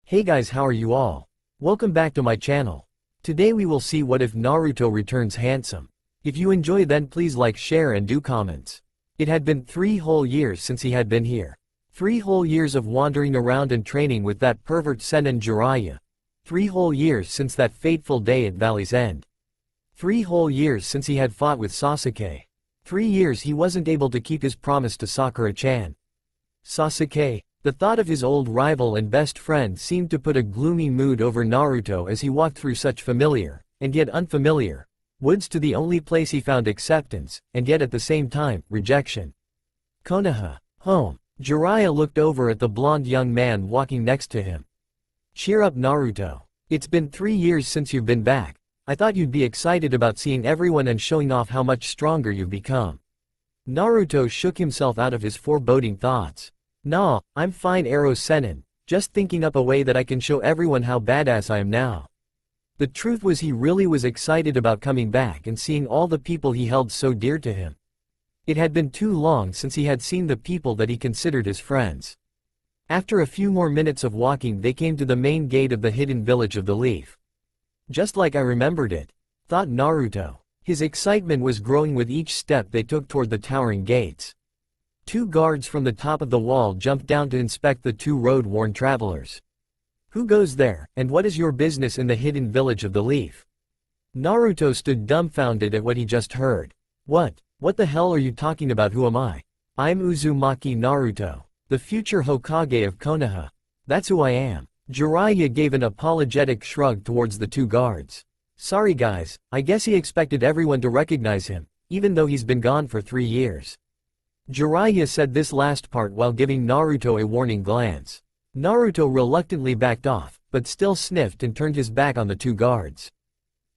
Hey guys, how are you all? Welcome back to my channel. Today we will see what if Naruto returns handsome. If you enjoy, then please like, share and do comments. It had been 3 whole years since he had been here. 3 whole years of wandering around and training with that pervert Sennin Jiraiya. 3 whole years since that fateful day at Valley's End. 3 whole years since he had fought with Sasuke. 3 years he wasn't able to keep his promise to Sakura-chan. Sasuke. The thought of his old rival and best friend seemed to put a gloomy mood over Naruto as he walked through such familiar, and yet unfamiliar, woods to the only place he found acceptance, and yet at the same time, rejection. Konoha. Home. Jiraiya looked over at the blonde young man walking next to him. Cheer up, Naruto. It's been 3 years since you've been back. I thought you'd be excited about seeing everyone and showing off how much stronger you've become. Naruto shook himself out of his foreboding thoughts. Nah, I'm fine, Arrow Sennin, just thinking up a way that I can show everyone how badass I am now. The truth was, he really was excited about coming back and seeing all the people he held so dear to him. It had been too long since he had seen the people that he considered his friends. After a few more minutes of walking, they came to the main gate of the hidden village of the Leaf. Just like I remembered it, thought Naruto. His excitement was growing with each step they took toward the towering gates. 2 guards from the top of the wall jumped down to inspect the 2 road-worn travelers. Who goes there, and what is your business in the hidden village of the Leaf? Naruto stood dumbfounded at what he just heard. What the hell are you talking about? Who am I? I'm Uzumaki Naruto, the future Hokage of Konoha. That's who I am. Jiraiya gave an apologetic shrug towards the 2 guards. Sorry guys, I guess he expected everyone to recognize him, even though he's been gone for 3 years. Jiraiya said this last part while giving Naruto a warning glance. Naruto reluctantly backed off, but still sniffed and turned his back on the 2 guards.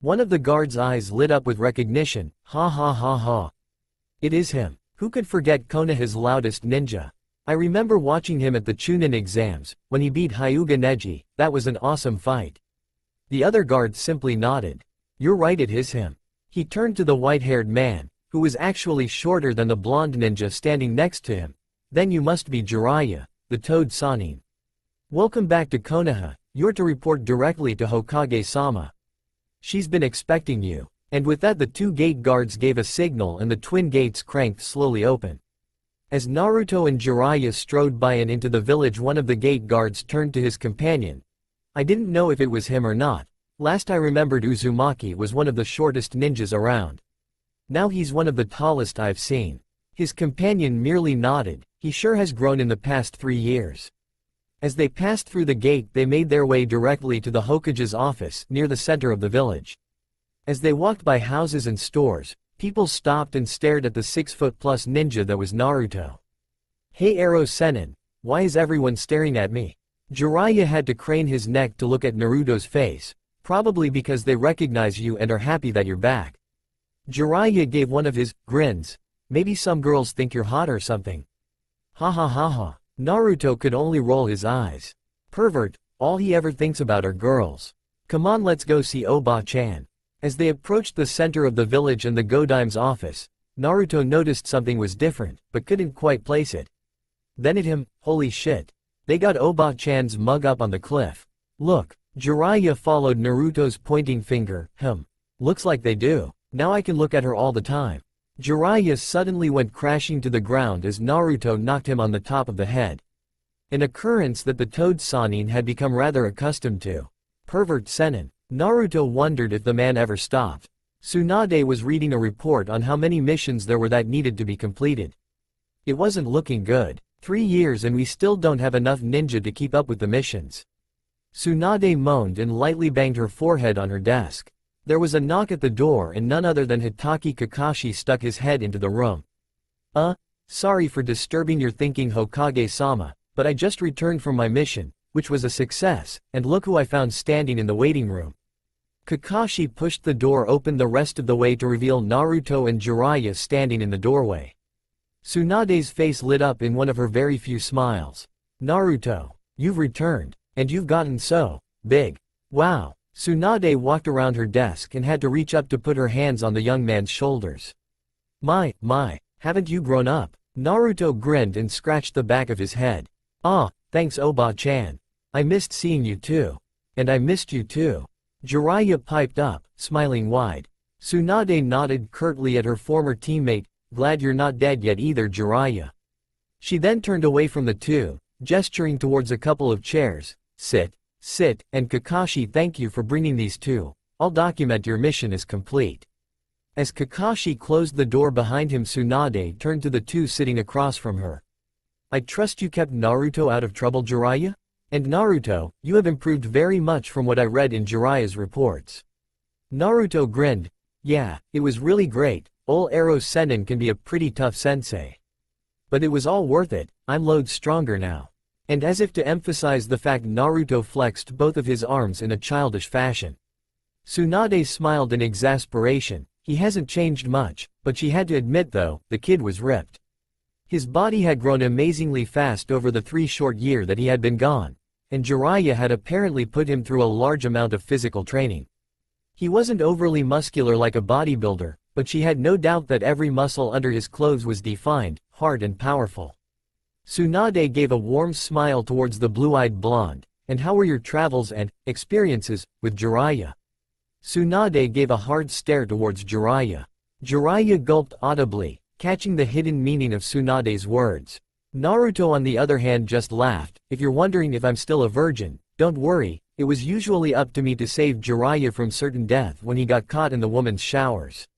One of the guards' eyes lit up with recognition. Ha ha ha ha. It is him. Who could forget Konoha's loudest ninja? I remember watching him at the Chunin exams, when he beat Hyuga Neji. That was an awesome fight. The other guard simply nodded. You're right, it is him. He turned to the white-haired man, who was actually shorter than the blonde ninja standing next to him. Then you must be Jiraiya, the Toad Sannin. Welcome back to Konoha. You're to report directly to Hokage-sama. She's been expecting you. And with that, the 2 gate guards gave a signal and the twin gates cranked slowly open. As Naruto and Jiraiya strode by and into the village, one of the gate guards turned to his companion. I didn't know if it was him or not. Last I remembered, Uzumaki was one of the shortest ninjas around. Now he's one of the tallest I've seen. His companion merely nodded. He sure has grown in the past 3 years. As they passed through the gate, they made their way directly to the Hokage's office, near the center of the village. As they walked by houses and stores, people stopped and stared at the 6-foot-plus ninja that was Naruto. Hey Arrow Sennin, why is everyone staring at me? Jiraiya had to crane his neck to look at Naruto's face, probably because they recognize you and are happy that you're back. Jiraiya gave one of his grins. Maybe some girls think you're hot or something. Ha ha ha ha. Naruto could only roll his eyes. Pervert, all he ever thinks about are girls. Come on, let's go see Oba-chan. As they approached the center of the village and the Godime's office, Naruto noticed something was different, but couldn't quite place it. Then it hit him, holy shit. They got Oba-chan's mug up on the cliff. Look, Jiraiya followed Naruto's pointing finger. Looks like they do. Now I can look at her all the time. Jiraiya suddenly went crashing to the ground as Naruto knocked him on the top of the head. An occurrence that the Toad Sannin had become rather accustomed to. Pervert Sennin. Naruto wondered if the man ever stopped. Tsunade was reading a report on how many missions there were that needed to be completed. It wasn't looking good. 3 years and we still don't have enough ninja to keep up with the missions. Tsunade moaned and lightly banged her forehead on her desk. There was a knock at the door and none other than Hitaki Kakashi stuck his head into the room. Sorry for disturbing your thinking, Hokage-sama, but I just returned from my mission, which was a success, and look who I found standing in the waiting room. Kakashi pushed the door open the rest of the way to reveal Naruto and Jiraiya standing in the doorway. Tsunade's face lit up in one of her very few smiles. Naruto, you've returned, and you've gotten so big. Wow. Tsunade walked around her desk and had to reach up to put her hands on the young man's shoulders. My, haven't you grown up? Naruto grinned and scratched the back of his head. Ah, thanks Oba-chan. I missed seeing you too. And I missed you too. Jiraiya piped up, smiling wide. Tsunade nodded curtly at her former teammate, glad you're not dead yet either, Jiraiya. She then turned away from the two, gesturing towards a couple of chairs. Sit, and Kakashi, thank you for bringing these two. I'll document your mission is complete. As Kakashi closed the door behind him, Tsunade turned to the two sitting across from her. I trust you kept Naruto out of trouble, Jiraiya? And Naruto, you have improved very much from what I read in Jiraiya's reports. Naruto grinned. Yeah, it was really great. Ol Arrow Sennin can be a pretty tough sensei. But it was all worth it, I'm loads stronger now. And as if to emphasize the fact, Naruto flexed both of his arms in a childish fashion. Tsunade smiled in exasperation. He hasn't changed much, but she had to admit though, the kid was ripped. His body had grown amazingly fast over the 3 short years that he had been gone, and Jiraiya had apparently put him through a large amount of physical training. He wasn't overly muscular like a bodybuilder, but she had no doubt that every muscle under his clothes was defined, hard and powerful. Tsunade gave a warm smile towards the blue-eyed blonde. And how were your travels and experiences with Jiraiya? Tsunade gave a hard stare towards Jiraiya. Jiraiya gulped audibly, catching the hidden meaning of Tsunade's words. Naruto on the other hand just laughed. If you're wondering if I'm still a virgin, don't worry, it was usually up to me to save Jiraiya from certain death when he got caught in the woman's showers.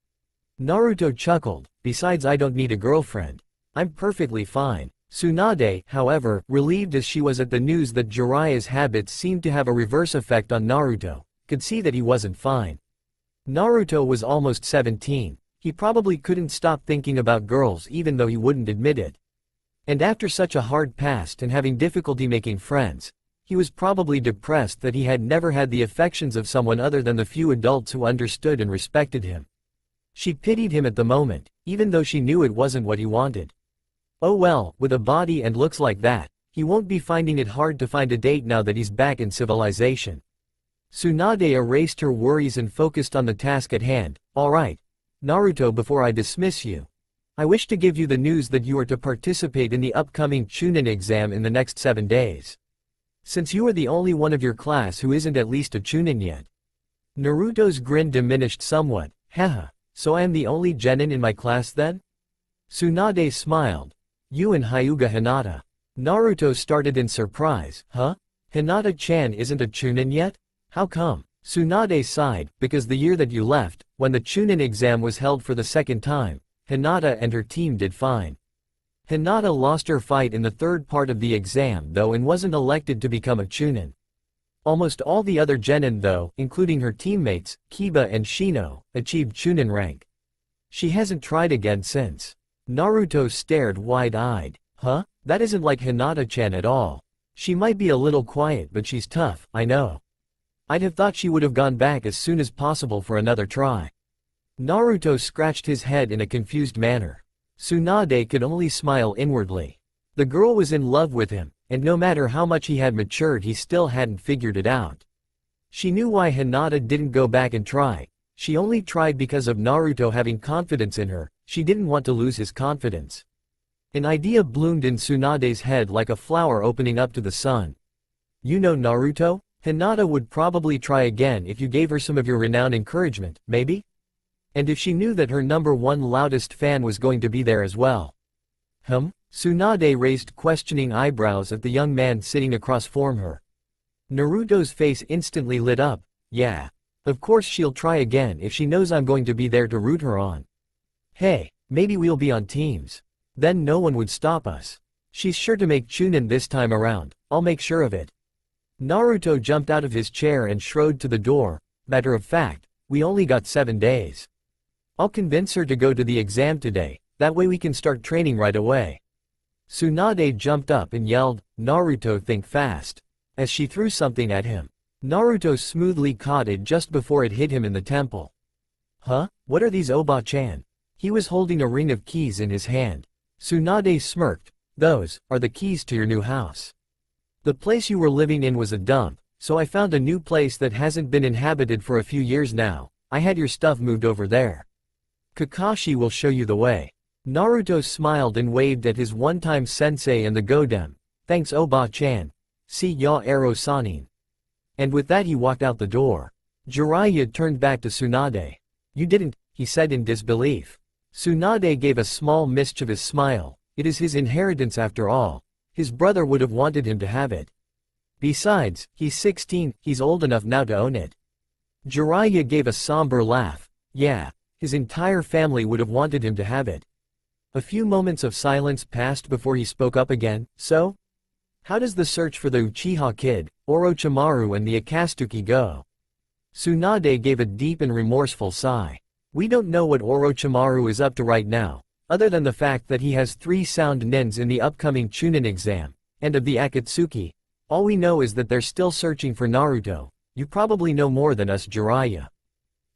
Naruto chuckled, besides I don't need a girlfriend. I'm perfectly fine. Tsunade, however, relieved as she was at the news that Jiraiya's habits seemed to have a reverse effect on Naruto, could see that he wasn't fine. Naruto was almost 17. He probably couldn't stop thinking about girls even though he wouldn't admit it. And after such a hard past and having difficulty making friends, he was probably depressed that he had never had the affections of someone other than the few adults who understood and respected him. She pitied him at the moment, even though she knew it wasn't what he wanted. Oh well, with a body and looks like that, he won't be finding it hard to find a date now that he's back in civilization. Tsunade erased her worries and focused on the task at hand. Alright, Naruto, before I dismiss you, I wish to give you the news that you are to participate in the upcoming Chunin exam in the next 7 days. Since you are the only one of your class who isn't at least a Chunin yet. Naruto's grin diminished somewhat. Haha, so I am the only genin in my class then? Tsunade smiled. You and Hyuga Hinata. Naruto started in surprise. Huh? Hinata-chan isn't a Chunin yet? How come? Tsunade sighed, because the year that you left, when the Chunin exam was held for the 2nd time, Hinata and her team did fine. Hinata lost her fight in the 3rd part of the exam though and wasn't elected to become a Chunin. Almost all the other genin though, including her teammates, Kiba and Shino, achieved Chunin rank. She hasn't tried again since. Naruto stared wide-eyed. Huh? That isn't like Hinata-chan at all. She might be a little quiet but she's tough, I know. I'd have thought she would have gone back as soon as possible for another try. Naruto scratched his head in a confused manner. Tsunade could only smile inwardly. The girl was in love with him, and no matter how much he had matured he still hadn't figured it out. She knew why Hinata didn't go back and try. She only tried because of Naruto having confidence in her. She didn't want to lose his confidence. An idea bloomed in Tsunade's head like a flower opening up to the sun. You know Naruto? Hinata would probably try again if you gave her some of your renowned encouragement, maybe? And if she knew that her #1 loudest fan was going to be there as well. Tsunade raised questioning eyebrows at the young man sitting across from her. Naruto's face instantly lit up. Yeah. Of course she'll try again if she knows I'm going to be there to root her on. Hey, maybe we'll be on teams. Then no one would stop us. She's sure to make Chunin this time around, I'll make sure of it. Naruto jumped out of his chair and strode to the door. Matter of fact, we only got 7 days. I'll convince her to go to the exam today, that way we can start training right away. Tsunade jumped up and yelled, Naruto, think fast. As she threw something at him. Naruto smoothly caught it just before it hit him in the temple. Huh? What are these, Oba-chan? He was holding a ring of keys in his hand. Tsunade smirked. Those are the keys to your new house. The place you were living in was a dump, so I found a new place that hasn't been inhabited for a few years now. I had your stuff moved over there. Kakashi will show you the way. Naruto smiled and waved at his one-time sensei and the Godem. Thanks, Oba-chan. see ya ero sanin. And with that he walked out the door. Jiraiya turned back to Tsunade. You didn't, he said in disbelief. Tsunade gave a small mischievous smile. It is his inheritance after all. His brother would have wanted him to have it. Besides, he's 16, he's old enough now to own it. Jiraiya gave a somber laugh. Yeah, his entire family would have wanted him to have it. A few moments of silence passed before he spoke up again. So? How does the search for the Uchiha kid, Orochimaru and the Akatsuki go? Tsunade gave a deep and remorseful sigh. We don't know what Orochimaru is up to right now, other than the fact that he has 3 sound nins in the upcoming Chunin exam, and of the Akatsuki. All we know is that they're still searching for Naruto. You probably know more than us, Jiraiya.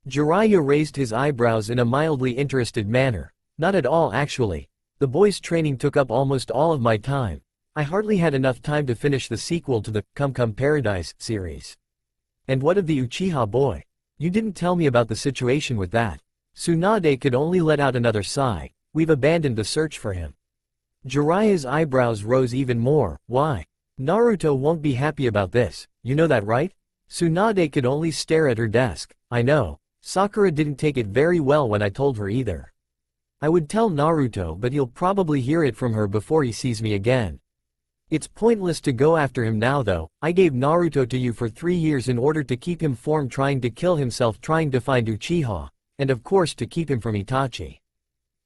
Jiraiya raised his eyebrows in a mildly interested manner. Not at all actually. The boys' training took up almost all of my time. I hardly had enough time to finish the sequel to the Come Come Paradise series. And what of the Uchiha boy? You didn't tell me about the situation with that. Tsunade could only let out another sigh. We've abandoned the search for him. Jiraiya's eyebrows rose even more. Why? Naruto won't be happy about this, you know that right? Tsunade could only stare at her desk. I know. Sakura didn't take it very well when I told her either. I would tell Naruto, but he'll probably hear it from her before he sees me again. It's pointless to go after him now though. I gave Naruto to you for 3 years in order to keep him from trying to kill himself trying to find Uchiha, and of course to keep him from Itachi.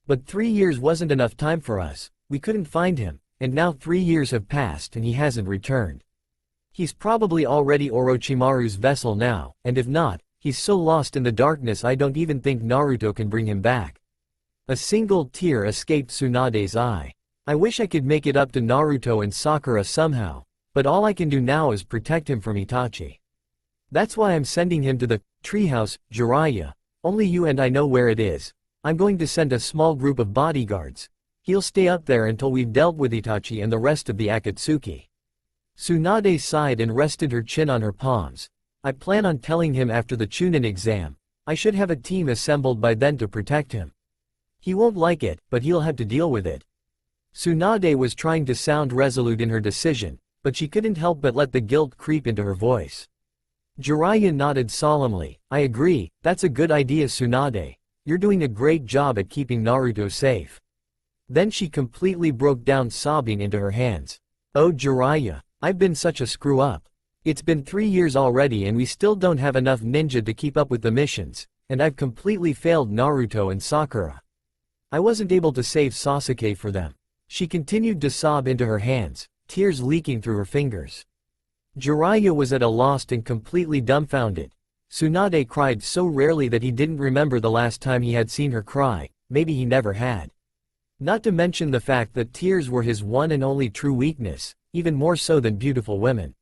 But 3 years wasn't enough time for us. We couldn't find him, and now 3 years have passed and he hasn't returned. He's probably already Orochimaru's vessel now, and if not, he's so lost in the darkness I don't even think Naruto can bring him back. A single tear escaped Tsunade's eye. I wish I could make it up to Naruto and Sakura somehow, but all I can do now is protect him from Itachi. That's why I'm sending him to the treehouse, Jiraiya. Only you and I know where it is. I'm going to send a small group of bodyguards. He'll stay up there until we've dealt with Itachi and the rest of the Akatsuki. Tsunade sighed and rested her chin on her palms. I plan on telling him after the Chunin exam. I should have a team assembled by then to protect him. He won't like it, but he'll have to deal with it. Tsunade was trying to sound resolute in her decision, but she couldn't help but let the guilt creep into her voice. Jiraiya nodded solemnly. I agree, that's a good idea, Tsunade. You're doing a great job at keeping Naruto safe. Then she completely broke down sobbing into her hands. Oh Jiraiya, I've been such a screw up. It's been 3 years already and we still don't have enough ninja to keep up with the missions, and I've completely failed Naruto and Sakura. I wasn't able to save Sasuke for them. She continued to sob into her hands, tears leaking through her fingers. Jiraiya was at a loss and completely dumbfounded. Tsunade cried so rarely that he didn't remember the last time he had seen her cry, maybe he never had. Not to mention the fact that tears were his one and only true weakness, even more so than beautiful women.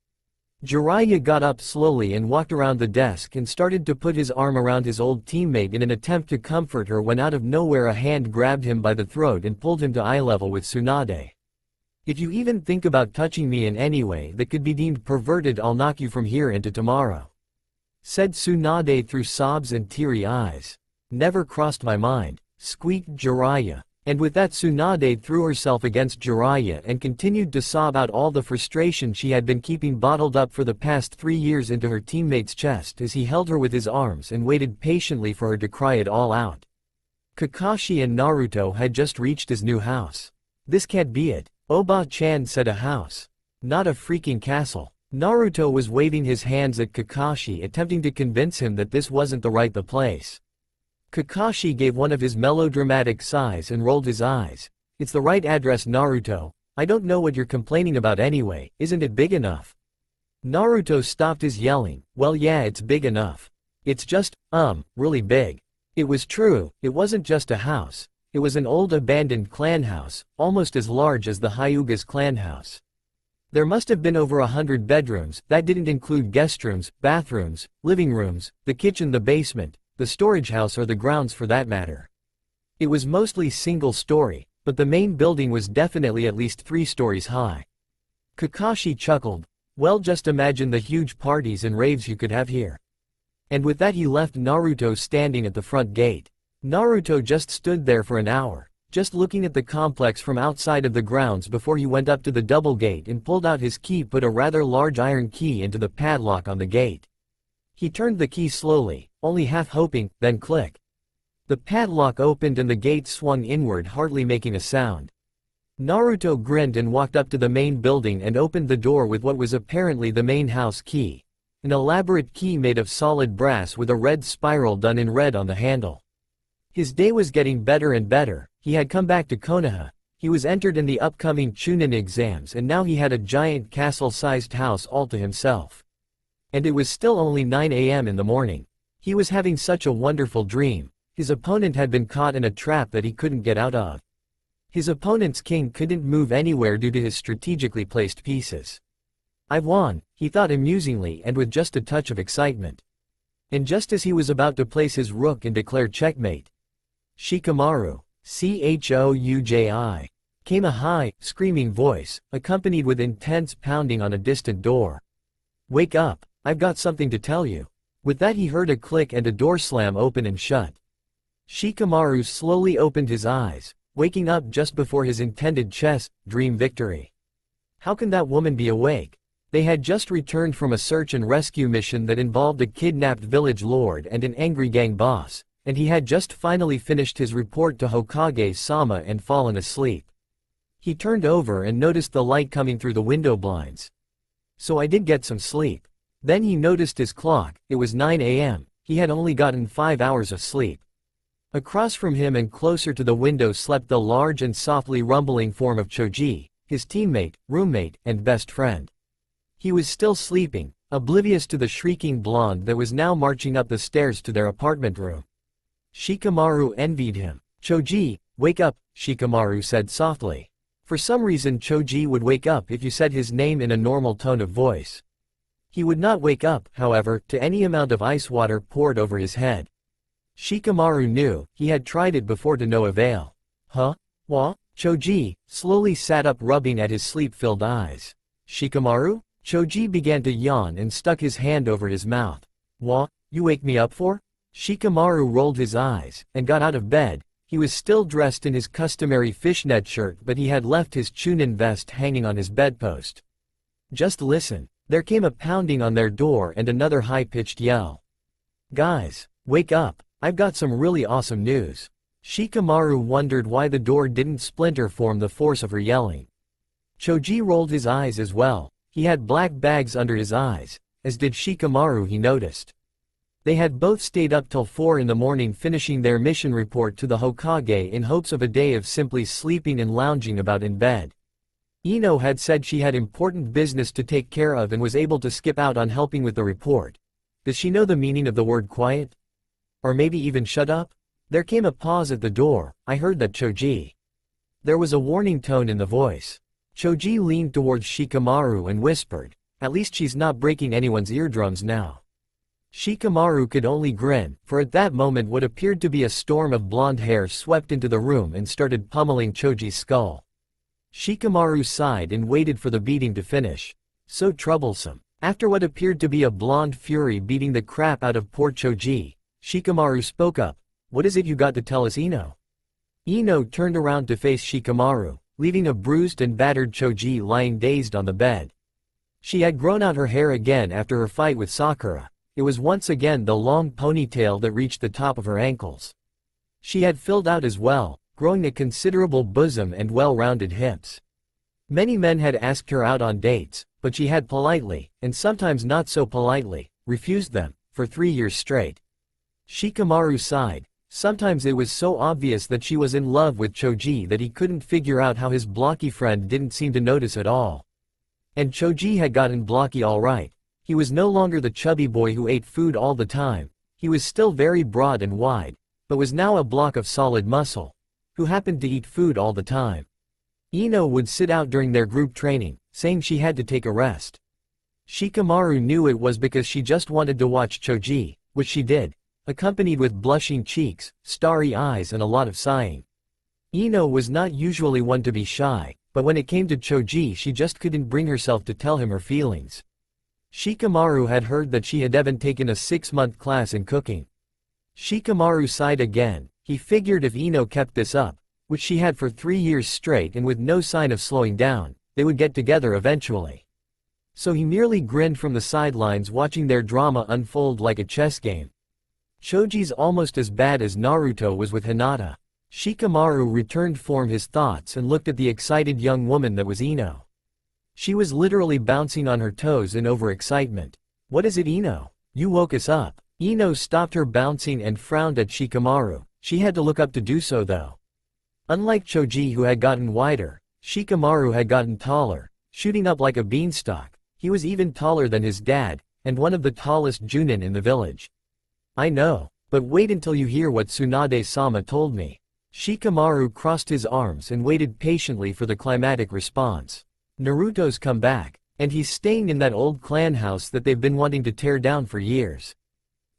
Jiraiya got up slowly and walked around the desk and started to put his arm around his old teammate in an attempt to comfort her when out of nowhere a hand grabbed him by the throat and pulled him to eye level with Tsunade. If you even think about touching me in any way that could be deemed perverted, I'll knock you from here into tomorrow, said Tsunade through sobs and teary eyes. Never crossed my mind, squeaked Jiraiya. And with that Tsunade threw herself against Jiraiya and continued to sob out all the frustration she had been keeping bottled up for the past 3 years into her teammate's chest as he held her with his arms and waited patiently for her to cry it all out. Kakashi and Naruto had just reached his new house. This can't be it. Oba-chan said a house. Not a freaking castle. Naruto was waving his hands at Kakashi, attempting to convince him that this wasn't the place. Kakashi gave one of his melodramatic sighs and rolled his eyes. It's the right address, Naruto. I don't know what you're complaining about anyway, isn't it big enough? Naruto stopped his yelling. Well yeah, it's big enough. It's just, really big. It was true, it wasn't just a house. It was an old abandoned clan house, almost as large as the Hyuga's clan house. There must have been over 100 bedrooms. That didn't include guest rooms, bathrooms, living rooms, the kitchen, the basement, the storage house, or the grounds for that matter. It was mostly single story, but the main building was definitely at least 3 stories high. Kakashi chuckled. Well, just imagine the huge parties and raves you could have here. And with that he left Naruto standing at the front gate. Naruto just stood there for an hour. just looking at the complex from outside of the grounds before he went up to the double gate and pulled out his key, put a rather large iron key into the padlock on the gate. He turned the key slowly, only half hoping, then click. The padlock opened and the gate swung inward, hardly making a sound. Naruto grinned and walked up to the main building and opened the door with what was apparently the main house key. An elaborate key made of solid brass with a red spiral done in red on the handle. His day was getting better and better. He had come back to Konoha. He was entered in the upcoming Chunin exams and now he had a giant castle-sized house all to himself. And it was still only 9 a.m. in the morning. He was having such a wonderful dream. His opponent had been caught in a trap that he couldn't get out of. His opponent's king couldn't move anywhere due to his strategically placed pieces. "I've won," he thought amusingly and with just a touch of excitement. And just as he was about to place his rook and declare checkmate, Shikamaru, Chouji, came a high, screaming voice, accompanied with intense pounding on a distant door. "Wake up, I've got something to tell you." With that he heard a click and a door slam open and shut. Shikamaru slowly opened his eyes, waking up just before his intended chess dream victory. How can that woman be awake? They had just returned from a search and rescue mission that involved a kidnapped village lord and an angry gang boss, and he had just finally finished his report to Hokage-sama and fallen asleep. He turned over and noticed the light coming through the window blinds. "So I did get some sleep." Then he noticed his clock. It was 9 a.m. He had only gotten 5 hours of sleep. Across from him and closer to the window slept the large and softly rumbling form of Chouji, his teammate, roommate, and best friend. He was still sleeping, oblivious to the shrieking blonde that was now marching up the stairs to their apartment room. Shikamaru envied him. "Chouji, wake up," Shikamaru said softly. For some reason Chouji would wake up if you said his name in a normal tone of voice. He would not wake up, however, to any amount of ice water poured over his head. Shikamaru knew, he had tried it before to no avail. "Huh? What?" Chouji slowly sat up, rubbing at his sleep-filled eyes. "Shikamaru?" Chouji began to yawn and stuck his hand over his mouth. "What, you wake me up for?" Shikamaru rolled his eyes, and got out of bed. He was still dressed in his customary fishnet shirt, but he had left his Chunin vest hanging on his bedpost. Just listen. There came a pounding on their door and another high-pitched yell. "Guys, wake up. I've got some really awesome news." Shikamaru wondered why the door didn't splinter from the force of her yelling. Chouji rolled his eyes as well. He had black bags under his eyes, as did Shikamaru, he noticed. They had both stayed up till 4 in the morning finishing their mission report to the Hokage in hopes of a day of simply sleeping and lounging about in bed. Ino had said she had important business to take care of and was able to skip out on helping with the report. Does she know the meaning of the word quiet? Or maybe even shut up? There came a pause at the door. "I heard that, Chouji." There was a warning tone in the voice. Chouji leaned towards Shikamaru and whispered, "At least she's not breaking anyone's eardrums now." Shikamaru could only grin, for at that moment what appeared to be a storm of blonde hair swept into the room and started pummeling Chouji's skull. Shikamaru sighed and waited for the beating to finish. So troublesome. After what appeared to be a blonde fury beating the crap out of poor Chouji, Shikamaru spoke up. "What is it you got to tell us, Ino?" Ino turned around to face Shikamaru, leaving a bruised and battered Chouji lying dazed on the bed. She had grown out her hair again after her fight with Sakura. It was once again the long ponytail that reached the top of her ankles. She had filled out as well, growing a considerable bosom and well-rounded hips. Many men had asked her out on dates, but she had politely, and sometimes not so politely, refused them, for 3 years straight. Shikamaru sighed. Sometimes it was so obvious that she was in love with Chouji that he couldn't figure out how his blocky friend didn't seem to notice at all. And Chouji had gotten blocky all right. He was no longer the chubby boy who ate food all the time. He was still very broad and wide, but was now a block of solid muscle, who happened to eat food all the time. Ino would sit out during their group training, saying she had to take a rest. Shikamaru knew it was because she just wanted to watch Chouji, which she did, accompanied with blushing cheeks, starry eyes and a lot of sighing. Ino was not usually one to be shy, but when it came to Chouji she just couldn't bring herself to tell him her feelings. Shikamaru had heard that she had even taken a 6-month class in cooking. Shikamaru sighed again. He figured if Ino kept this up, which she had for 3 years straight and with no sign of slowing down, they would get together eventually. So he merely grinned from the sidelines watching their drama unfold like a chess game. Choji's almost as bad as Naruto was with Hinata. Shikamaru returned form his thoughts and looked at the excited young woman that was Ino. She was literally bouncing on her toes in overexcitement. "What is it, Ino? You woke us up." Ino stopped her bouncing and frowned at Shikamaru. She had to look up to do so though. Unlike Choji, who had gotten wider, Shikamaru had gotten taller, shooting up like a beanstalk. He was even taller than his dad, and one of the tallest Junin in the village. "I know, but wait until you hear what Tsunade-sama told me." Shikamaru crossed his arms and waited patiently for the climatic response. "Naruto's come back, and he's staying in that old clan house that they've been wanting to tear down for years."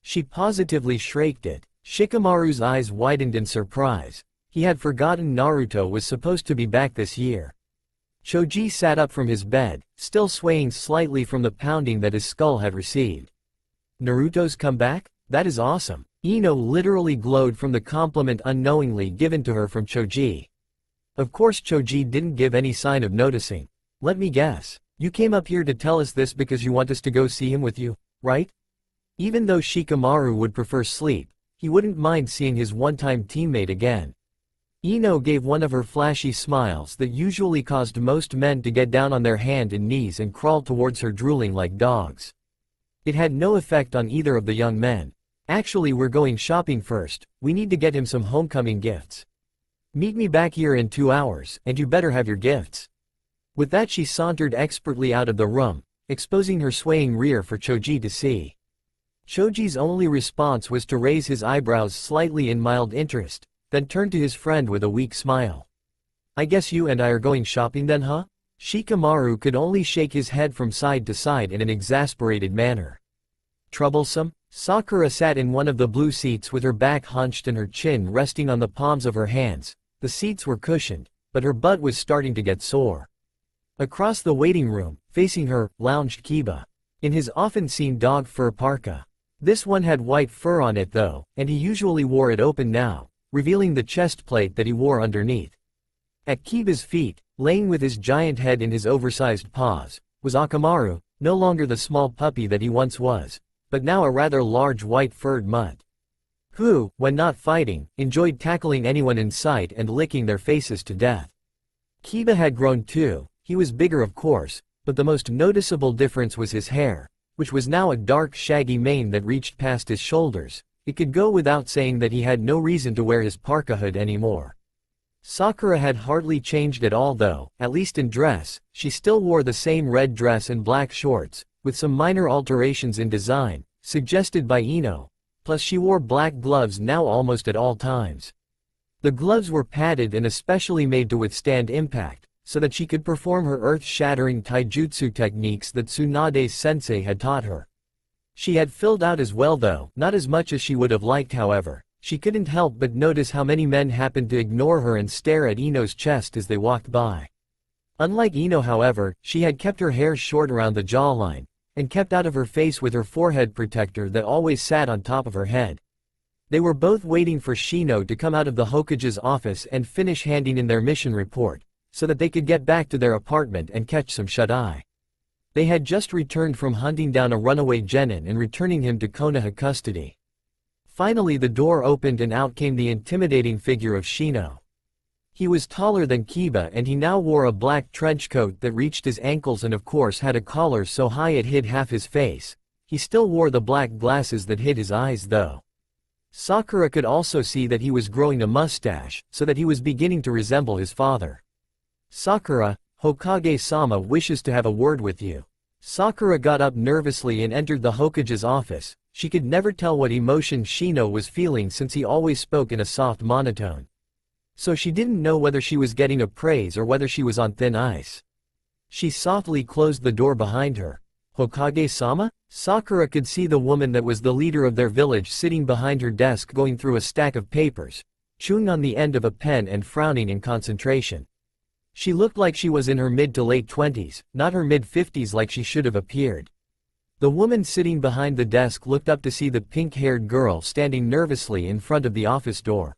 She positively shrieked it. Shikamaru's eyes widened in surprise. He had forgotten Naruto was supposed to be back this year. Choji sat up from his bed, still swaying slightly from the pounding that his skull had received. "Naruto's come back? That is awesome." Ino literally glowed from the compliment unknowingly given to her from Choji. Of course Choji didn't give any sign of noticing. "Let me guess. You came up here to tell us this because you want us to go see him with you, right?" Even though Shikamaru would prefer sleep, he wouldn't mind seeing his one-time teammate again. Ino gave one of her flashy smiles that usually caused most men to get down on their hand and knees and crawl towards her drooling like dogs. It had no effect on either of the young men. "Actually, we're going shopping first. We need to get him some homecoming gifts. Meet me back here in 2 hours, and you better have your gifts." With that she sauntered expertly out of the room, exposing her swaying rear for Choji to see. Choji's only response was to raise his eyebrows slightly in mild interest, then turn to his friend with a weak smile. "I guess you and I are going shopping then, huh?" Shikamaru could only shake his head from side to side in an exasperated manner. "Troublesome?" Sakura sat in one of the blue seats with her back hunched and her chin resting on the palms of her hands. The seats were cushioned, but her butt was starting to get sore. Across the waiting room, facing her, lounged Kiba, in his often-seen dog fur parka. This one had white fur on it though, and he usually wore it open now, revealing the chest plate that he wore underneath. At Kiba's feet, laying with his giant head in his oversized paws, was Akamaru, no longer the small puppy that he once was, but now a rather large white-furred mutt, who, when not fighting, enjoyed tackling anyone in sight and licking their faces to death. Kiba had grown too. He was bigger of course, but the most noticeable difference was his hair, which was now a dark shaggy mane that reached past his shoulders. It could go without saying that he had no reason to wear his parka hood anymore. Sakura had hardly changed at all though, at least in dress. She still wore the same red dress and black shorts, with some minor alterations in design, suggested by Ino, plus she wore black gloves now almost at all times. The gloves were padded and especially made to withstand impact, so that she could perform her earth-shattering taijutsu techniques that Tsunade's sensei had taught her. She had filled out as well though, not as much as she would have liked however. She couldn't help but notice how many men happened to ignore her and stare at Ino's chest as they walked by. Unlike Ino however, she had kept her hair short around the jawline, and kept out of her face with her forehead protector that always sat on top of her head. They were both waiting for Shino to come out of the Hokage's office and finish handing in their mission report, so that they could get back to their apartment and catch some shut-eye. They had just returned from hunting down a runaway genin and returning him to Konoha custody. Finally the door opened and out came the intimidating figure of Shino. He was taller than Kiba and he now wore a black trench coat that reached his ankles and of course had a collar so high it hid half his face. He still wore the black glasses that hid his eyes though. Sakura could also see that he was growing a mustache, so that he was beginning to resemble his father. "Sakura, Hokage-sama wishes to have a word with you." Sakura got up nervously and entered the Hokage's office. She could never tell what emotion Shino was feeling since he always spoke in a soft monotone. So she didn't know whether she was getting a praise or whether she was on thin ice. She softly closed the door behind her. "Hokage-sama?" Sakura could see the woman that was the leader of their village sitting behind her desk going through a stack of papers, chewing on the end of a pen and frowning in concentration. She looked like she was in her mid to late 20s, not her mid-50s like she should have appeared. The woman sitting behind the desk looked up to see the pink-haired girl standing nervously in front of the office door.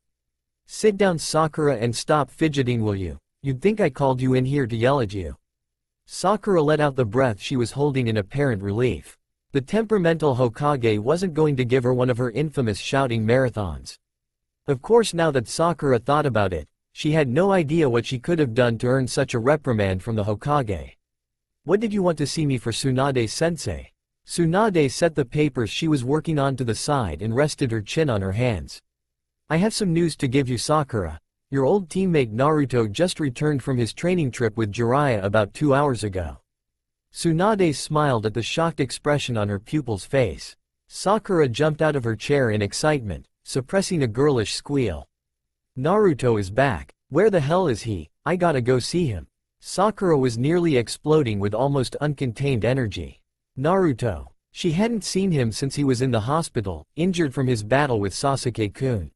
Sit down, Sakura, and stop fidgeting, will you? You'd think I called you in here to yell at you. Sakura let out the breath she was holding in apparent relief. The temperamental Hokage wasn't going to give her one of her infamous shouting marathons. Of course, now that Sakura thought about it, she had no idea what she could have done to earn such a reprimand from the Hokage. What did you want to see me for, Tsunade-sensei? Tsunade set the papers she was working on to the side and rested her chin on her hands. I have some news to give you, Sakura. Your old teammate Naruto just returned from his training trip with Jiraiya about 2 hours ago. Tsunade smiled at the shocked expression on her pupil's face. Sakura jumped out of her chair in excitement, suppressing a girlish squeal. Naruto is back. Where the hell is he? I gotta go see him. Sakura was nearly exploding with almost uncontained energy. Naruto. She hadn't seen him since he was in the hospital, injured from his battle with Sasuke-kun.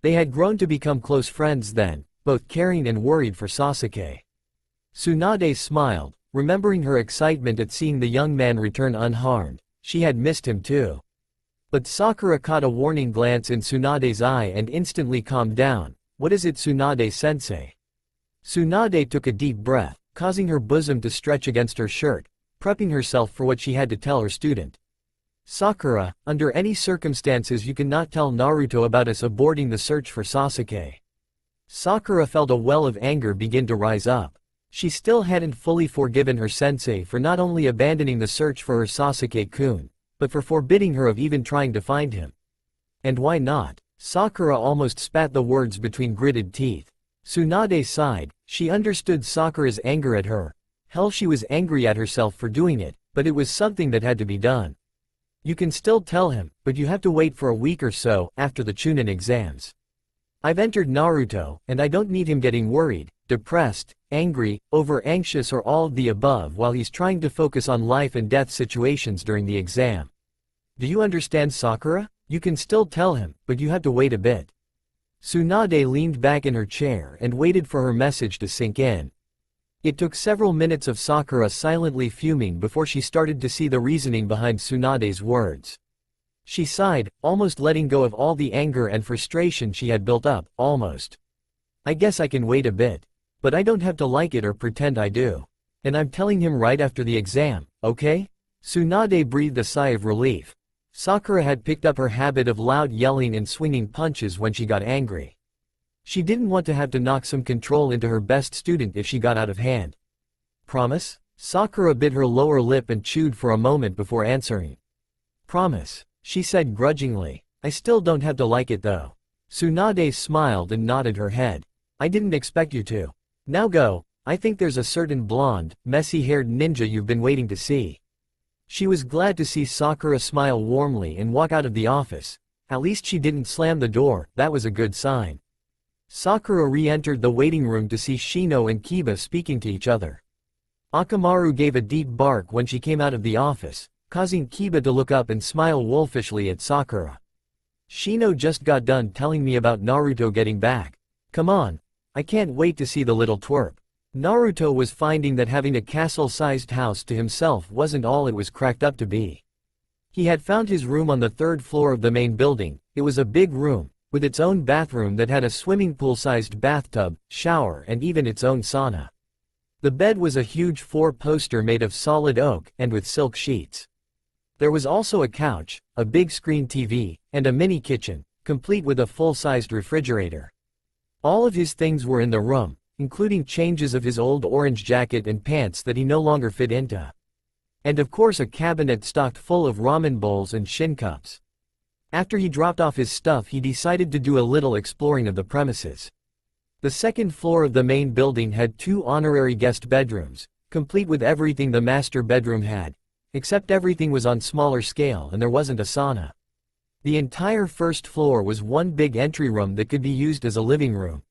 They had grown to become close friends then, both caring and worried for Sasuke. Tsunade smiled, remembering her excitement at seeing the young man return unharmed. She had missed him too. But Sakura caught a warning glance in Tsunade's eye and instantly calmed down. What is it, Tsunade-sensei? Tsunade took a deep breath, causing her bosom to stretch against her shirt, prepping herself for what she had to tell her student. Sakura, under any circumstances you cannot tell Naruto about us aborting the search for Sasuke. Sakura felt a well of anger begin to rise up. She still hadn't fully forgiven her sensei for not only abandoning the search for her Sasuke-kun, but for forbidding her of even trying to find him. And why not? Sakura almost spat the words between gritted teeth. Tsunade sighed. She understood Sakura's anger at her. Hell, she was angry at herself for doing it, but it was something that had to be done. You can still tell him, but you have to wait for a week or so, after the Chunin exams. I've entered Naruto, and I don't need him getting worried, depressed, angry, over-anxious, or all of the above while he's trying to focus on life and death situations during the exam. Do you understand, Sakura? You can still tell him, but you have to wait a bit. Tsunade leaned back in her chair and waited for her message to sink in. It took several minutes of Sakura silently fuming before she started to see the reasoning behind Tsunade's words. She sighed, almost letting go of all the anger and frustration she had built up, almost. I guess I can wait a bit. But I don't have to like it or pretend I do. And I'm telling him right after the exam, okay? Tsunade breathed a sigh of relief. Sakura had picked up her habit of loud yelling and swinging punches when she got angry. She didn't want to have to knock some control into her best student if she got out of hand. Promise? Sakura bit her lower lip and chewed for a moment before answering. Promise, she said grudgingly. I still don't have to like it though. Tsunade smiled and nodded her head. I didn't expect you to. Now go. I think there's a certain blonde, messy-haired ninja you've been waiting to see. She was glad to see Sakura smile warmly and walk out of the office. At least she didn't slam the door, that was a good sign. Sakura re-entered the waiting room to see Shino and Kiba speaking to each other. Akamaru gave a deep bark when she came out of the office, causing Kiba to look up and smile wolfishly at Sakura. Shino just got done telling me about Naruto getting back. Come on. I can't wait to see the little twerp. Naruto was finding that having a castle-sized house to himself wasn't all it was cracked up to be. He had found his room on the 3rd floor of the main building. It was a big room, with its own bathroom that had a swimming pool-sized bathtub, shower, and even its own sauna. The bed was a huge 4-poster made of solid oak and with silk sheets. There was also a couch, a big screen TV, and a mini kitchen, complete with a full-sized refrigerator. All of his things were in the room, including changes of his old orange jacket and pants that he no longer fit into. And of course a cabinet stocked full of ramen bowls and shin cups. After he dropped off his stuff, he decided to do a little exploring of the premises. The 2nd floor of the main building had 2 honorary guest bedrooms, complete with everything the master bedroom had, except everything was on smaller scale and there wasn't a sauna. The entire 1st floor was one big entry room that could be used as a living room.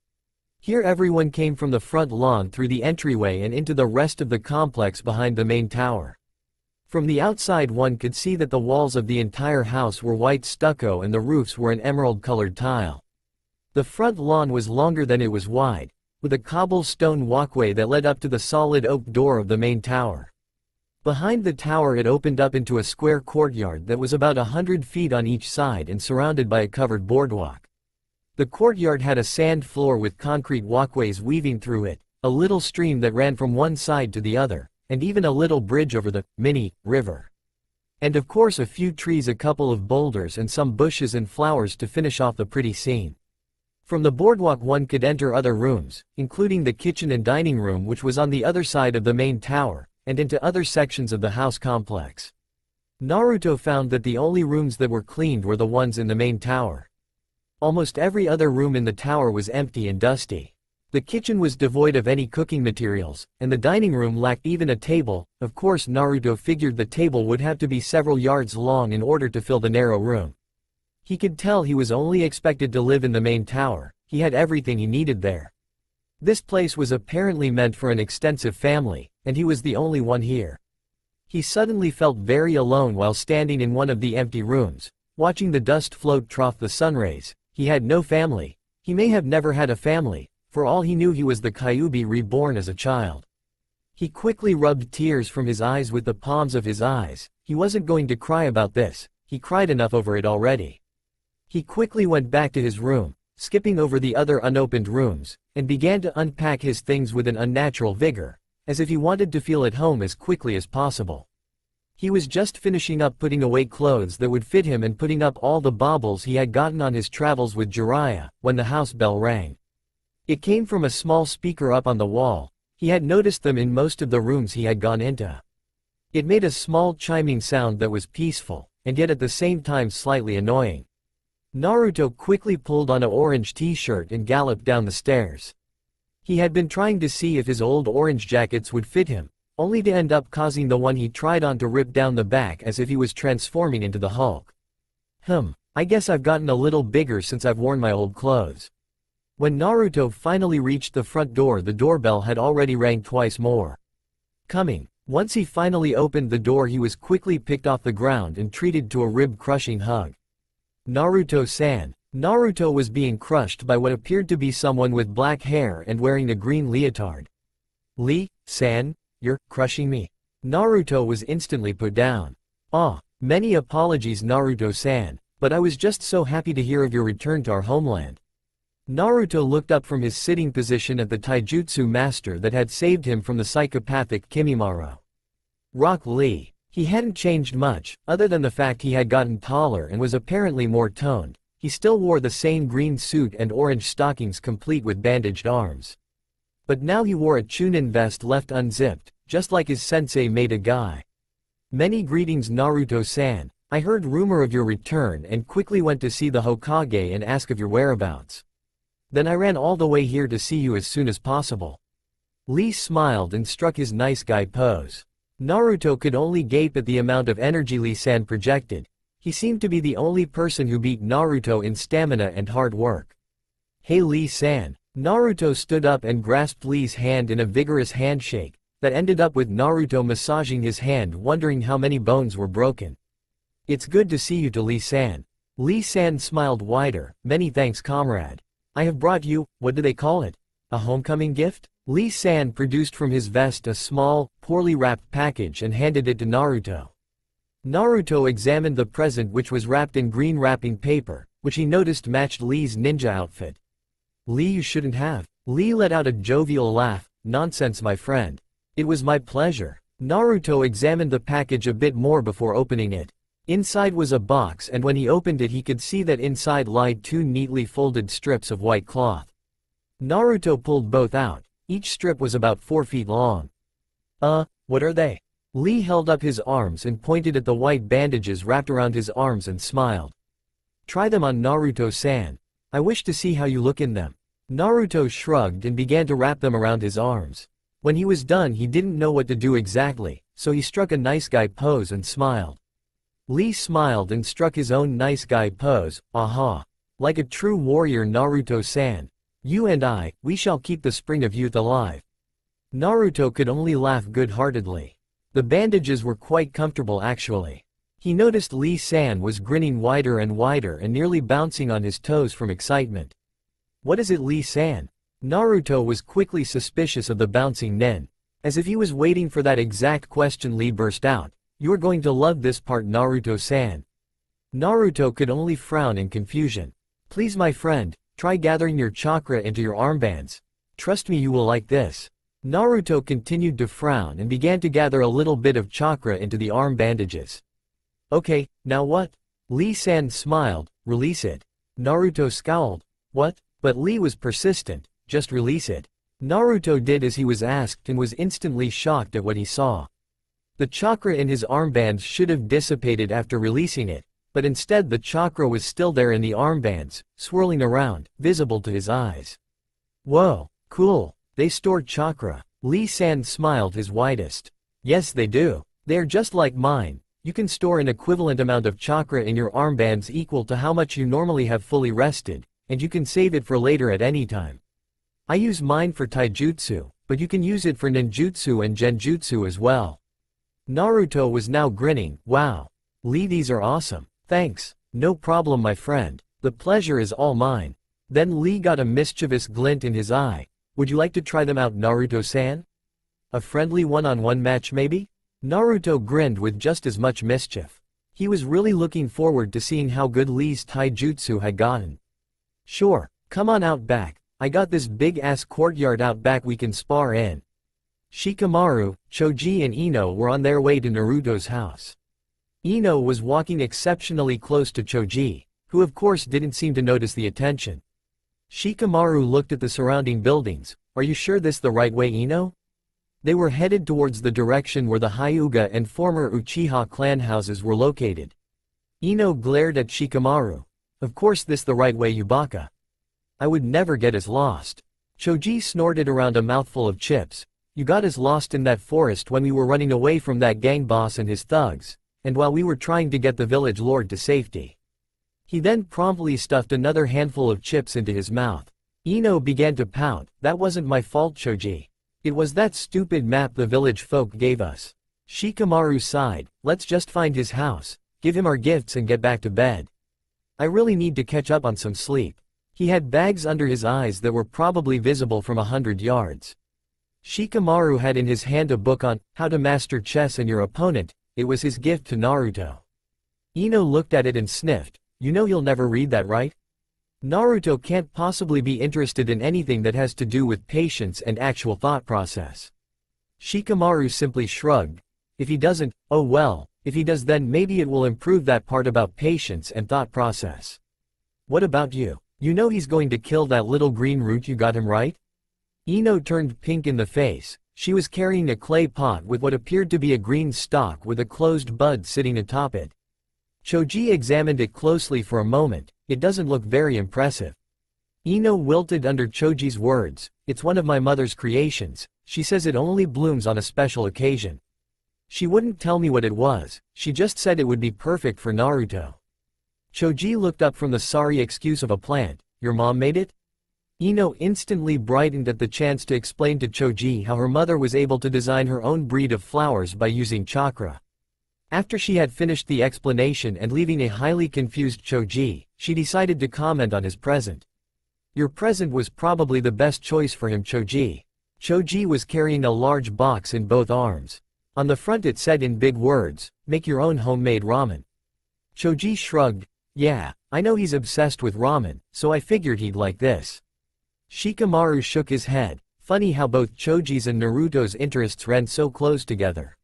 Here everyone came from the front lawn through the entryway and into the rest of the complex behind the main tower. From the outside one could see that the walls of the entire house were white stucco and the roofs were an emerald-colored tile. The front lawn was longer than it was wide, with a cobblestone walkway that led up to the solid oak door of the main tower. Behind the tower it opened up into a square courtyard that was about 100 feet on each side and surrounded by a covered boardwalk. The courtyard had a sand floor with concrete walkways weaving through it, a little stream that ran from one side to the other, and even a little bridge over the river. And of course a few trees, a couple of boulders and some bushes and flowers to finish off the pretty scene. From the boardwalk one could enter other rooms, including the kitchen and dining room which was on the other side of the main tower, and into other sections of the house complex. Naruto found that the only rooms that were cleaned were the ones in the main tower. Almost every other room in the tower was empty and dusty. The kitchen was devoid of any cooking materials, and the dining room lacked even a table. Of course Naruto figured the table would have to be several yards long in order to fill the narrow room. He could tell he was only expected to live in the main tower. He had everything he needed there. This place was apparently meant for an extensive family, and he was the only one here. He suddenly felt very alone while standing in one of the empty rooms, watching the dust float trough the sunrays. He had no family. He may have never had a family. For all he knew he was the Kyuubi reborn as a child. He quickly rubbed tears from his eyes with the palms of his eyes. He wasn't going to cry about this. He cried enough over it already. He quickly went back to his room, skipping over the other unopened rooms, and began to unpack his things with an unnatural vigor, as if he wanted to feel at home as quickly as possible. He was just finishing up putting away clothes that would fit him and putting up all the baubles he had gotten on his travels with Jiraiya, when the house bell rang. It came from a small speaker up on the wall. He had noticed them in most of the rooms he had gone into. It made a small chiming sound that was peaceful, and yet at the same time slightly annoying. Naruto quickly pulled on an orange t-shirt and galloped down the stairs. He had been trying to see if his old orange jackets would fit him, only to end up causing the one he tried on to rip down the back as if he was transforming into the Hulk. I guess I've gotten a little bigger since I've worn my old clothes. When Naruto finally reached the front door, the doorbell had already rang twice more. Once he finally opened the door, he was quickly picked off the ground and treated to a rib-crushing hug. Naruto-san. Naruto was being crushed by what appeared to be someone with black hair and wearing a green leotard. Lee-san, you're crushing me. Naruto was instantly put down. Many apologies Naruto-san, but I was just so happy to hear of your return to our homeland. Naruto looked up from his sitting position at the taijutsu master that had saved him from the psychopathic Kimimaro. Rock Lee. He hadn't changed much, other than the fact he had gotten taller and was apparently more toned. He still wore the same green suit and orange stockings complete with bandaged arms. But now he wore a Chunin vest left unzipped, just like his sensei Maeda guy. Many greetings Naruto-san. I heard rumor of your return and quickly went to see the Hokage and ask of your whereabouts. Then I ran all the way here to see you as soon as possible. Lee smiled and struck his nice guy pose. Naruto could only gape at the amount of energy Lee-san projected. He seemed to be the only person who beat Naruto in stamina and hard work. Hey Lee-san. Naruto stood up and grasped Lee's hand in a vigorous handshake, that ended up with Naruto massaging his hand, wondering how many bones were broken. It's good to see you to Lee-san. Lee-san smiled wider. Many thanks comrade. I have brought you, what do they call it? A homecoming gift? Lee-san produced from his vest a small, poorly wrapped package and handed it to Naruto. Naruto examined the present, which was wrapped in green wrapping paper, which he noticed matched Lee's ninja outfit. Lee, you shouldn't have. Lee let out a jovial laugh. Nonsense my friend. It was my pleasure. Naruto examined the package a bit more before opening it. Inside was a box, and when he opened it he could see that inside lied two neatly folded strips of white cloth. Naruto pulled both out. Each strip was about 4 feet long. What are they? Lee held up his arms and pointed at the white bandages wrapped around his arms and smiled. Try them on Naruto-san. I wish to see how you look in them. Naruto shrugged and began to wrap them around his arms. When he was done he didn't know what to do exactly, so he struck a nice guy pose and smiled. Lee smiled and struck his own nice guy pose. Like a true warrior Naruto-san. You and I, we shall keep the spring of youth alive. Naruto could only laugh good-heartedly. The bandages were quite comfortable actually. He noticed Lee-san was grinning wider and wider and nearly bouncing on his toes from excitement. What is it Lee-san? Naruto was quickly suspicious of the bouncing nen. As if he was waiting for that exact question, Lee burst out. You're going to love this part Naruto-san. Naruto could only frown in confusion. Please my friend, Try gathering your chakra into your armbands. Trust me, you will like this. Naruto continued to frown and began to gather a little bit of chakra into the arm bandages. Okay, now what? Lee-san smiled. Release it. Naruto scowled. What? But Lee was persistent. Just release it. Naruto did as he was asked and was instantly shocked at what he saw. The chakra in his armbands should have dissipated after releasing it, but instead the chakra was still there in the armbands, swirling around, visible to his eyes. Whoa, cool. They store chakra. Lee-san smiled his widest. Yes, they do. They are just like mine. You can store an equivalent amount of chakra in your armbands equal to how much you normally have fully rested, and you can save it for later at any time. I use mine for taijutsu, but you can use it for ninjutsu and genjutsu as well. Naruto was now grinning. Wow. Lee, these are awesome. Thanks. No problem, my friend. The pleasure is all mine. Then Lee got a mischievous glint in his eye. Would you like to try them out, Naruto-san? A friendly one-on-one match maybe? Naruto grinned with just as much mischief. He was really looking forward to seeing how good Lee's taijutsu had gotten. Sure, come on out back. I got this big-ass courtyard out back we can spar in. Shikamaru, Choji and Ino were on their way to Naruto's house. Ino was walking exceptionally close to Choji, who of course didn't seem to notice the attention. Shikamaru looked at the surrounding buildings. Are you sure this the right way, Ino? They were headed towards the direction where the Hyuga and former Uchiha clan houses were located. Ino glared at Shikamaru. Of course this the right way, Yubaka. I would never get us lost. Choji snorted around a mouthful of chips. You got us lost in that forest when we were running away from that gang boss and his thugs, and while we were trying to get the village lord to safety. He then promptly stuffed another handful of chips into his mouth. Ino began to pout. That wasn't my fault, Choji. It was that stupid map the village folk gave us. Shikamaru sighed. Let's just find his house, give him our gifts and get back to bed. I really need to catch up on some sleep. He had bags under his eyes that were probably visible from 100 yards. Shikamaru had in his hand a book on How to Master Chess and Your Opponent. It was his gift to Naruto. Ino looked at it and sniffed. You know he'll never read that, right? Naruto can't possibly be interested in anything that has to do with patience and actual thought process. Shikamaru simply shrugged. If he doesn't, oh well, if he does then maybe it will improve that part about patience and thought process. What about you? You know he's going to kill that little green root, you got him right? Ino turned pink in the face. She was carrying a clay pot with what appeared to be a green stalk with a closed bud sitting atop it. Choji examined it closely for a moment. It doesn't look very impressive. Ino wilted under Choji's words. It's one of my mother's creations. She says it only blooms on a special occasion. She wouldn't tell me what it was. She just said it would be perfect for Naruto. Choji looked up from the sorry excuse of a plant. Your mom made it? Ino instantly brightened at the chance to explain to Choji how her mother was able to design her own breed of flowers by using chakra. After she had finished the explanation and leaving a highly confused Choji, she decided to comment on his present. Your present was probably the best choice for him, Choji. Choji was carrying a large box in both arms. On the front it said in big words, make your own homemade ramen. Choji shrugged. Yeah, I know he's obsessed with ramen, so I figured he'd like this. Shikamaru shook his head. Funny how both Choji's and Naruto's interests ran so close together.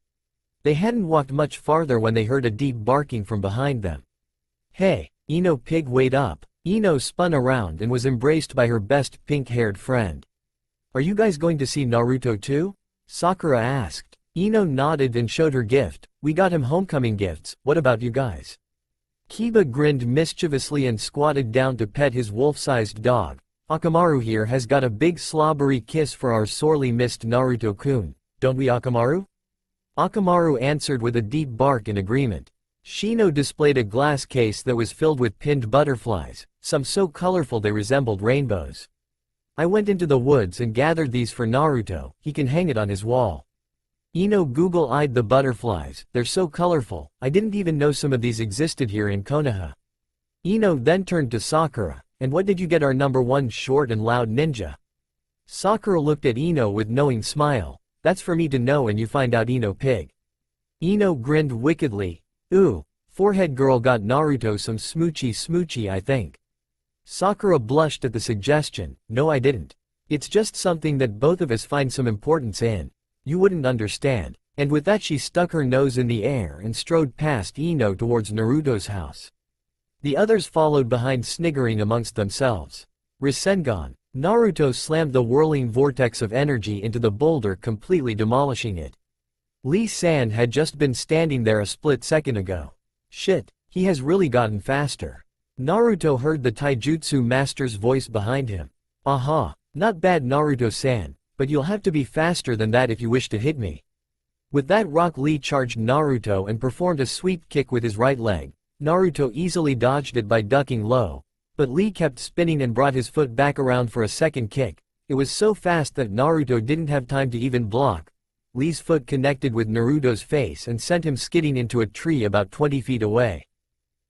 They hadn't walked much farther when they heard a deep barking from behind them. Hey, Ino Pig, wait up. Ino spun around and was embraced by her best pink-haired friend. Are you guys going to see Naruto too? Sakura asked. Ino nodded and showed her gift. We got him homecoming gifts, what about you guys? Kiba grinned mischievously and squatted down to pet his wolf-sized dog. Akamaru here has got a big slobbery kiss for our sorely missed Naruto-kun, don't we, Akamaru? Akamaru answered with a deep bark in agreement. Shino displayed a glass case that was filled with pinned butterflies, some so colorful they resembled rainbows. I went into the woods and gathered these for Naruto, he can hang it on his wall. Ino Google-eyed the butterflies. They're so colorful, I didn't even know some of these existed here in Konoha. Ino then turned to Sakura. And what did you get our #1 short and loud ninja? Sakura looked at Ino with knowing smile. That's for me to know and you find out, Ino Pig. Ino grinned wickedly. Ooh, forehead girl got Naruto some smoochy I think. Sakura blushed at the suggestion. No, I didn't. It's just something that both of us find some importance in. You wouldn't understand. And with that she stuck her nose in the air and strode past Ino towards Naruto's house. The others followed behind, sniggering amongst themselves. Rasengan. Naruto slammed the whirling vortex of energy into the boulder, completely demolishing it. Lee-san had just been standing there a split second ago. Shit, he has really gotten faster. Naruto heard the taijutsu master's voice behind him. Aha, not bad Naruto-san, but you'll have to be faster than that if you wish to hit me. With that, Rock Lee charged Naruto and performed a sweep kick with his right leg. Naruto easily dodged it by ducking low, but Lee kept spinning and brought his foot back around for a second kick. It was so fast that Naruto didn't have time to even block. Lee's foot connected with Naruto's face and sent him skidding into a tree about 20 feet away.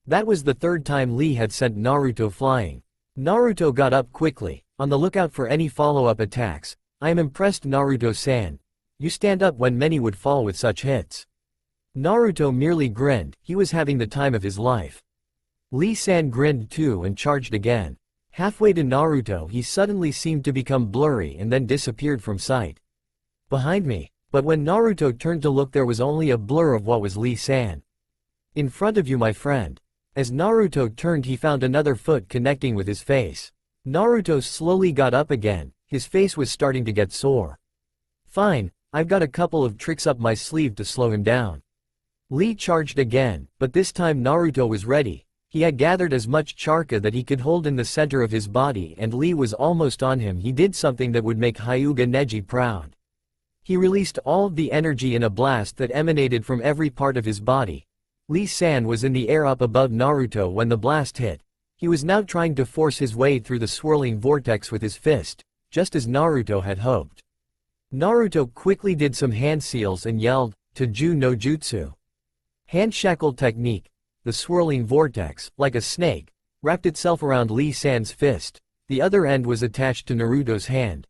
That was the third time Lee had sent Naruto flying. Naruto got up quickly, on the lookout for any follow-up attacks. I am impressed, Naruto-san. You stand up when many would fall with such hits. Naruto merely grinned. He was having the time of his life. Lee-san grinned too and charged again. Halfway to Naruto he suddenly seemed to become blurry and then disappeared from sight. Behind me. But when Naruto turned to look, there was only a blur of what was Lee-san. In front of you, my friend. As Naruto turned he found another foot connecting with his face. Naruto slowly got up again. His face was starting to get sore. Fine, I've got a couple of tricks up my sleeve to slow him down. Lee charged again, but this time Naruto was ready. He had gathered as much charka that he could hold in the center of his body, and Lee was almost on him. He did something that would make Hyuga Neji proud. He released all of the energy in a blast that emanated from every part of his body. Lee-san was in the air up above Naruto when the blast hit. He was now trying to force his way through the swirling vortex with his fist, just as Naruto had hoped. Naruto quickly did some hand seals and yelled, "Taiju no Jutsu." Hand shackle technique. The swirling vortex, like a snake, wrapped itself around Lee-san's fist. The other end was attached to Naruto's hand.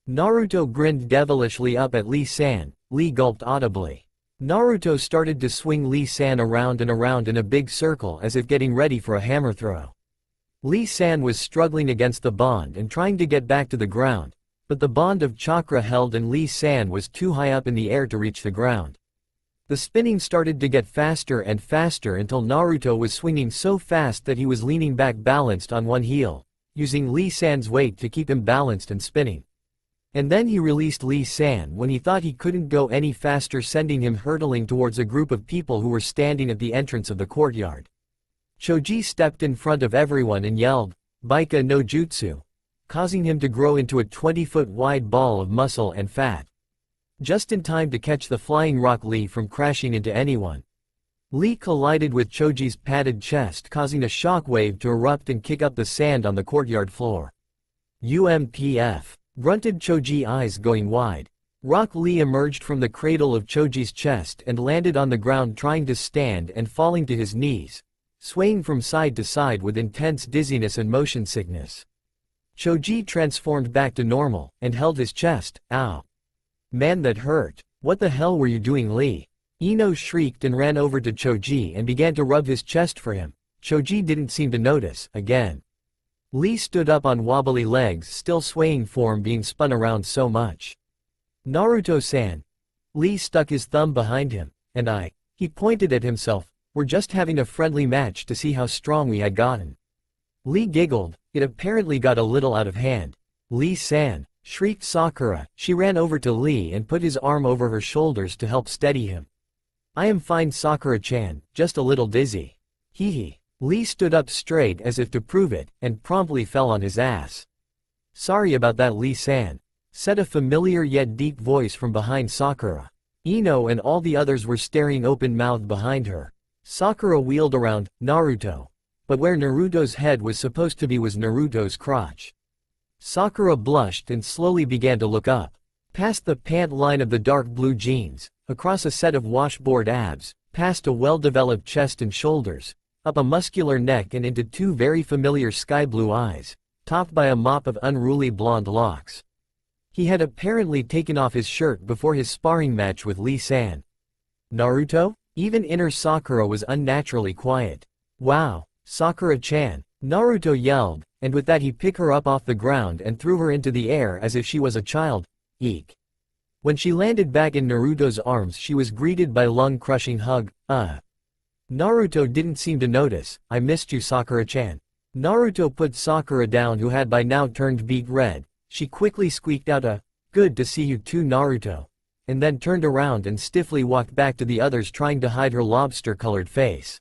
Naruto grinned devilishly up at Lee-san. Lee gulped audibly. Naruto started to swing Lee-san around and around in a big circle as if getting ready for a hammer throw. Lee-san was struggling against the bond and trying to get back to the ground, but the bond of chakra held and Lee-san was too high up in the air to reach the ground. The spinning started to get faster and faster until Naruto was swinging so fast that he was leaning back balanced on one heel, using Lee-san's weight to keep him balanced and spinning. And then he released Lee-san when he thought he couldn't go any faster, sending him hurtling towards a group of people who were standing at the entrance of the courtyard. Choji stepped in front of everyone and yelled, "Baika no Jutsu," causing him to grow into a 20-foot wide ball of muscle and fat. Just in time to catch the flying Rock Lee from crashing into anyone. Lee collided with Choji's padded chest, causing a shockwave to erupt and kick up the sand on the courtyard floor. UMPF. Grunted Choji, eyes going wide. Rock Lee emerged from the cradle of Choji's chest and landed on the ground, trying to stand and falling to his knees, swaying from side to side with intense dizziness and motion sickness. Choji transformed back to normal and held his chest. Ow. Man, that hurt. What the hell were you doing, Lee? Ino shrieked and ran over to Choji and began to rub his chest for him. Choji didn't seem to notice. Again. Lee stood up on wobbly legs, still swaying form being spun around so much. Naruto-san. Lee stuck his thumb behind him. And he pointed at himself. We're just having a friendly match to see how strong we had gotten. Lee giggled. It apparently got a little out of hand. Lee-san. Shrieked Sakura. She ran over to Lee and put his arm over her shoulders to help steady him. I am fine, Sakura-chan, just a little dizzy. Hee hee. Lee stood up straight as if to prove it, and promptly fell on his ass. Sorry about that, Lee-san, said a familiar yet deep voice from behind Sakura. Ino and all the others were staring open-mouthed behind her. Sakura wheeled around. Naruto. But where Naruto's head was supposed to be was Naruto's crotch. Sakura blushed and slowly began to look up. Past the pant line of the dark blue jeans, across a set of washboard abs, past a well-developed chest and shoulders, up a muscular neck and into two very familiar sky blue eyes, topped by a mop of unruly blonde locks. He had apparently taken off his shirt before his sparring match with Lee-san. Naruto? Even inner Sakura was unnaturally quiet. Wow, Sakura-chan, Naruto yelled, and with that he picked her up off the ground and threw her into the air as if she was a child. Eek. When she landed back in Naruto's arms she was greeted by a lung-crushing hug. Naruto didn't seem to notice. I missed you, Sakura-chan. Naruto put Sakura down, who had by now turned beet red. She quickly squeaked out a, "Good to see you too, Naruto," and then turned around and stiffly walked back to the others, trying to hide her lobster-colored face.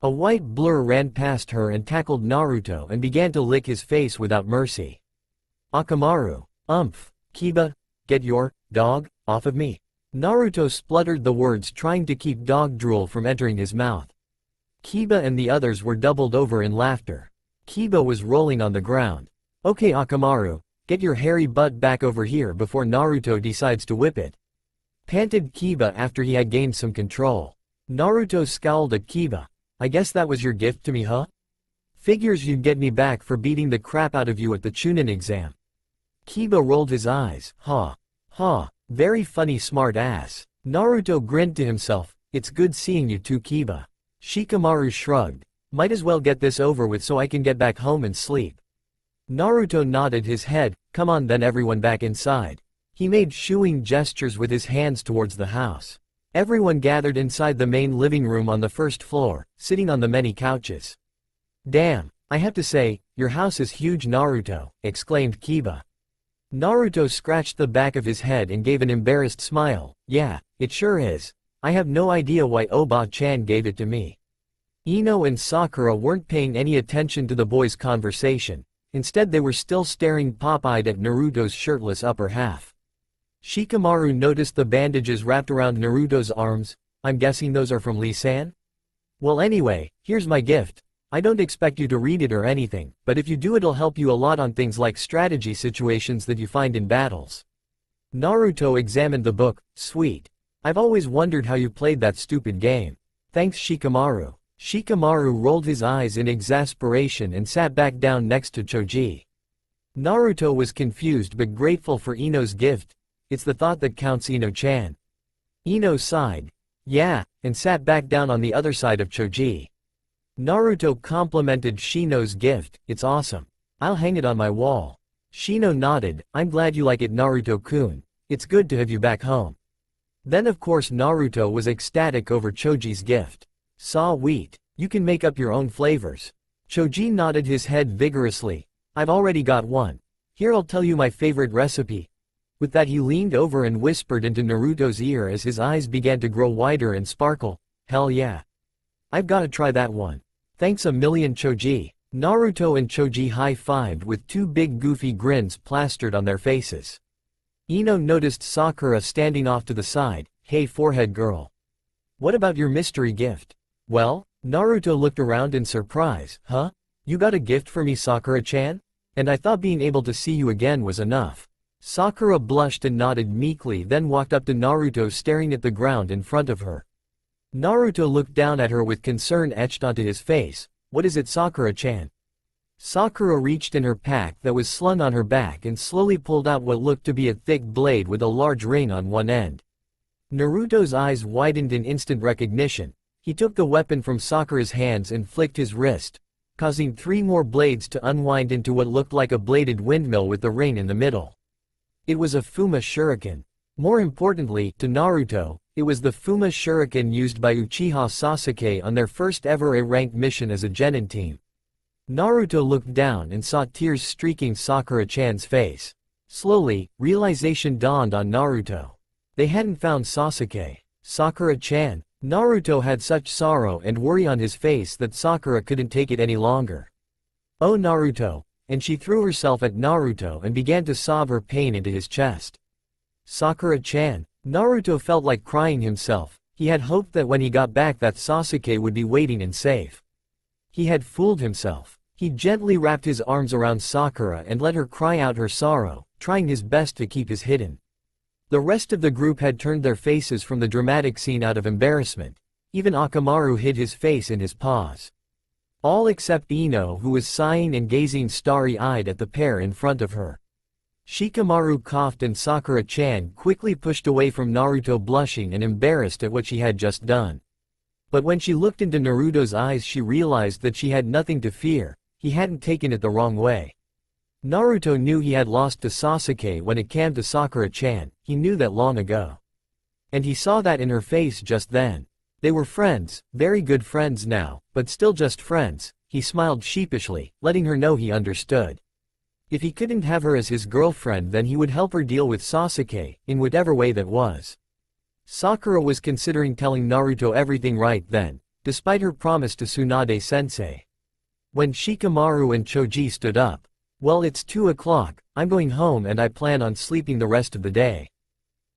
A white blur ran past her and tackled Naruto and began to lick his face without mercy. Akamaru. Kiba, get your dog off of me. Naruto spluttered the words, trying to keep dog drool from entering his mouth. Kiba and the others were doubled over in laughter. Kiba was rolling on the ground. Okay, Akamaru, get your hairy butt back over here before Naruto decides to whip it, panted Kiba after he had gained some control. Naruto scowled at Kiba. I guess that was your gift to me, huh? Figures you'd get me back for beating the crap out of you at the Chunin exam. Kiba rolled his eyes. Very funny, smart ass. Naruto grinned to himself. It's good seeing you too, Kiba. Shikamaru shrugged. Might as well get this over with so I can get back home and sleep. Naruto nodded his head. Come on then, everyone back inside. He made shooing gestures with his hands towards the house. Everyone gathered inside the main living room on the first floor, sitting on the many couches. Damn, I have to say, your house is huge, Naruto, exclaimed Kiba. Naruto scratched the back of his head and gave an embarrassed smile. Yeah, it sure is. I have no idea why Oba-chan gave it to me. Ino and Sakura weren't paying any attention to the boys' conversation. Instead they were still staring pop-eyed at Naruto's shirtless upper half. Shikamaru noticed the bandages wrapped around Naruto's arms. I'm guessing those are from Lee-san? Well anyway, here's my gift. I don't expect you to read it or anything, but if you do it'll help you a lot on things like strategy situations that you find in battles. Naruto examined the book. Sweet. I've always wondered how you played that stupid game. Thanks, Shikamaru. Shikamaru rolled his eyes in exasperation and sat back down next to Choji. Naruto was confused but grateful for Ino's gift. It's the thought that counts, Ino-chan. Ino sighed. Yeah, and sat back down on the other side of Choji. Naruto complimented Shino's gift. It's awesome. I'll hang it on my wall. Shino nodded. I'm glad you like it, Naruto-kun. It's good to have you back home. Then of course Naruto was ecstatic over Choji's gift. Saw wheat. You can make up your own flavors. Choji nodded his head vigorously. I've already got one. Here, I'll tell you my favorite recipe. With that he leaned over and whispered into Naruto's ear as his eyes began to grow wider and sparkle. Hell yeah. I've gotta try that one. Thanks a million, Choji. Naruto and Choji high-fived with two big goofy grins plastered on their faces. Ino noticed Sakura standing off to the side. Hey, forehead girl. What about your mystery gift? Well, Naruto looked around in surprise. Huh? You got a gift for me, Sakura-chan? And I thought being able to see you again was enough. Sakura blushed and nodded meekly, then walked up to Naruto, staring at the ground in front of her. Naruto looked down at her with concern etched onto his face. What is it, Sakura-chan? Sakura reached in her pack that was slung on her back and slowly pulled out what looked to be a thick blade with a large ring on one end. Naruto's eyes widened in instant recognition. He took the weapon from Sakura's hands and flicked his wrist, causing 3 more blades to unwind into what looked like a bladed windmill with the ring in the middle. It was a Fuma Shuriken. More importantly, to Naruto, it was the Fuma Shuriken used by Uchiha Sasuke on their first ever A-rank mission as a Genin team. Naruto looked down and saw tears streaking Sakura-chan's face. Slowly, realization dawned on Naruto. They hadn't found Sasuke. Sakura-chan. Naruto had such sorrow and worry on his face that Sakura couldn't take it any longer. Oh Naruto, and she threw herself at Naruto and began to sob her pain into his chest. Sakura-chan. Naruto felt like crying himself. He had hoped that when he got back that Sasuke would be waiting and safe. He had fooled himself. He gently wrapped his arms around Sakura and let her cry out her sorrow, trying his best to keep his hidden. The rest of the group had turned their faces from the dramatic scene out of embarrassment. Even Akamaru hid his face in his paws. All except Ino, who was sighing and gazing starry-eyed at the pair in front of her. Shikamaru coughed and Sakura-chan quickly pushed away from Naruto, blushing and embarrassed at what she had just done. But when she looked into Naruto's eyes she realized that she had nothing to fear. he hadn't taken it the wrong way. Naruto knew he had lost to Sasuke when it came to Sakura-chan, he knew that long ago. And he saw that in her face just then. They were friends, very good friends now, but still just friends. He smiled sheepishly, letting her know he understood. If he couldn't have her as his girlfriend, then he would help her deal with Sasuke, in whatever way that was. Sakura was considering telling Naruto everything right then, despite her promise to Tsunade-sensei. When Shikamaru and Choji stood up. "Well, it's 2 o'clock, I'm going home and I plan on sleeping the rest of the day."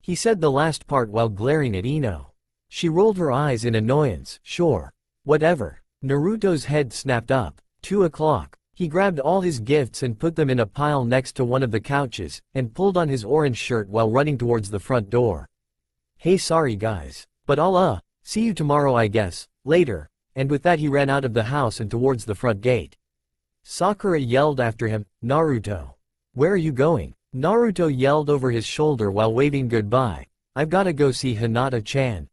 He said the last part while glaring at Ino. She rolled her eyes in annoyance. "Sure. Whatever." Naruto's head snapped up. 2 o'clock. He grabbed all his gifts and put them in a pile next to one of the couches, and pulled on his orange shirt while running towards the front door. "Hey, sorry guys. But I'll see you tomorrow I guess, later," and with that he ran out of the house and towards the front gate. Sakura yelled after him, "Naruto. Where are you going?" Naruto yelled over his shoulder while waving goodbye, "I've gotta go see Hinata-chan.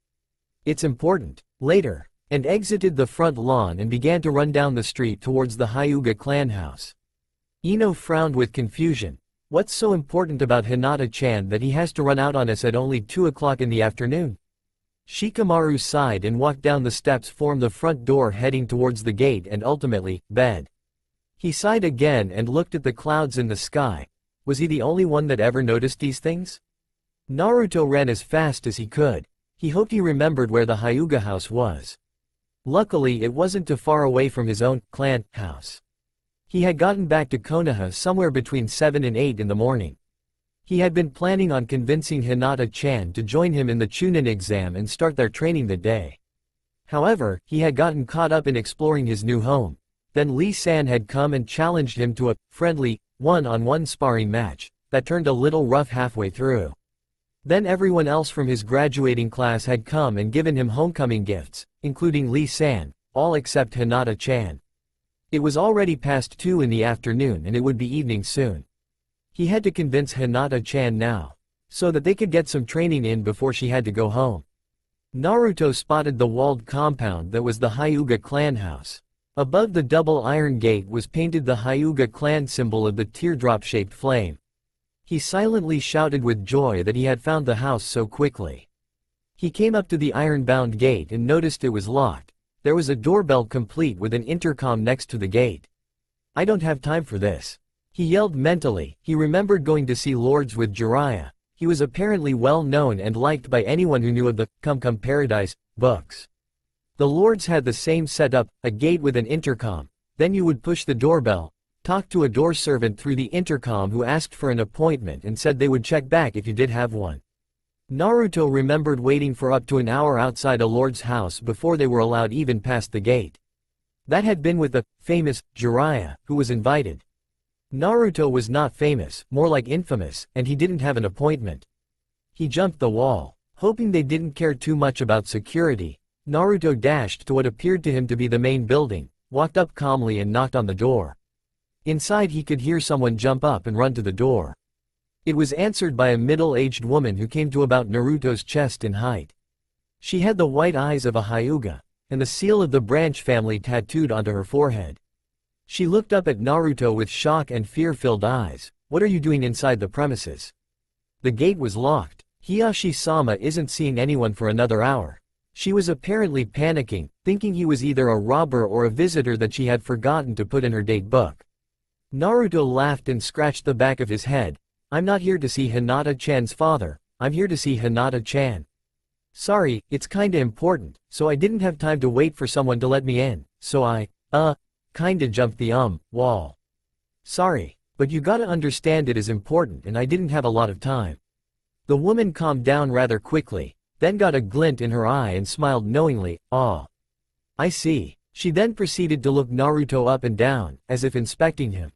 It's important. Later," and exited the front lawn and began to run down the street towards the Hyuga clan house. Ino frowned with confusion. What's so important about Hinata-chan that he has to run out on us at only 2 o'clock in the afternoon? Shikamaru sighed and walked down the steps from the front door heading towards the gate and ultimately, bed. He sighed again and looked at the clouds in the sky. Was he the only one that ever noticed these things? Naruto ran as fast as he could. He hoped he remembered where the Hyuga house was. Luckily it wasn't too far away from his own clan house. He had gotten back to Konoha somewhere between 7 and 8 in the morning. He had been planning on convincing Hinata-chan to join him in the Chunin exam and start their training that day. However, he had gotten caught up in exploring his new home. Then Lee-san had come and challenged him to a friendly, one-on-one sparring match that turned a little rough halfway through. Then everyone else from his graduating class had come and given him homecoming gifts, including Lee-san, all except Hinata-chan. It was already past 2 in the afternoon and it would be evening soon. He had to convince Hinata-chan now, so that they could get some training in before she had to go home. Naruto spotted the walled compound that was the Hyuga clan house. Above the double iron gate was painted the Hyuga clan symbol of the teardrop-shaped flame. He silently shouted with joy that he had found the house so quickly. He came up to the iron-bound gate and noticed it was locked. There was a doorbell complete with an intercom next to the gate. "I don't have time for this," he yelled mentally. He remembered going to see Lords with Jiraiya. He was apparently well known and liked by anyone who knew of the Come Come Paradise books. The Lords had the same setup, a gate with an intercom. Then you would push the doorbell, talk to a door servant through the intercom who asked for an appointment and said they would check back if you did have one. Naruto remembered waiting for up to an hour outside a Lord's house before they were allowed even past the gate. That had been with the famous Jiraiya, who was invited. Naruto was not famous, more like infamous, and he didn't have an appointment. He jumped the wall, hoping they didn't care too much about security. Naruto dashed to what appeared to him to be the main building, walked up calmly and knocked on the door. Inside he could hear someone jump up and run to the door. It was answered by a middle-aged woman who came to about Naruto's chest in height. She had the white eyes of a Hyuga, and the seal of the branch family tattooed onto her forehead. She looked up at Naruto with shock and fear-filled eyes. "What are you doing inside the premises?" The gate was locked. "Hiyashi-sama isn't seeing anyone for another hour." She was apparently panicking, thinking he was either a robber or a visitor that she had forgotten to put in her date book. Naruto laughed and scratched the back of his head. "I'm not here to see Hinata-chan's father, I'm here to see Hinata-chan. Sorry, it's kinda important, so I didn't have time to wait for someone to let me in, so I, kinda jumped the wall. Sorry, but you gotta understand it is important and I didn't have a lot of time." The woman calmed down rather quickly, then got a glint in her eye and smiled knowingly. I see." She then proceeded to look Naruto up and down, as if inspecting him.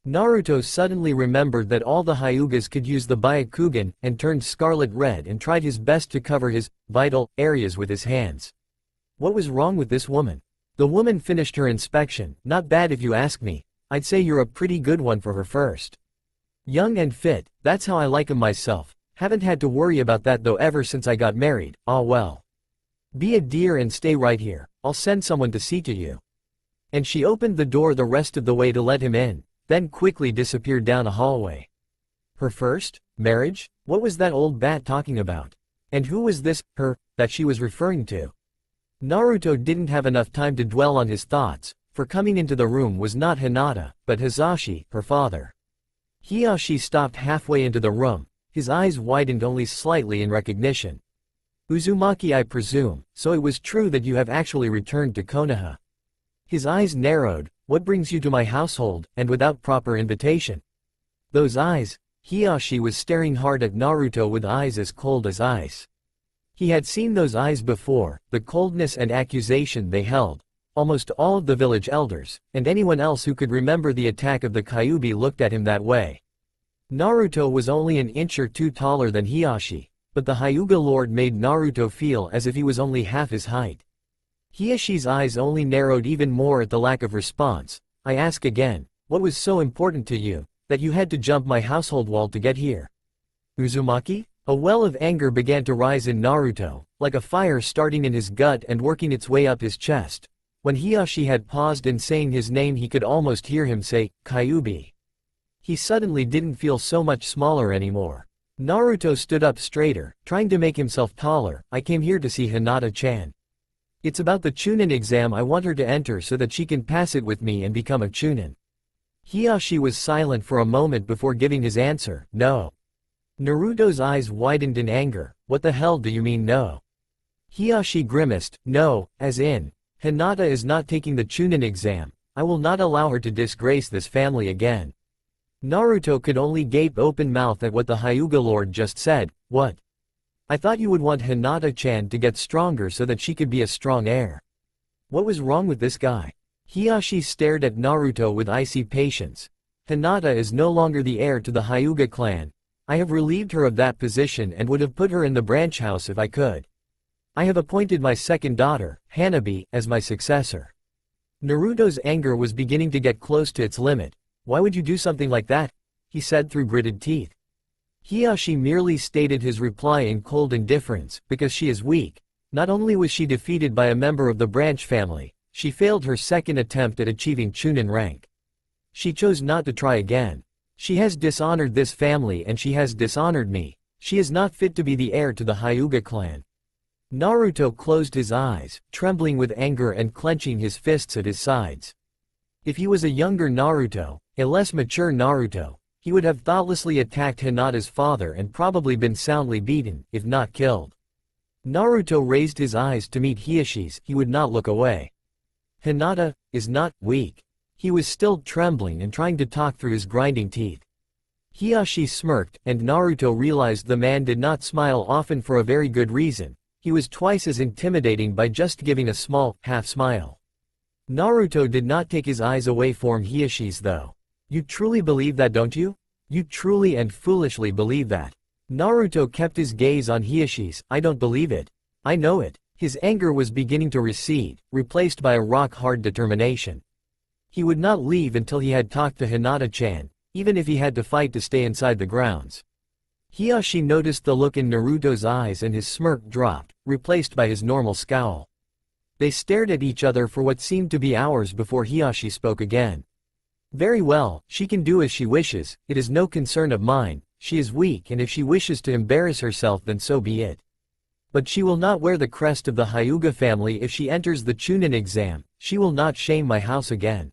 Naruto suddenly remembered that all the Hyugas could use the Byakugan, and turned scarlet red and tried his best to cover his vital areas with his hands. What was wrong with this woman? The woman finished her inspection. "Not bad if you ask me. I'd say you're a pretty good one for her first. Young and fit, that's how I like 'em myself. Haven't had to worry about that though ever since I got married. Well. Be a dear and stay right here, I'll send someone to see to you." And she opened the door the rest of the way to let him in, then quickly disappeared down a hallway. Her first marriage? What was that old bat talking about? And who was this her that she was referring to? Naruto didn't have enough time to dwell on his thoughts, for coming into the room was not Hinata, but Hisashi, her father. Hisashi stopped halfway into the room, his eyes widened only slightly in recognition. Uzumaki, I presume, so it was true that you have actually returned to Konoha. His eyes narrowed. What brings you to my household, and without proper invitation? Those eyes. Hisashi was staring hard at Naruto with eyes as cold as ice. He had seen those eyes before, the coldness and accusation they held. Almost all of the village elders, and anyone else who could remember the attack of the Kyuubi looked at him that way. Naruto was only an inch or two taller than Hisashi, but the Hyuga Lord made Naruto feel as if he was only half his height. Hiyashi's eyes only narrowed even more at the lack of response. I ask again, what was so important to you, that you had to jump my household wall to get here? Uzumaki? A well of anger began to rise in Naruto, like a fire starting in his gut and working its way up his chest. When Hisashi had paused in saying his name, he could almost hear him say, Kyuubi. He suddenly didn't feel so much smaller anymore. Naruto stood up straighter, trying to make himself taller. I came here to see Hinata-chan. It's about the Chunin exam. I want her to enter so that she can pass it with me and become a Chunin. Hisashi was silent for a moment before giving his answer, no. Naruto's eyes widened in anger. What the hell do you mean no? Hisashi grimaced, no, as in, Hinata is not taking the Chunin exam. I will not allow her to disgrace this family again. Naruto could only gape open-mouthed at what the Hyuga Lord just said. What? I thought you would want Hinata-chan to get stronger so that she could be a strong heir. What was wrong with this guy? Hisashi stared at Naruto with icy patience. Hinata is no longer the heir to the Hyuga clan. I have relieved her of that position and would have put her in the branch house if I could. I have appointed my second daughter, Hanabi, as my successor. Naruto's anger was beginning to get close to its limit. Why would you do something like that? He said through gritted teeth. Hisashi merely stated his reply in cold indifference, because she is weak. Not only was she defeated by a member of the branch family, she failed her second attempt at achieving Chunin rank. She chose not to try again. She has dishonored this family and she has dishonored me. She is not fit to be the heir to the Hyuga clan. Naruto closed his eyes, trembling with anger and clenching his fists at his sides. If he was a younger Naruto, a less mature Naruto, he would have thoughtlessly attacked Hinata's father and probably been soundly beaten, if not killed. Naruto raised his eyes to meet Hiyashi's. He would not look away. Hinata is not weak. He was still trembling and trying to talk through his grinding teeth. Hisashi smirked, and Naruto realized the man did not smile often for a very good reason. He was twice as intimidating by just giving a small, half-smile. Naruto did not take his eyes away from Hiyashi's though. You truly believe that, don't you? You truly and foolishly believe that. Naruto kept his gaze on Hiyashi's. I don't believe it. I know it. His anger was beginning to recede, replaced by a rock-hard determination. He would not leave until he had talked to Hinata-chan, even if he had to fight to stay inside the grounds. Hisashi noticed the look in Naruto's eyes and his smirk dropped, replaced by his normal scowl. They stared at each other for what seemed to be hours before Hisashi spoke again. Very well, she can do as she wishes, it is no concern of mine. She is weak, and if she wishes to embarrass herself then so be it. But she will not wear the crest of the Hyuga family if she enters the Chunin exam. She will not shame my house again.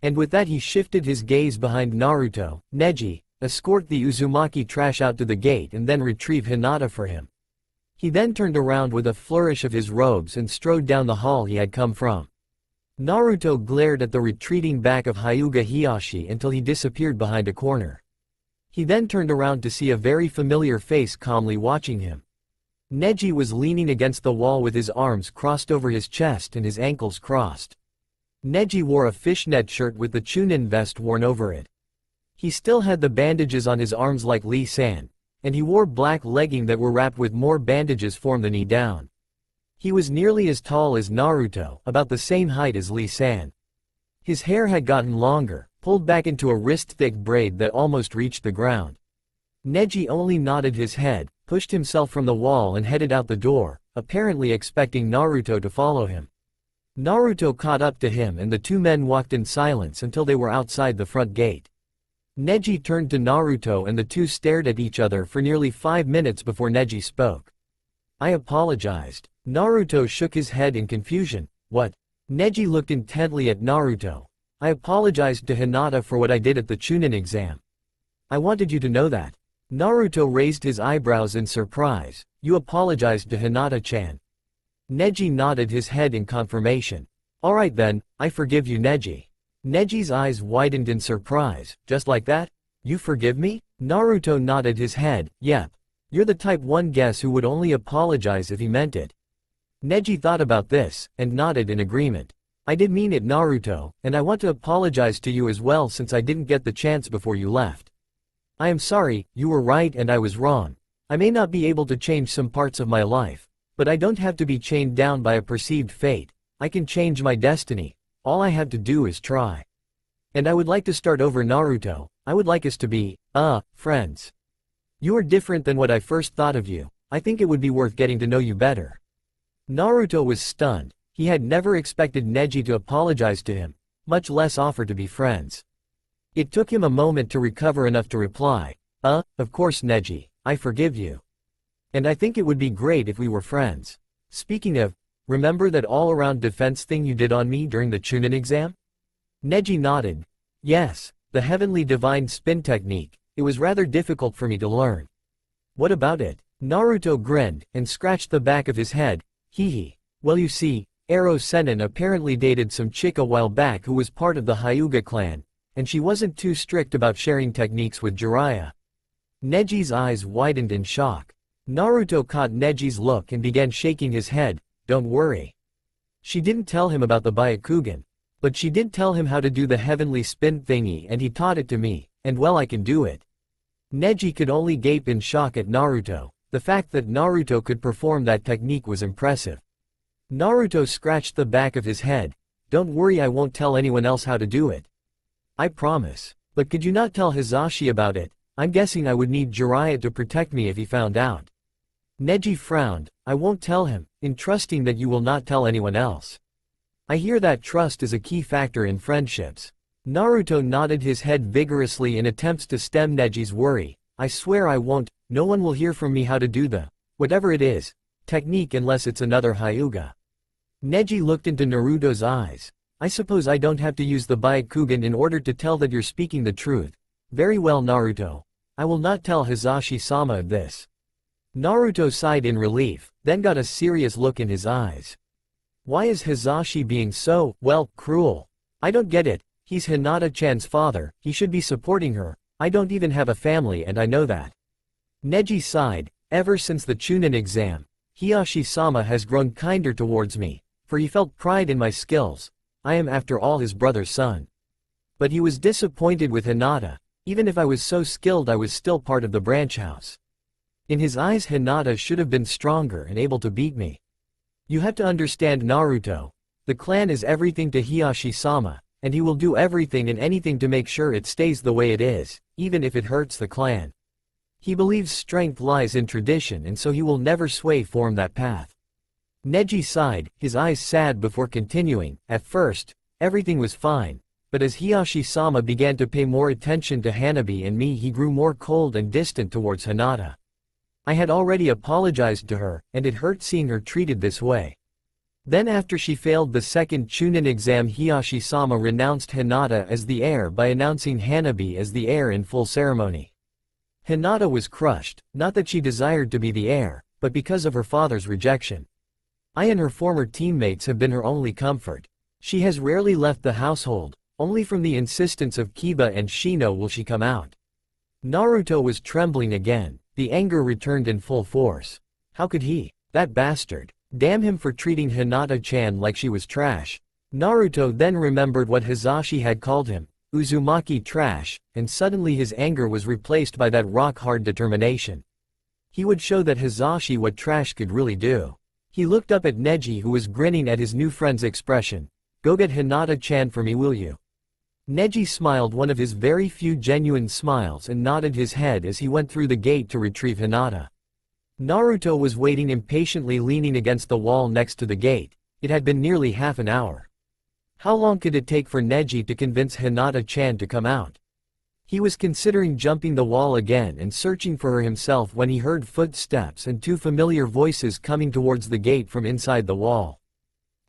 And with that he shifted his gaze behind Naruto. Neji, escort the Uzumaki trash out to the gate and then retrieve Hinata for him. He then turned around with a flourish of his robes and strode down the hall he had come from. Naruto glared at the retreating back of Hyuga Hisashi until he disappeared behind a corner. He then turned around to see a very familiar face calmly watching him. Neji was leaning against the wall with his arms crossed over his chest and his ankles crossed. Neji wore a fishnet shirt with the Chunin vest worn over it. He still had the bandages on his arms like Lee San, and he wore black leggings that were wrapped with more bandages from the knee down. He was nearly as tall as Naruto, about the same height as Lee San. His hair had gotten longer, pulled back into a wrist-thick braid that almost reached the ground. Neji only nodded his head, pushed himself from the wall and headed out the door, apparently expecting Naruto to follow him. Naruto caught up to him and the two men walked in silence until they were outside the front gate. Neji turned to Naruto and the two stared at each other for nearly 5 minutes before Neji spoke. "I apologized." Naruto shook his head in confusion. "What?" Neji looked intently at Naruto. "I apologized to Hinata for what I did at the Chunin exam. I wanted you to know that." Naruto raised his eyebrows in surprise. "You apologized to Hinata-chan?" Neji nodded his head in confirmation. "Alright then, I forgive you, Neji." Neji's eyes widened in surprise. "Just like that? You forgive me?" Naruto nodded his head. "Yep. You're the type one guess who would only apologize if he meant it." Neji thought about this, and nodded in agreement. "I did mean it, Naruto, and I want to apologize to you as well since I didn't get the chance before you left. I am sorry, you were right and I was wrong. I may not be able to change some parts of my life, but I don't have to be chained down by a perceived fate. I can change my destiny. All I have to do is try. And I would like to start over, Naruto. I would like us to be, friends. You are different than what I first thought of you. I think it would be worth getting to know you better." Naruto was stunned. He had never expected Neji to apologize to him, much less offer to be friends. It took him a moment to recover enough to reply, "Of course, Neji, I forgive you. And I think it would be great if we were friends. Speaking of, remember that all-around defense thing you did on me during the Chunin exam?" Neji nodded. "Yes, the heavenly divine spin technique. It was rather difficult for me to learn." "What about it?" Naruto grinned, and scratched the back of his head. Hee. "Well, you see, Ero Sennin apparently dated some chick a while back who was part of the Hyuga clan, and she wasn't too strict about sharing techniques with Jiraiya." Neji's eyes widened in shock. Naruto caught Neji's look and began shaking his head. "Don't worry. She didn't tell him about the Byakugan. But she did tell him how to do the heavenly spin thingy and he taught it to me, and well, I can do it." Neji could only gape in shock at Naruto. The fact that Naruto could perform that technique was impressive. Naruto scratched the back of his head. "Don't worry, I won't tell anyone else how to do it. I promise. But could you not tell Hizashi about it? I'm guessing I would need Jiraiya to protect me if he found out." Neji frowned. "I won't tell him, entrusting that you will not tell anyone else. I hear that trust is a key factor in friendships." Naruto nodded his head vigorously in attempts to stem Neji's worry. "I swear I won't. No one will hear from me how to do the, whatever it is, technique unless it's another Hyuga." Neji looked into Naruto's eyes. "I suppose I don't have to use the Byakugan in order to tell that you're speaking the truth. Very well, Naruto. I will not tell Hizashi-sama of this." Naruto sighed in relief, then got a serious look in his eyes. "Why is Hizashi being so, well, cruel? I don't get it. He's Hinata-chan's father, he should be supporting her. I don't even have a family and I know that." Neji sighed. "Ever since the Chunin exam, Hizashi-sama has grown kinder towards me, for he felt pride in my skills. I am after all his brother's son. But he was disappointed with Hinata. Even if I was so skilled I was still part of the branch house. In his eyes Hinata should have been stronger and able to beat me. You have to understand, Naruto. The clan is everything to Hizashi-sama, and he will do everything and anything to make sure it stays the way it is, even if it hurts the clan. He believes strength lies in tradition and so he will never sway from that path." Neji sighed, his eyes sad before continuing. "At first, everything was fine, but as Hizashi-sama began to pay more attention to Hanabi and me, he grew more cold and distant towards Hinata. I had already apologized to her, and it hurt seeing her treated this way. Then after she failed the second Chunin exam, Hizashi-sama renounced Hinata as the heir by announcing Hanabi as the heir in full ceremony. Hinata was crushed, not that she desired to be the heir, but because of her father's rejection. I and her former teammates have been her only comfort. She has rarely left the household, only from the insistence of Kiba and Shino will she come out." Naruto was trembling again. The anger returned in full force. How could he? That bastard. Damn him for treating Hinata-chan like she was trash. Naruto then remembered what Hizashi had called him, Uzumaki trash, and suddenly his anger was replaced by that rock-hard determination. He would show that Hizashi what trash could really do. He looked up at Neji, who was grinning at his new friend's expression. "Go get Hinata-chan for me, will you?" Neji smiled, one of his very few genuine smiles, and nodded his head as he went through the gate to retrieve Hinata. Naruto was waiting impatiently, leaning against the wall next to the gate. It had been nearly half an hour. How long could it take for Neji to convince Hinata-chan to come out? He was considering jumping the wall again and searching for her himself when he heard footsteps and two familiar voices coming towards the gate from inside the wall.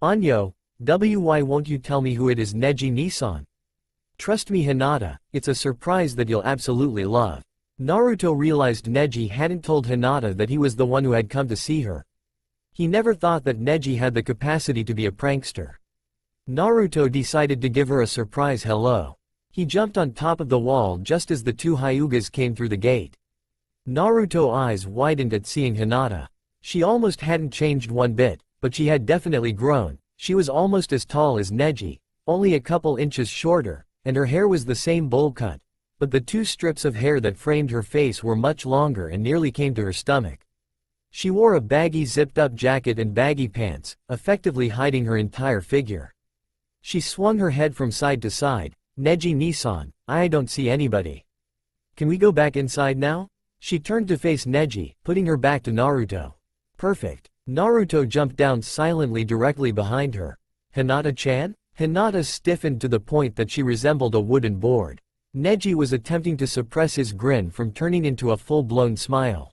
Anyo, why won't you tell me who it is? Neji-Nissan. Trust me Hinata, it's a surprise that you'll absolutely love. Naruto realized Neji hadn't told Hinata that he was the one who had come to see her. He never thought that Neji had the capacity to be a prankster. Naruto decided to give her a surprise hello. He jumped on top of the wall just as the two Hyugas came through the gate. Naruto's eyes widened at seeing Hinata. She almost hadn't changed one bit, but she had definitely grown. She was almost as tall as Neji, only a couple inches shorter, and her hair was the same bowl cut. But the two strips of hair that framed her face were much longer and nearly came to her stomach. She wore a baggy zipped-up jacket and baggy pants, effectively hiding her entire figure. She swung her head from side to side. Neji-Nissan, I don't see anybody. Can we go back inside now? She turned to face Neji, putting her back to Naruto. Perfect. Naruto jumped down silently directly behind her. Hinata-chan? Hinata stiffened to the point that she resembled a wooden board. Neji was attempting to suppress his grin from turning into a full-blown smile.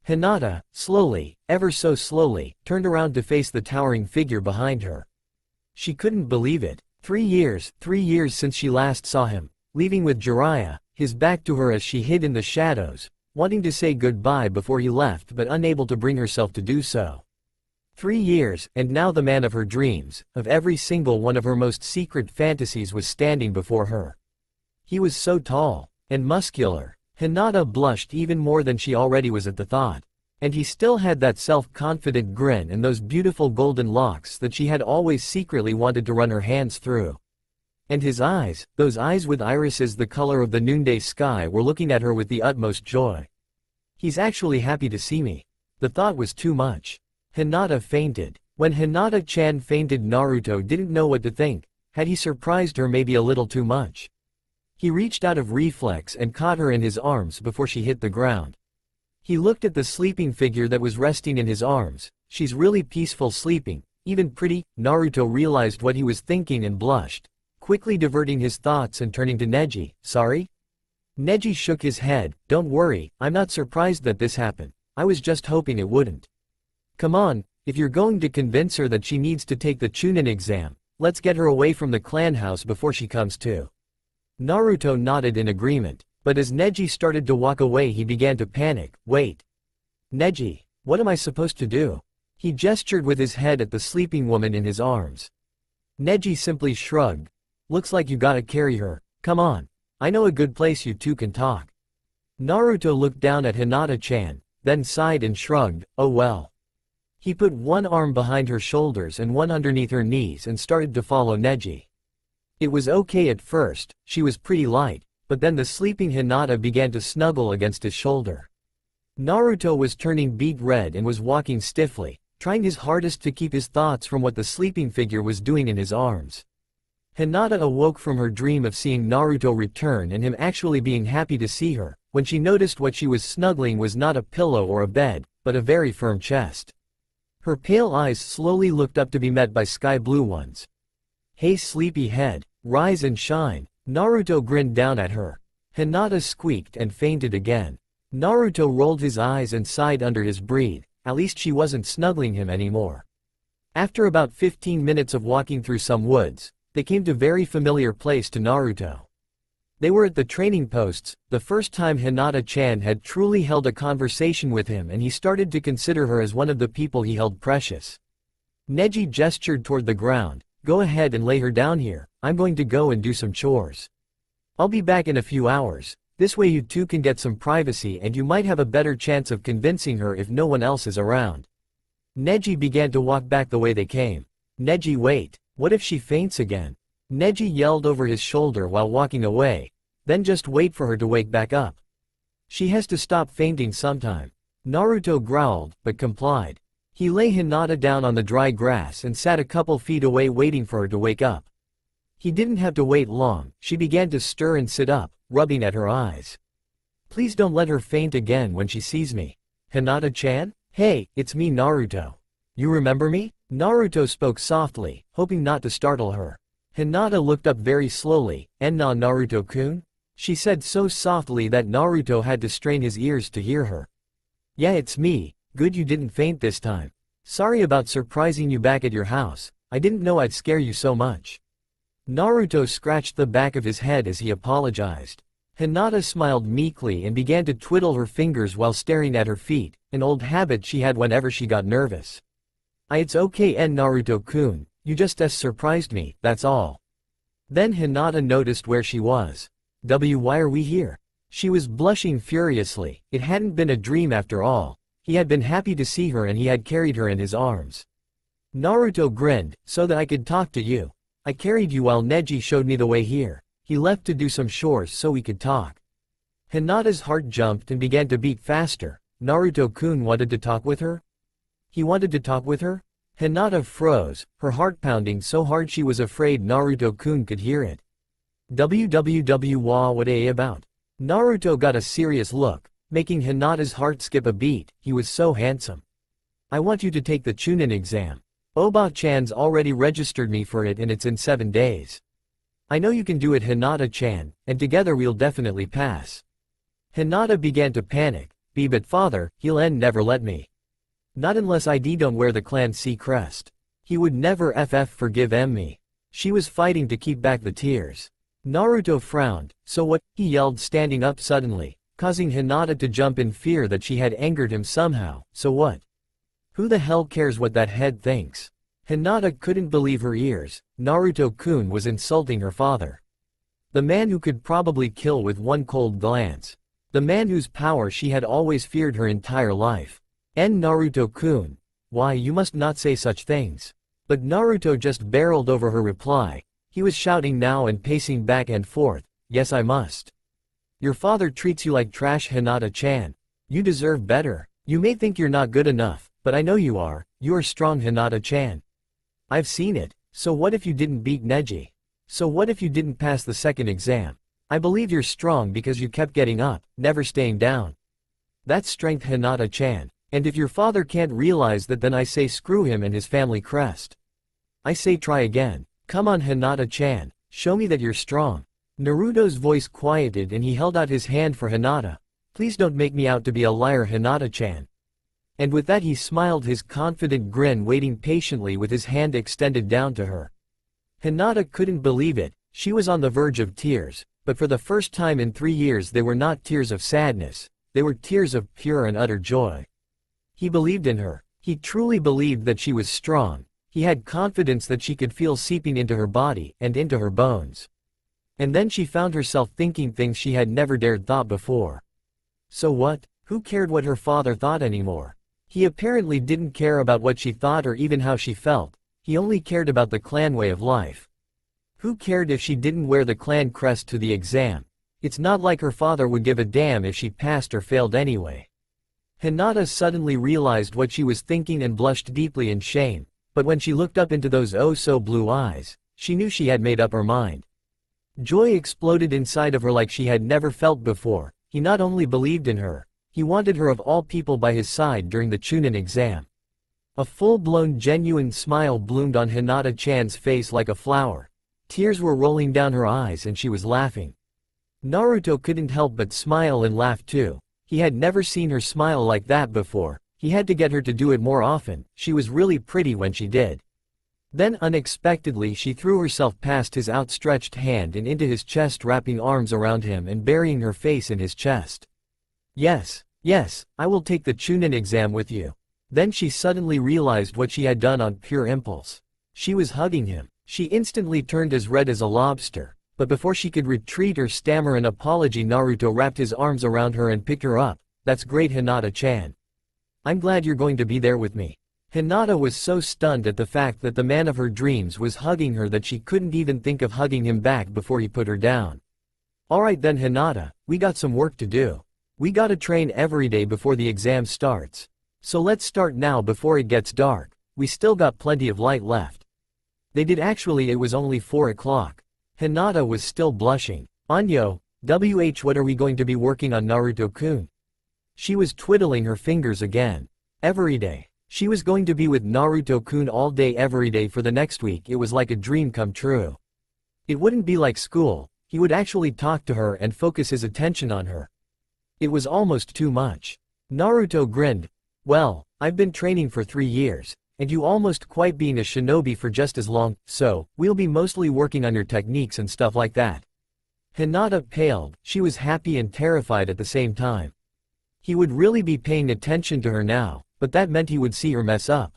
Hinata, slowly, ever so slowly, turned around to face the towering figure behind her. She couldn't believe it. 3 years since she last saw him, leaving with Jiraiya, his back to her as she hid in the shadows, wanting to say goodbye before he left but unable to bring herself to do so. 3 years, and now the man of her dreams, of every single one of her most secret fantasies was standing before her. He was so tall, and muscular. Hinata blushed even more than she already was at the thought. And he still had that self-confident grin and those beautiful golden locks that she had always secretly wanted to run her hands through. And his eyes, those eyes with irises the color of the noonday sky, were looking at her with the utmost joy. He's actually happy to see me. The thought was too much. Hinata fainted. When Hinata-chan fainted, Naruto didn't know what to think. Had he surprised her maybe a little too much? He reached out of reflex and caught her in his arms before she hit the ground. He looked at the sleeping figure that was resting in his arms. She's really peaceful sleeping, even pretty. Naruto realized what he was thinking and blushed, quickly diverting his thoughts and turning to Neji. Sorry? Neji shook his head. Don't worry, I'm not surprised that this happened. I was just hoping it wouldn't. Come on, if you're going to convince her that she needs to take the Chunin exam, let's get her away from the clan house before she comes to. Naruto nodded in agreement, but as Neji started to walk away he began to panic. Wait. Neji, what am I supposed to do? He gestured with his head at the sleeping woman in his arms. Neji simply shrugged. Looks like you gotta carry her. Come on. I know a good place you two can talk. Naruto looked down at Hinata-chan, then sighed and shrugged. Oh well. He put one arm behind her shoulders and one underneath her knees and started to follow Neji. It was okay at first, she was pretty light, but then the sleeping Hinata began to snuggle against his shoulder. Naruto was turning beet red and was walking stiffly, trying his hardest to keep his thoughts from what the sleeping figure was doing in his arms. Hinata awoke from her dream of seeing Naruto return and him actually being happy to see her, when she noticed what she was snuggling was not a pillow or a bed, but a very firm chest. Her pale eyes slowly looked up to be met by sky blue ones. Hey sleepy head, rise and shine. Naruto grinned down at her. Hinata squeaked and fainted again. Naruto rolled his eyes and sighed under his breath. At least she wasn't snuggling him anymore. After about 15 minutes of walking through some woods, they came to a very familiar place to Naruto. They were at the training posts, the first time Hinata-chan had truly held a conversation with him, and he started to consider her as one of the people he held precious. Neji gestured toward the ground. Go ahead and lay her down here, I'm going to go and do some chores. I'll be back in a few hours, this way you two can get some privacy and you might have a better chance of convincing her if no one else is around. Neji began to walk back the way they came. Neji, wait, what if she faints again? Neji yelled over his shoulder while walking away, then just wait for her to wake back up. She has to stop fainting sometime. Naruto growled, but complied. He lay Hinata down on the dry grass and sat a couple feet away waiting for her to wake up. He didn't have to wait long, she began to stir and sit up, rubbing at her eyes. Please don't let her faint again when she sees me. Hinata-chan? Hey, it's me Naruto. You remember me? Naruto spoke softly, hoping not to startle her. Hinata looked up very slowly. "Enna Naruto-kun?" She said so softly that Naruto had to strain his ears to hear her. "Yeah, it's me. Good you didn't faint this time. Sorry about surprising you back at your house. I didn't know I'd scare you so much." Naruto scratched the back of his head as he apologized. Hinata smiled meekly and began to twiddle her fingers while staring at her feet, an old habit she had whenever she got nervous. It's okay Naruto-kun, you just surprised me, that's all." Then Hinata noticed where she was. Why are we here?" She was blushing furiously. It hadn't been a dream after all. He had been happy to see her and he had carried her in his arms. Naruto grinned, "So that I could talk to you. I carried you while Neji showed me the way here. He left to do some chores so we could talk." Hinata's heart jumped and began to beat faster. Naruto-kun wanted to talk with her? He wanted to talk with her? Hinata froze, her heart pounding so hard she was afraid Naruto-kun could hear it. What about? Naruto got a serious look, making Hinata's heart skip a beat. He was so handsome. "I want you to take the Chunin exam. Oba-chan's already registered me for it and it's in 7 days. I know you can do it Hinata-chan, and together we'll definitely pass." Hinata began to panic. But father, he'll never let me. Not unless I don't wear the clan C crest. He would never forgive me. She was fighting to keep back the tears. Naruto frowned. "So what?" he yelled, standing up suddenly, causing Hinata to jump in fear that she had angered him somehow. "So what? Who the hell cares what that head thinks?" Hinata couldn't believe her ears. Naruto-kun was insulting her father. The man who could probably kill with one cold glance. The man whose power she had always feared her entire life. Naruto-kun. Why, you must not say such things. But Naruto just barreled over her reply. He was shouting now and pacing back and forth. "Yes, I must. Your father treats you like trash Hinata-chan. You deserve better. You may think you're not good enough, but I know you are. You're strong Hinata-chan. I've seen it. So what if you didn't beat Neji? So what if you didn't pass the second exam? I believe you're strong because you kept getting up, never staying down. That's strength Hinata-chan. And if your father can't realize that, then I say screw him and his family crest. I say try again. Come on Hinata-chan, show me that you're strong." Naruto's voice quieted and he held out his hand for Hinata. "Please don't make me out to be a liar Hinata-chan." And with that he smiled his confident grin, waiting patiently with his hand extended down to her. Hinata couldn't believe it. She was on the verge of tears, but for the first time in 3 years they were not tears of sadness, they were tears of pure and utter joy. He believed in her. He truly believed that she was strong. He had confidence that she could feel seeping into her body and into her bones. And then she found herself thinking things she had never dared thought before. So what? Who cared what her father thought anymore? He apparently didn't care about what she thought or even how she felt. He only cared about the clan way of life. Who cared if she didn't wear the clan crest to the exam? It's not like her father would give a damn if she passed or failed anyway. Hinata suddenly realized what she was thinking and blushed deeply in shame. But when she looked up into those oh-so-blue eyes, she knew she had made up her mind. Joy exploded inside of her like she had never felt before. He not only believed in her, he wanted her of all people by his side during the Chunin exam. A full-blown genuine smile bloomed on Hinata-chan's face like a flower. Tears were rolling down her eyes and she was laughing. Naruto couldn't help but smile and laugh too. He had never seen her smile like that before. He had to get her to do it more often. She was really pretty when she did. Then unexpectedly she threw herself past his outstretched hand and into his chest, wrapping arms around him and burying her face in his chest. Yes, I will take the Chunin exam with you." Then she suddenly realized what she had done on pure impulse. She was hugging him. She instantly turned as red as a lobster. But before she could retreat or stammer an apology, Naruto wrapped his arms around her and picked her up. "That's great Hinata-chan. I'm glad you're going to be there with me." Hinata was so stunned at the fact that the man of her dreams was hugging her that she couldn't even think of hugging him back before he put her down. "Alright then Hinata, we got some work to do. We gotta train every day before the exam starts. So let's start now before it gets dark. We still got plenty of light left." They did actually. It was only 4 o'clock. Hinata was still blushing. "Anyo, what are we going to be working on Naruto-kun?" She was twiddling her fingers again. "Every day." She was going to be with Naruto-kun all day every day for the next week. It was like a dream come true. It wouldn't be like school, he would actually talk to her and focus his attention on her. It was almost too much. Naruto grinned. Well, I've been training for 3 years, and you almost quite being a shinobi for just as long, so, we'll be mostly working on your techniques and stuff like that. Hinata paled, she was happy and terrified at the same time. He would really be paying attention to her now, but that meant he would see her mess up.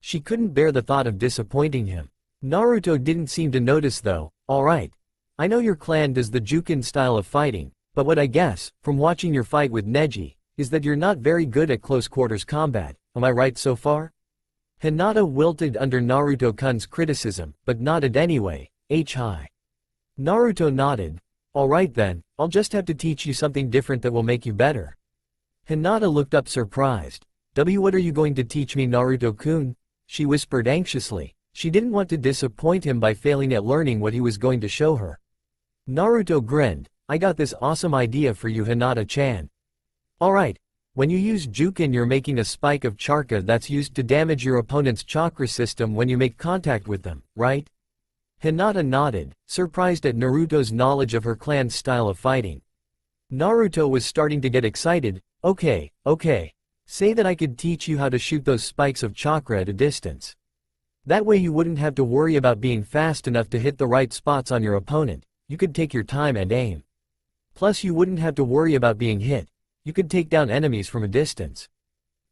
She couldn't bear the thought of disappointing him. Naruto didn't seem to notice though. Alright. I know your clan does the Jukin style of fighting, but what I guess, from watching your fight with Neji, is that you're not very good at close quarters combat, am I right so far? Hinata wilted under Naruto-kun's criticism, but nodded anyway, Hi. Naruto nodded. Alright then, I'll just have to teach you something different that will make you better. Hinata looked up surprised. What are you going to teach me, Naruto-kun? She whispered anxiously. She didn't want to disappoint him by failing at learning what he was going to show her. Naruto grinned. I got this awesome idea for you, Hinata-chan. Alright. When you use Jukin, you're making a spike of chakra that's used to damage your opponent's chakra system when you make contact with them, right? Hinata nodded, surprised at Naruto's knowledge of her clan's style of fighting. Naruto was starting to get excited. Okay. Say that I could teach you how to shoot those spikes of chakra at a distance. That way you wouldn't have to worry about being fast enough to hit the right spots on your opponent, you could take your time and aim. Plus you wouldn't have to worry about being hit, you could take down enemies from a distance.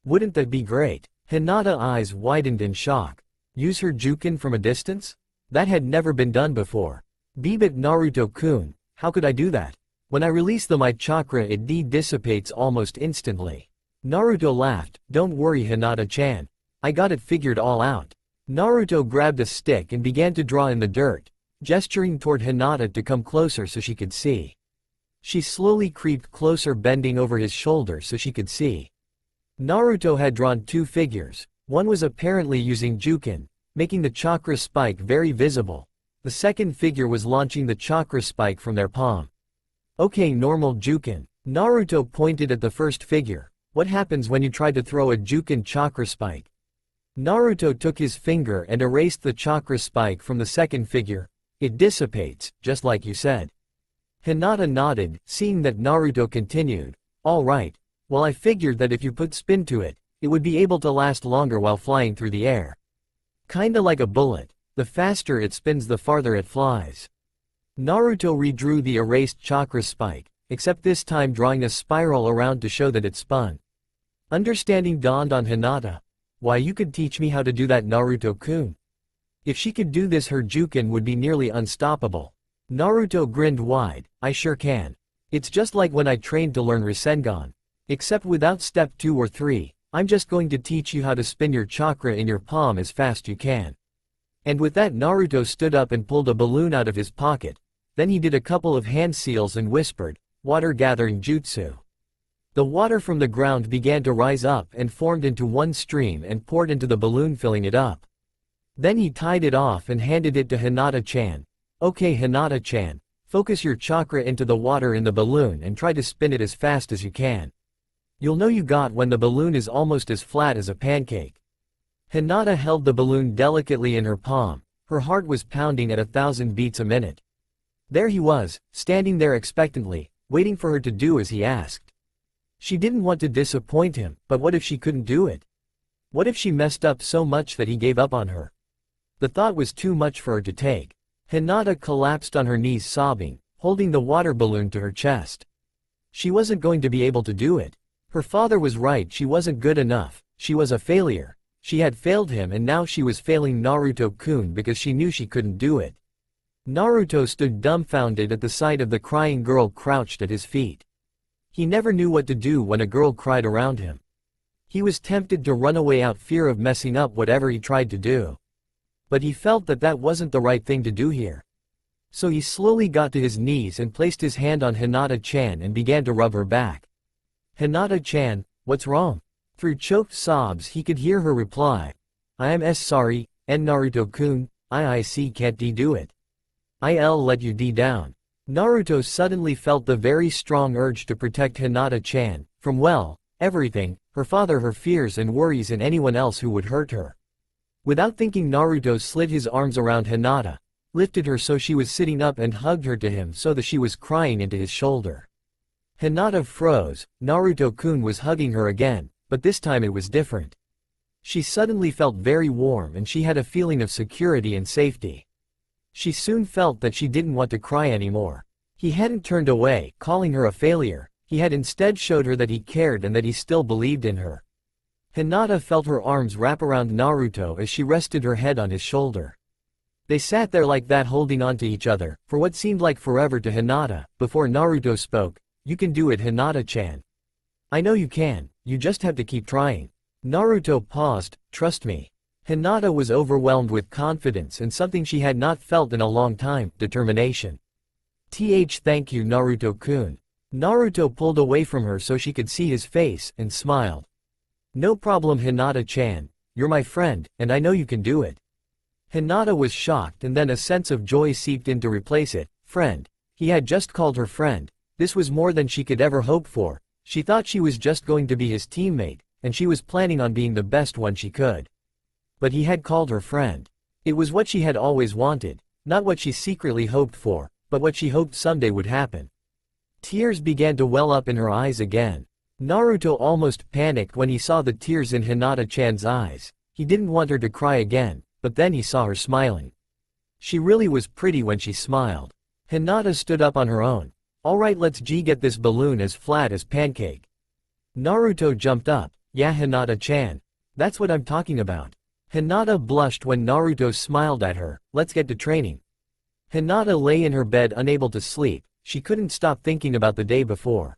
Wouldn't that be great? Hinata's eyes widened in shock. Use her Jukin from a distance? That had never been done before. But Naruto-kun, how could I do that? When I release the Might chakra it dissipates almost instantly. Naruto laughed. Don't worry, Hinata-chan. I got it figured all out. Naruto grabbed a stick and began to draw in the dirt, gesturing toward Hinata to come closer so she could see. She slowly creeped closer, bending over his shoulder so she could see. Naruto had drawn 2 figures. One was apparently using Jukin, making the chakra spike very visible. The second figure was launching the chakra spike from their palm. Okay, normal Jukin. Naruto pointed at the first figure. What happens when you try to throw a Jukin chakra spike? Naruto took his finger and erased the chakra spike from the second figure. It dissipates, just like you said. Hinata nodded, seeing that Naruto continued. Alright. Well, I figured that if you put spin to it, it would be able to last longer while flying through the air. Kinda like a bullet. The faster it spins the farther it flies. Naruto redrew the erased chakra spike, except this time drawing a spiral around to show that it spun. Understanding dawned on Hinata. Why, you could teach me how to do that, Naruto-kun. If she could do this, her Jukin would be nearly unstoppable. Naruto grinned wide. I sure can. It's just like when I trained to learn Rasengan. Except without step 2 or 3, I'm just going to teach you how to spin your chakra in your palm as fast you can. And with that, Naruto stood up and pulled a balloon out of his pocket. Then he did a couple of hand seals and whispered, water gathering jutsu. The water from the ground began to rise up and formed into one stream and poured into the balloon, filling it up. Then he tied it off and handed it to Hinata-chan. Okay, Hinata-chan, focus your chakra into the water in the balloon and try to spin it as fast as you can. You'll know you got when the balloon is almost as flat as a pancake. Hinata held the balloon delicately in her palm. Her heart was pounding at 1,000 beats a minute. There he was, standing there expectantly, waiting for her to do as he asked. She didn't want to disappoint him, but what if she couldn't do it? What if she messed up so much that he gave up on her? The thought was too much for her to take. Hinata collapsed on her knees sobbing, holding the water balloon to her chest. She wasn't going to be able to do it. Her father was right, she wasn't good enough, she was a failure. She had failed him and now she was failing Naruto-kun because she knew she couldn't do it. Naruto stood dumbfounded at the sight of the crying girl crouched at his feet. He never knew what to do when a girl cried around him. He was tempted to run away out fear of messing up whatever he tried to do. But he felt that that wasn't the right thing to do here. So he slowly got to his knees and placed his hand on Hinata-chan and began to rub her back. Hinata-chan, what's wrong? Through choked sobs he could hear her reply. I am sorry, Naruto-kun, I can't do it. I'll let you down. Naruto suddenly felt the very strong urge to protect Hinata-chan from, well, everything, her father, her fears and worries, and anyone else who would hurt her. Without thinking, Naruto slid his arms around Hinata, lifted her so she was sitting up, and hugged her to him so that she was crying into his shoulder. Hinata froze. Naruto-kun was hugging her again, but this time it was different. She suddenly felt very warm and she had a feeling of security and safety. She soon felt that she didn't want to cry anymore. He hadn't turned away, calling her a failure. He had instead showed her that he cared and that he still believed in her. Hinata felt her arms wrap around Naruto as she rested her head on his shoulder. They sat there like that, holding on to each other, for what seemed like forever to Hinata, before Naruto spoke. "You can do it, Hinata-chan. I know you can, you just have to keep trying." Naruto paused. "Trust me." Hinata was overwhelmed with confidence and something she had not felt in a long time, determination. Thank you, Naruto-kun." Naruto pulled away from her so she could see his face, and smiled. "No problem, Hinata-chan. You're my friend, and I know you can do it." Hinata was shocked, and then a sense of joy seeped in to replace it. Friend. He had just called her friend. This was more than she could ever hope for. She thought she was just going to be his teammate, and she was planning on being the best one she could. But he had called her friend. It was what she had always wanted, not what she secretly hoped for, but what she hoped someday would happen. Tears began to well up in her eyes again. Naruto almost panicked when he saw the tears in Hinata-chan's eyes. He didn't want her to cry again, but then he saw her smiling. She really was pretty when she smiled. Hinata stood up on her own. "Alright, let's get this balloon as flat as pancake." Naruto jumped up. "Yeah, Hinata-chan. That's what I'm talking about." Hinata blushed when Naruto smiled at her. "Let's get to training." Hinata lay in her bed unable to sleep. She couldn't stop thinking about the day before.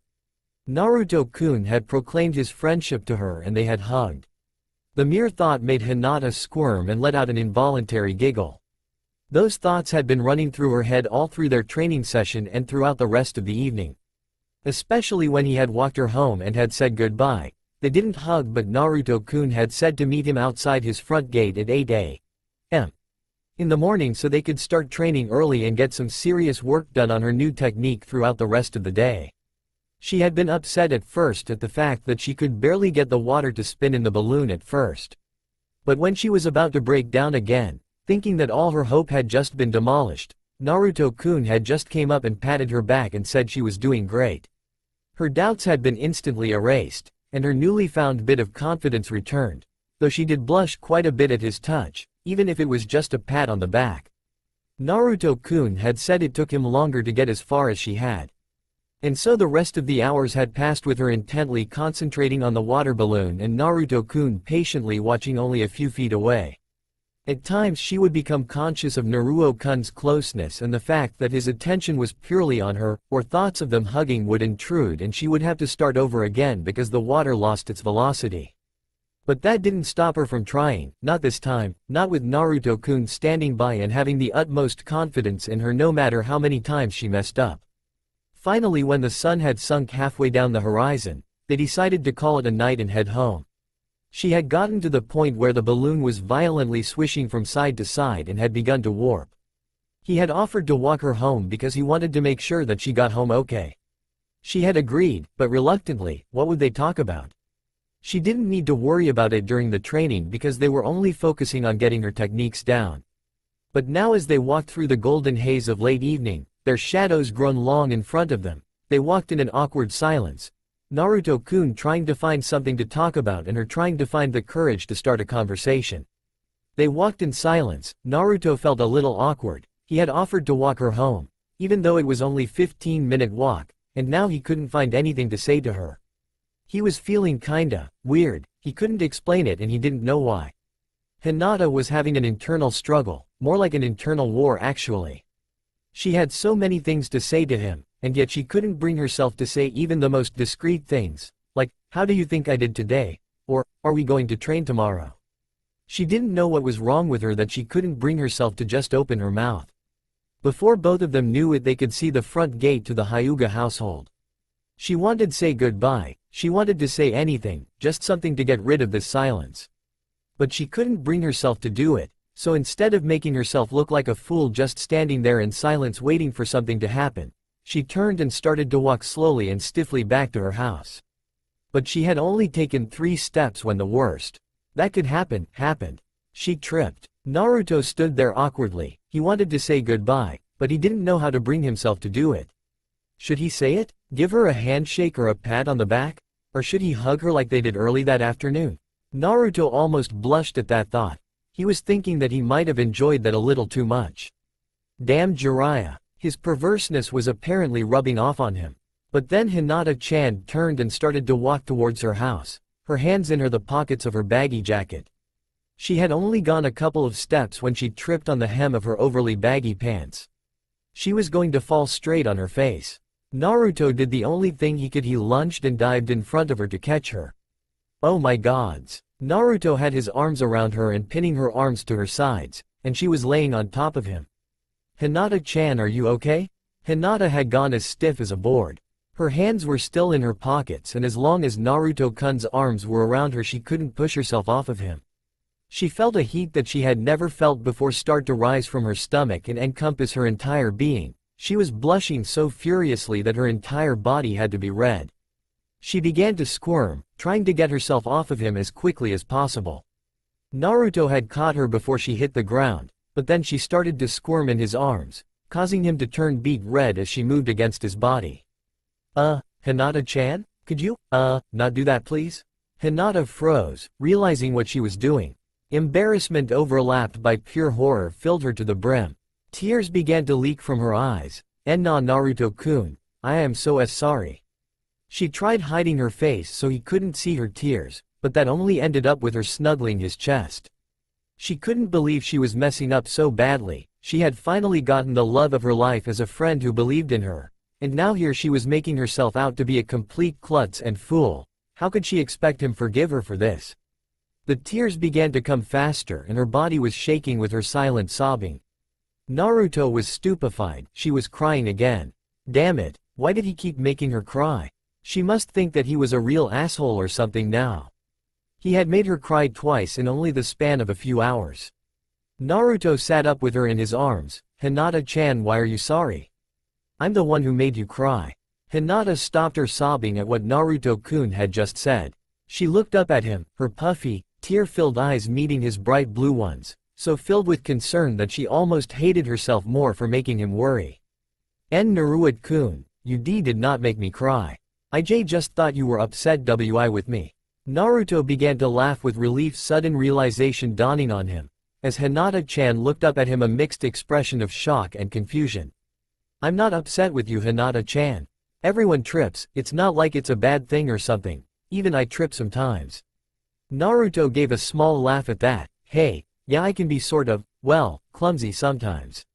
Naruto-kun had proclaimed his friendship to her and they had hugged. The mere thought made Hinata squirm and let out an involuntary giggle. Those thoughts had been running through her head all through their training session and throughout the rest of the evening. Especially when he had walked her home and had said goodbye. They didn't hug, but Naruto-kun had said to meet him outside his front gate at 8 a.m. in the morning so they could start training early and get some serious work done on her new technique throughout the rest of the day. She had been upset at first at the fact that she could barely get the water to spin in the balloon at first. But when she was about to break down again, thinking that all her hope had just been demolished, Naruto-kun had just came up and patted her back and said she was doing great. Her doubts had been instantly erased, and her newly found bit of confidence returned, though she did blush quite a bit at his touch, even if it was just a pat on the back. Naruto-kun had said it took him longer to get as far as she had. And so the rest of the hours had passed with her intently concentrating on the water balloon and Naruto-kun patiently watching only a few feet away. At times she would become conscious of Naruto-kun's closeness and the fact that his attention was purely on her, or thoughts of them hugging would intrude and she would have to start over again because the water lost its velocity. But that didn't stop her from trying, not this time, not with Naruto-kun standing by and having the utmost confidence in her no matter how many times she messed up. Finally, when the sun had sunk halfway down the horizon, they decided to call it a night and head home. She had gotten to the point where the balloon was violently swishing from side to side and had begun to warp. He had offered to walk her home because he wanted to make sure that she got home okay. She had agreed, but reluctantly. What would they talk about? She didn't need to worry about it during the training because they were only focusing on getting her techniques down. But now as they walked through the golden haze of late evening, their shadows grown long in front of them, they walked in an awkward silence. Naruto-kun trying to find something to talk about and her trying to find the courage to start a conversation. They walked in silence. Naruto felt a little awkward. He had offered to walk her home, even though it was only a 15-minute walk, and now he couldn't find anything to say to her. He was feeling kinda weird. He couldn't explain it and he didn't know why. Hinata was having an internal struggle, more like an internal war actually. She had so many things to say to him, and yet she couldn't bring herself to say even the most discreet things, like, "How do you think I did today?" or, "Are we going to train tomorrow?" She didn't know what was wrong with her that she couldn't bring herself to just open her mouth. Before both of them knew it, they could see the front gate to the Hyuga household. She wanted to say goodbye, she wanted to say anything, just something to get rid of this silence. But she couldn't bring herself to do it. So instead of making herself look like a fool just standing there in silence waiting for something to happen, she turned and started to walk slowly and stiffly back to her house. But she had only taken 3 steps when the worst that could happen, happened. She tripped. Naruto stood there awkwardly. He wanted to say goodbye, but he didn't know how to bring himself to do it. Should he say it? Give her a handshake or a pat on the back? Or should he hug her like they did early that afternoon? Naruto almost blushed at that thought. He was thinking that he might have enjoyed that a little too much. Damn Jiraiya. His perverseness was apparently rubbing off on him. But then Hinata-chan turned and started to walk towards her house, her hands in the pockets of her baggy jacket. She had only gone a couple of steps when she tripped on the hem of her overly baggy pants. She was going to fall straight on her face. Naruto did the only thing he could. He lunged and dived in front of her to catch her. Oh my gods. Naruto had his arms around her and pinning her arms to her sides, and she was laying on top of him. Hinata-chan, are you okay? Hinata had gone as stiff as a board. Her hands were still in her pockets, and as long as Naruto-kun's arms were around her she couldn't push herself off of him. She felt a heat that she had never felt before start to rise from her stomach and encompass her entire being. She was blushing so furiously that her entire body had to be red. She began to squirm, trying to get herself off of him as quickly as possible. Naruto had caught her before she hit the ground, but then she started to squirm in his arms, causing him to turn beet red as she moved against his body. Hinata-chan? Could you, not do that please? Hinata froze, realizing what she was doing. Embarrassment overlapped by pure horror filled her to the brim. Tears began to leak from her eyes. Enna Naruto-kun, I am so sorry. She tried hiding her face so he couldn't see her tears, but that only ended up with her snuggling his chest. She couldn't believe she was messing up so badly. She had finally gotten the love of her life as a friend who believed in her, and now here she was making herself out to be a complete klutz and fool. How could she expect him to forgive her for this? The tears began to come faster and her body was shaking with her silent sobbing. Naruto was stupefied. She was crying again. Damn it, why did he keep making her cry? She must think that he was a real asshole or something now. He had made her cry twice in only the span of a few hours. Naruto sat up with her in his arms. Hinata-chan, why are you sorry? I'm the one who made you cry. Hinata stopped her sobbing at what Naruto-kun had just said. She looked up at him, her puffy, tear-filled eyes meeting his bright blue ones, so filled with concern that she almost hated herself more for making him worry. Naruto-kun, you did not make me cry. I just thought you were upset with me. Naruto began to laugh with relief, sudden realization dawning on him, as Hinata-chan looked up at him, a mixed expression of shock and confusion. I'm not upset with you, Hinata-chan. Everyone trips, it's not like it's a bad thing or something, even I trip sometimes. Naruto gave a small laugh at that. Hey, yeah, I can be sort of, well, clumsy sometimes.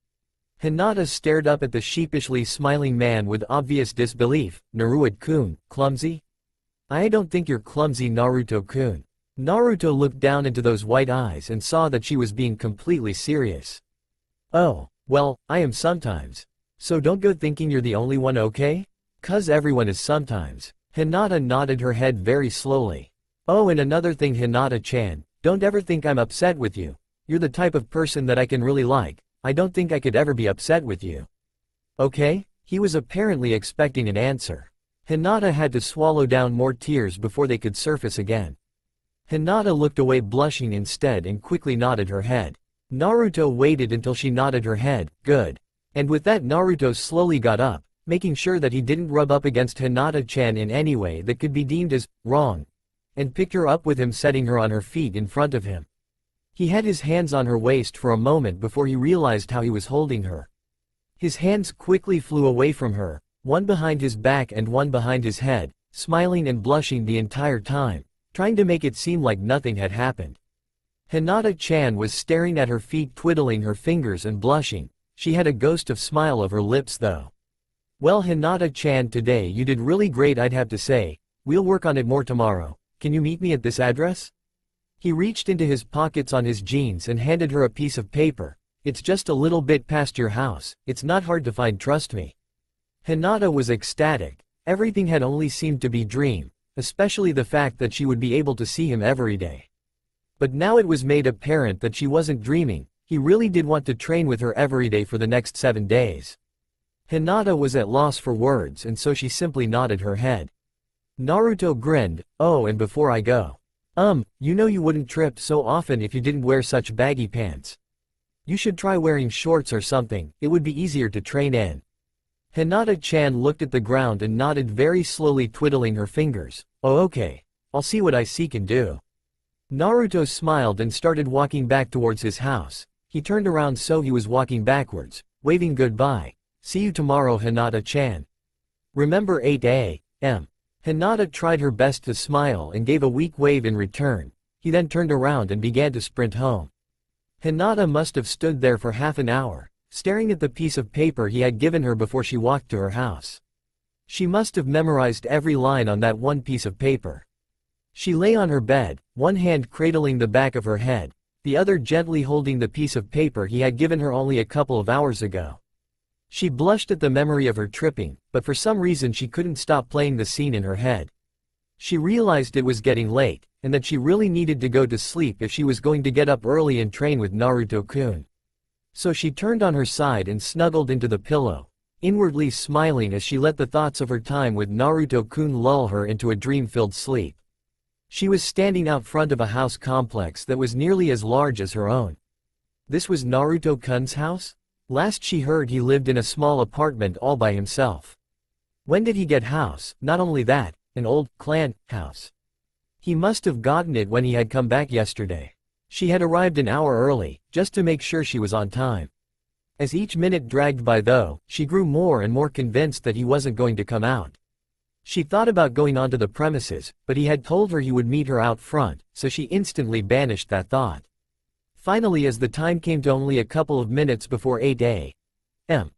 Hinata stared up at the sheepishly smiling man with obvious disbelief. Naruto-kun, clumsy? I don't think you're clumsy, Naruto-kun. Naruto looked down into those white eyes and saw that she was being completely serious. Oh, well, I am sometimes. So don't go thinking you're the only one, okay? 'Cause everyone is sometimes. Hinata nodded her head very slowly. Oh, and another thing, Hinata-chan, don't ever think I'm upset with you. You're the type of person that I can really like. I don't think I could ever be upset with you. Okay? He was apparently expecting an answer. Hinata had to swallow down more tears before they could surface again. Hinata looked away, blushing instead, and quickly nodded her head. Naruto waited until she nodded her head. Good. And with that, Naruto slowly got up, making sure that he didn't rub up against Hinata-chan in any way that could be deemed as wrong, and picked her up with him, setting her on her feet in front of him. He had his hands on her waist for a moment before he realized how he was holding her. His hands quickly flew away from her, one behind his back and one behind his head, smiling and blushing the entire time, trying to make it seem like nothing had happened. Hinata-chan was staring at her feet, twiddling her fingers and blushing. She had a ghost of smile of her lips though. Well, Hinata-chan, today you did really great, I'd have to say. We'll work on it more tomorrow. Can you meet me at this address? He reached into his pockets on his jeans and handed her a piece of paper. It's just a little bit past your house. It's not hard to find, trust me. Hinata was ecstatic. Everything had only seemed to be dream, especially the fact that she would be able to see him every day. But now it was made apparent that she wasn't dreaming. He really did want to train with her every day for the next 7 days. Hinata was at loss for words, and so she simply nodded her head. Naruto grinned. Oh, and before I go. You know you wouldn't trip so often if you didn't wear such baggy pants. You should try wearing shorts or something, it would be easier to train in. Hinata-chan looked at the ground and nodded very slowly, twiddling her fingers. Oh okay. I'll see what I can do. Naruto smiled and started walking back towards his house. He turned around so he was walking backwards, waving goodbye. See you tomorrow, Hinata-chan. Remember 8 a.m. Hinata tried her best to smile and gave a weak wave in return. He then turned around and began to sprint home. Hinata must have stood there for half an hour, staring at the piece of paper he had given her before she walked to her house. She must have memorized every line on that one piece of paper. She lay on her bed, one hand cradling the back of her head, the other gently holding the piece of paper he had given her only a couple of hours ago. She blushed at the memory of her tripping, but for some reason she couldn't stop playing the scene in her head. She realized it was getting late, and that she really needed to go to sleep if she was going to get up early and train with Naruto-kun. So she turned on her side and snuggled into the pillow, inwardly smiling as she let the thoughts of her time with Naruto-kun lull her into a dream-filled sleep. She was standing out front of a house complex that was nearly as large as her own. This was Naruto-kun's house? Last she heard he lived in a small apartment all by himself. When did he get house? Not only that, an old clan house. He must have gotten it when he had come back yesterday. She had arrived an hour early, just to make sure she was on time. As each minute dragged by though, she grew more and more convinced that he wasn't going to come out. She thought about going onto the premises, but he had told her he would meet her out front, so she instantly banished that thought. Finally, as the time came to only a couple of minutes before 8 a.m.,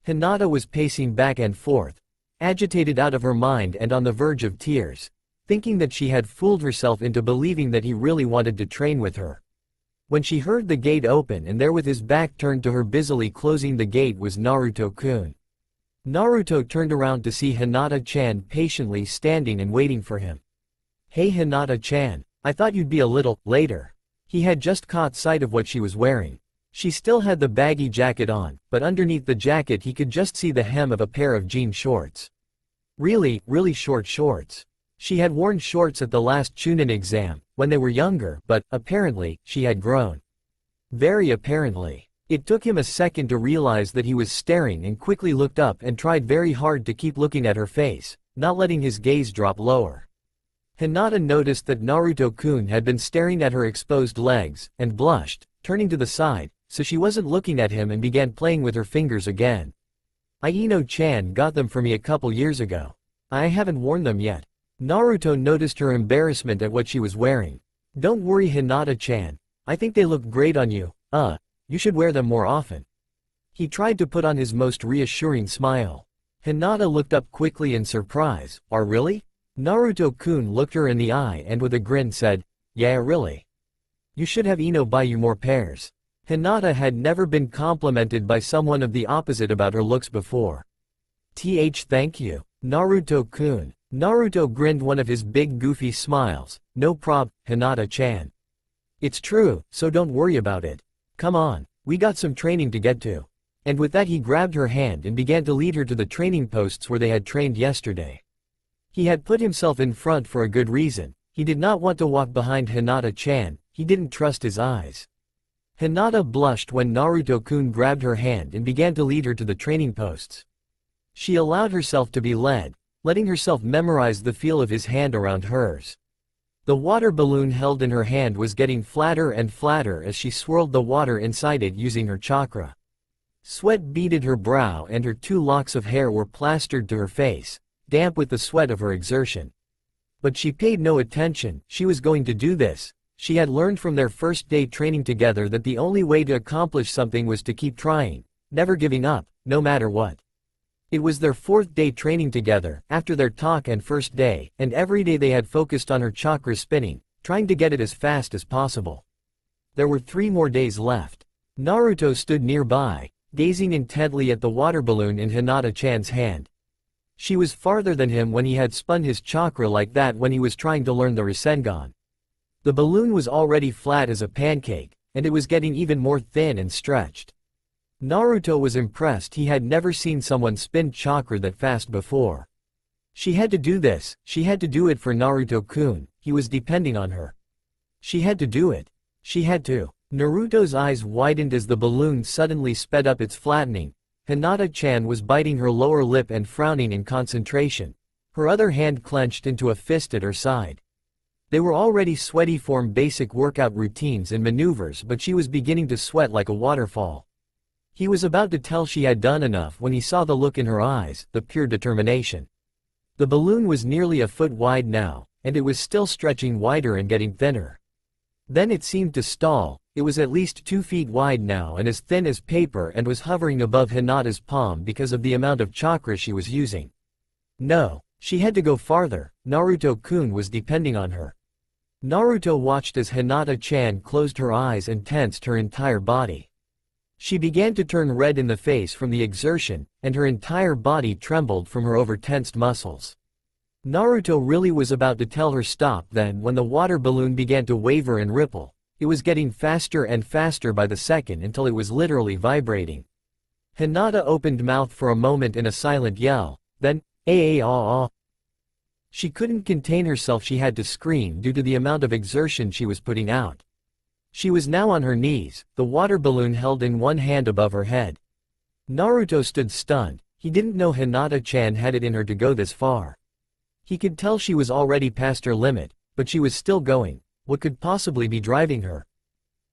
Hinata was pacing back and forth, agitated out of her mind and on the verge of tears, thinking that she had fooled herself into believing that he really wanted to train with her. When she heard the gate open and there with his back turned to her busily closing the gate was Naruto-kun. Naruto turned around to see Hinata-chan patiently standing and waiting for him. Hey Hinata-chan, I thought you'd be a little later. He had just caught sight of what she was wearing. She still had the baggy jacket on, but underneath the jacket he could just see the hem of a pair of jean shorts. Really short shorts. She had worn shorts at the last Chunin exam, when they were younger, but, apparently, she had grown. Very apparently. It took him a second to realize that he was staring and quickly looked up and tried very hard to keep looking at her face, not letting his gaze drop lower. Hinata noticed that Naruto-kun had been staring at her exposed legs, and blushed, turning to the side, so she wasn't looking at him and began playing with her fingers again. Aino-chan got them for me a couple years ago. I haven't worn them yet. Naruto noticed her embarrassment at what she was wearing. Don't worry Hinata-chan. I think they look great on you. You should wear them more often. He tried to put on his most reassuring smile. Hinata looked up quickly in surprise. Really? Naruto-kun looked her in the eye and with a grin said, yeah really. You should have Ino buy you more pairs. Hinata had never been complimented by someone of the opposite about her looks before. Thank you, Naruto-kun. Naruto grinned one of his big goofy smiles. No prob, Hinata-chan. It's true, so don't worry about it. Come on, we got some training to get to. And with that he grabbed her hand and began to lead her to the training posts where they had trained yesterday. He had put himself in front for a good reason. He did not want to walk behind Hinata-chan, he didn't trust his eyes. Hinata blushed when Naruto-kun grabbed her hand and began to lead her to the training posts. She allowed herself to be led, letting herself memorize the feel of his hand around hers. The water balloon held in her hand was getting flatter and flatter as she swirled the water inside it using her chakra. Sweat beaded her brow and her 2 locks of hair were plastered to her face, damp with the sweat of her exertion. But she paid no attention, she was going to do this. She had learned from their first day training together that the only way to accomplish something was to keep trying, never giving up, no matter what. It was their 4th day training together, after their talk and first day, and every day they had focused on her chakra spinning, trying to get it as fast as possible. There were 3 more days left. Naruto stood nearby, gazing intently at the water balloon in Hinata-chan's hand. She was farther than him when he had spun his chakra like that when he was trying to learn the Rasengan. The balloon was already flat as a pancake, and it was getting even more thin and stretched. Naruto was impressed. He had never seen someone spin chakra that fast before. She had to do this, she had to do it for Naruto-kun, he was depending on her. She had to do it. She had to. Naruto's eyes widened as the balloon suddenly sped up its flattening. Hinata-chan was biting her lower lip and frowning in concentration. Her other hand clenched into a fist at her side. They were already sweaty from basic workout routines and maneuvers, but she was beginning to sweat like a waterfall. He was about to tell she had done enough when he saw the look in her eyes, the pure determination. The balloon was nearly a foot wide now, and it was still stretching wider and getting thinner. Then it seemed to stall. It was at least 2 feet wide now and as thin as paper and was hovering above Hinata's palm because of the amount of chakra she was using. No, she had to go farther. Naruto-kun was depending on her. Naruto watched as Hinata-chan closed her eyes and tensed her entire body. She began to turn red in the face from the exertion, and her entire body trembled from her over-tensed muscles. Naruto really was about to tell her stop then when the water balloon began to waver and ripple. It was getting faster and faster by the second until it was literally vibrating. Hinata opened mouth for a moment in a silent yell, then, ah. She couldn't contain herself, she had to scream due to the amount of exertion she was putting out. She was now on her knees, the water balloon held in one hand above her head. Naruto stood stunned. He didn't know Hinata-chan had it in her to go this far. He could tell she was already past her limit, but she was still going. What could possibly be driving her?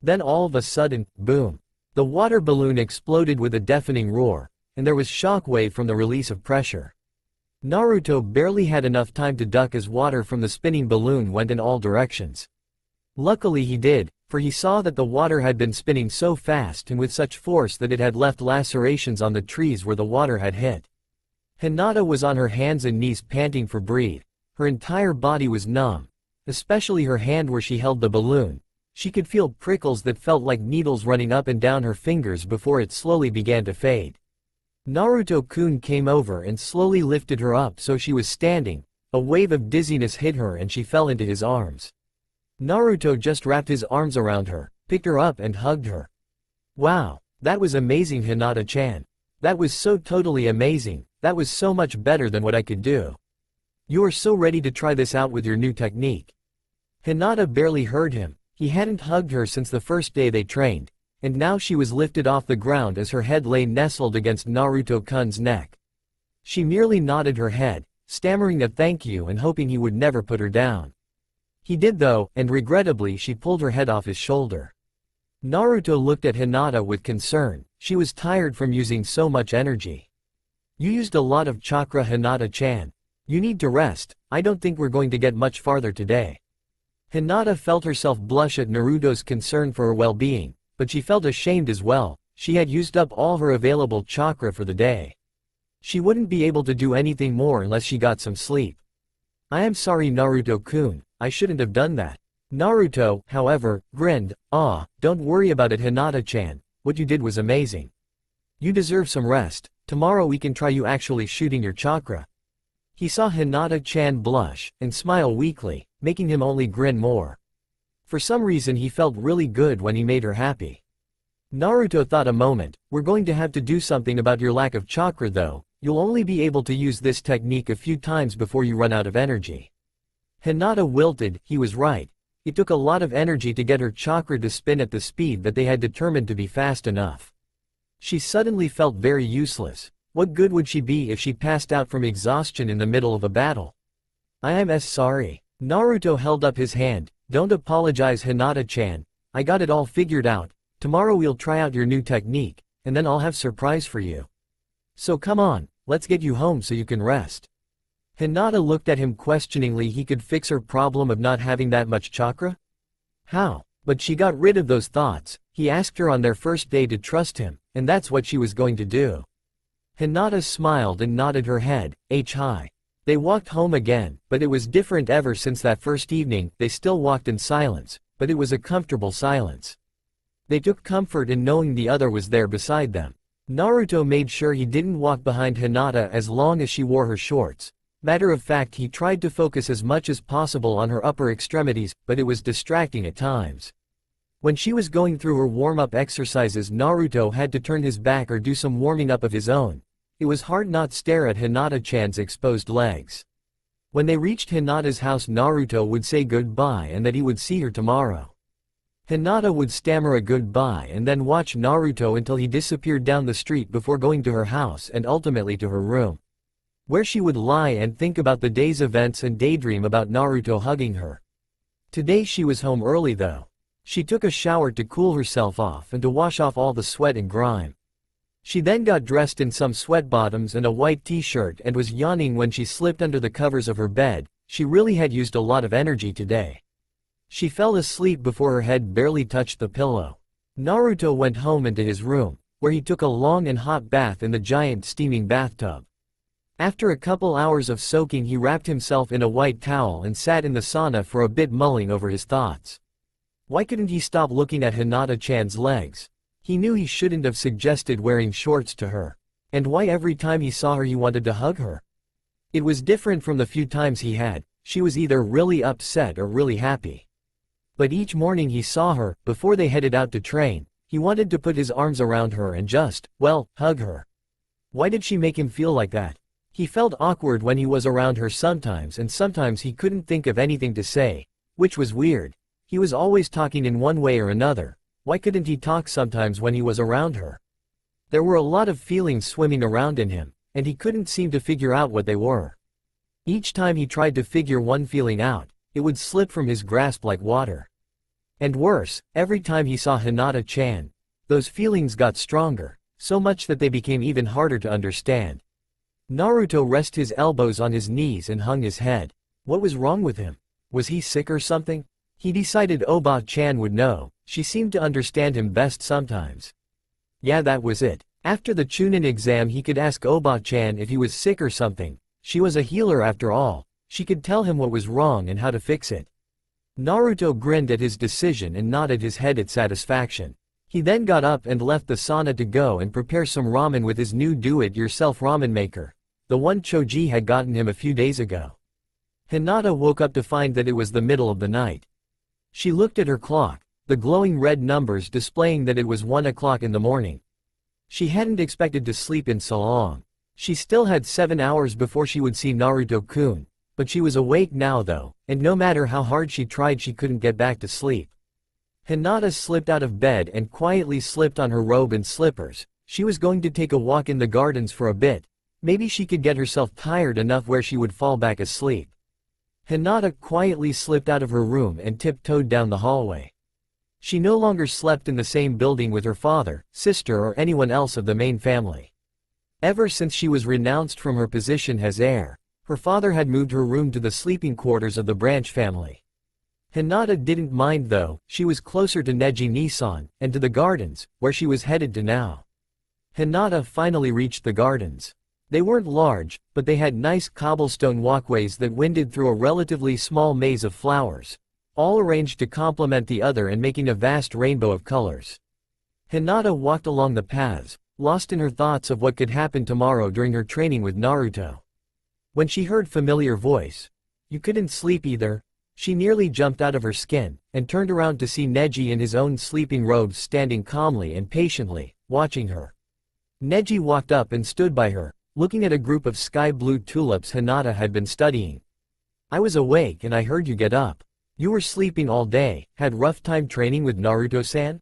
Then all of a sudden, boom! The water balloon exploded with a deafening roar, and there was shockwave from the release of pressure. Naruto barely had enough time to duck as water from the spinning balloon went in all directions. Luckily he did, for he saw that the water had been spinning so fast and with such force that it had left lacerations on the trees where the water had hit. Hinata was on her hands and knees panting for breath. Her entire body was numb, especially her hand where she held the balloon. She could feel prickles that felt like needles running up and down her fingers before it slowly began to fade. Naruto-kun came over and slowly lifted her up so she was standing. A wave of dizziness hit her and she fell into his arms. Naruto just wrapped his arms around her, picked her up and hugged her. Wow, that was amazing, Hinata-chan. That was so totally amazing, that was so much better than what I could do. You are so ready to try this out with your new technique. Hinata barely heard him. He hadn't hugged her since the first day they trained, and now she was lifted off the ground as her head lay nestled against Naruto-kun's neck. She merely nodded her head, stammering a thank you and hoping he would never put her down. He did though, and regrettably she pulled her head off his shoulder. Naruto looked at Hinata with concern. She was tired from using so much energy. You used a lot of chakra, Hinata-chan. You need to rest. I don't think we're going to get much farther today. Hinata felt herself blush at Naruto's concern for her well-being, but she felt ashamed as well. She had used up all her available chakra for the day. She wouldn't be able to do anything more unless she got some sleep. I am sorry, Naruto-kun. I shouldn't have done that. Naruto, however, grinned. Don't worry about it, Hinata-chan. What you did was amazing. You deserve some rest. Tomorrow we can try you actually shooting your chakra. He saw Hinata-chan blush and smile weakly, making him only grin more. For some reason he felt really good when he made her happy. Naruto thought a moment. We're going to have to do something about your lack of chakra though. You'll only be able to use this technique a few times before you run out of energy. Hinata wilted. He was right. It took a lot of energy to get her chakra to spin at the speed that they had determined to be fast enough. She suddenly felt very useless. What good would she be if she passed out from exhaustion in the middle of a battle? I am sorry. Naruto held up his hand. Don't apologize, Hinata-chan. I got it all figured out. Tomorrow we'll try out your new technique, and then I'll have surprise for you. So come on, let's get you home so you can rest. Hinata looked at him questioningly. He could fix her problem of not having that much chakra? How? But she got rid of those thoughts. He asked her on their first day to trust him, and that's what she was going to do. Hinata smiled and nodded her head. Hi. They walked home again, but it was different ever since that first evening. They still walked in silence, but it was a comfortable silence. They took comfort in knowing the other was there beside them. Naruto made sure he didn't walk behind Hinata as long as she wore her shorts. Matter of fact, he tried to focus as much as possible on her upper extremities, but it was distracting at times. When she was going through her warm-up exercises, Naruto had to turn his back or do some warming up of his own. It was hard not stare at Hinata-chan's exposed legs. When they reached Hinata's house, Naruto would say goodbye and that he would see her tomorrow. Hinata would stammer a goodbye and then watch Naruto until he disappeared down the street before going to her house and ultimately to her room, where she would lie and think about the day's events and daydream about Naruto hugging her. Today she was home early though. She took a shower to cool herself off and to wash off all the sweat and grime. She then got dressed in some sweat bottoms and a white t-shirt and was yawning when she slipped under the covers of her bed. She really had used a lot of energy today. She fell asleep before her head barely touched the pillow. Naruto went home into his room, where he took a long and hot bath in the giant steaming bathtub. After a couple hours of soaking, he wrapped himself in a white towel and sat in the sauna for a bit, mulling over his thoughts. Why couldn't he stop looking at Hinata-chan's legs? He knew he shouldn't have suggested wearing shorts to her. And why every time he saw her he wanted to hug her? It was different from the few times he had. She was either really upset or really happy. But each morning he saw her, before they headed out to train, he wanted to put his arms around her and just, well, hug her. Why did she make him feel like that? He felt awkward when he was around her sometimes, and sometimes he couldn't think of anything to say, which was weird. He was always talking in one way or another. Why couldn't he talk sometimes when he was around her? There were a lot of feelings swimming around in him, and he couldn't seem to figure out what they were. Each time he tried to figure one feeling out, it would slip from his grasp like water. And worse, every time he saw Hinata-chan, those feelings got stronger, so much that they became even harder to understand. Naruto rested his elbows on his knees and hung his head. What was wrong with him? Was he sick or something? He decided Oba-chan would know. She seemed to understand him best sometimes. Yeah, that was it. After the Chunin exam he could ask Oba-chan if he was sick or something. She was a healer after all. She could tell him what was wrong and how to fix it. Naruto grinned at his decision and nodded his head at satisfaction. He then got up and left the sauna to go and prepare some ramen with his new do-it-yourself ramen maker, the one Choji had gotten him a few days ago. Hinata woke up to find that it was the middle of the night. She looked at her clock, the glowing red numbers displaying that it was 1 o'clock in the morning. She hadn't expected to sleep in so long. She still had 7 hours before she would see Naruto-kun, but she was awake now though, and no matter how hard she tried she couldn't get back to sleep. Hinata slipped out of bed and quietly slipped on her robe and slippers. She was going to take a walk in the gardens for a bit. Maybe she could get herself tired enough where she would fall back asleep. Hinata quietly slipped out of her room and tiptoed down the hallway. She no longer slept in the same building with her father, sister or anyone else of the main family. Ever since she was renounced from her position as heir, her father had moved her room to the sleeping quarters of the branch family. Hinata didn't mind though. She was closer to Neji-Nisan, and to the gardens, where she was headed to now. Hinata finally reached the gardens. They weren't large, but they had nice cobblestone walkways that winded through a relatively small maze of flowers, all arranged to complement the other and making a vast rainbow of colors. Hinata walked along the paths, lost in her thoughts of what could happen tomorrow during her training with Naruto. When she heard familiar voice, "You couldn't sleep either," she nearly jumped out of her skin, and turned around to see Neji in his own sleeping robes standing calmly and patiently, watching her. Neji walked up and stood by her, looking at a group of sky-blue tulips Hinata had been studying. "I was awake and I heard you get up. You were sleeping all day, had rough time training with Naruto-san?"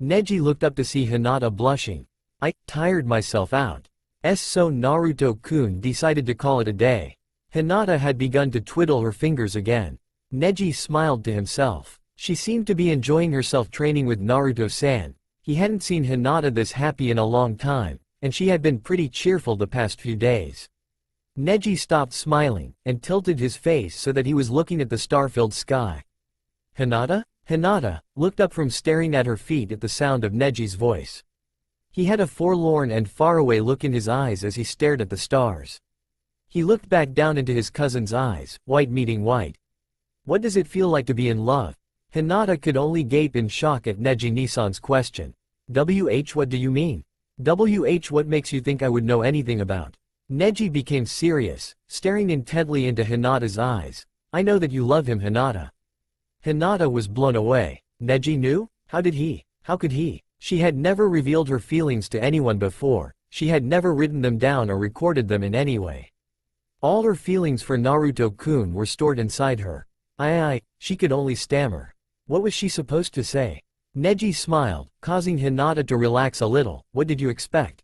Neji looked up to see Hinata blushing. "I tired myself out." So Naruto-kun decided to call it a day. Hinata had begun to twiddle her fingers again. Neji smiled to himself. She seemed to be enjoying herself training with Naruto-san. He hadn't seen Hinata this happy in a long time, and she had been pretty cheerful the past few days. Neji stopped smiling, and tilted his face so that he was looking at the star-filled sky. "Hinata?" Hinata looked up from staring at her feet at the sound of Neji's voice. He had a forlorn and faraway look in his eyes as he stared at the stars. He looked back down into his cousin's eyes, white meeting white. "What does it feel like to be in love?" Hinata could only gape in shock at Neji-Nisan's question. What do you mean? What makes you think I would know anything about?" Neji became serious, staring intently into Hinata's eyes. "I know that you love him, Hinata." Hinata was blown away. Neji knew? How could he? She had never revealed her feelings to anyone before. She had never written them down or recorded them in any way. All her feelings for Naruto-kun were stored inside her. She could only stammer. What was she supposed to say? Neji smiled, causing Hinata to relax a little. What did you expect?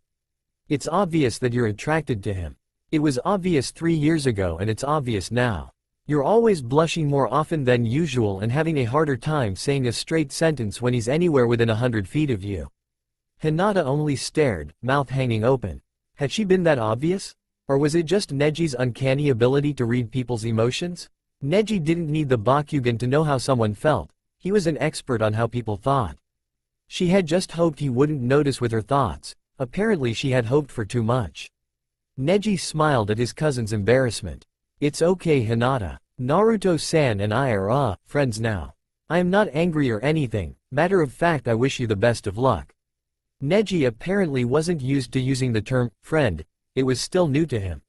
It's obvious that you're attracted to him. It was obvious 3 years ago and it's obvious now. You're always blushing more often than usual and having a harder time saying a straight sentence when he's anywhere within 100 feet of you. Hinata only stared, mouth hanging open. Had she been that obvious? Or was it just Neji's uncanny ability to read people's emotions? Neji didn't need the Bakugan to know how someone felt. He was an expert on how people thought. She had just hoped he wouldn't notice with her thoughts. Apparently she had hoped for too much. Neji smiled at his cousin's embarrassment. It's okay, Hinata. Naruto-san and I are, friends now. I am not angry or anything. Matter of fact, I wish you the best of luck. Neji apparently wasn't used to using the term, friend. It was still new to him.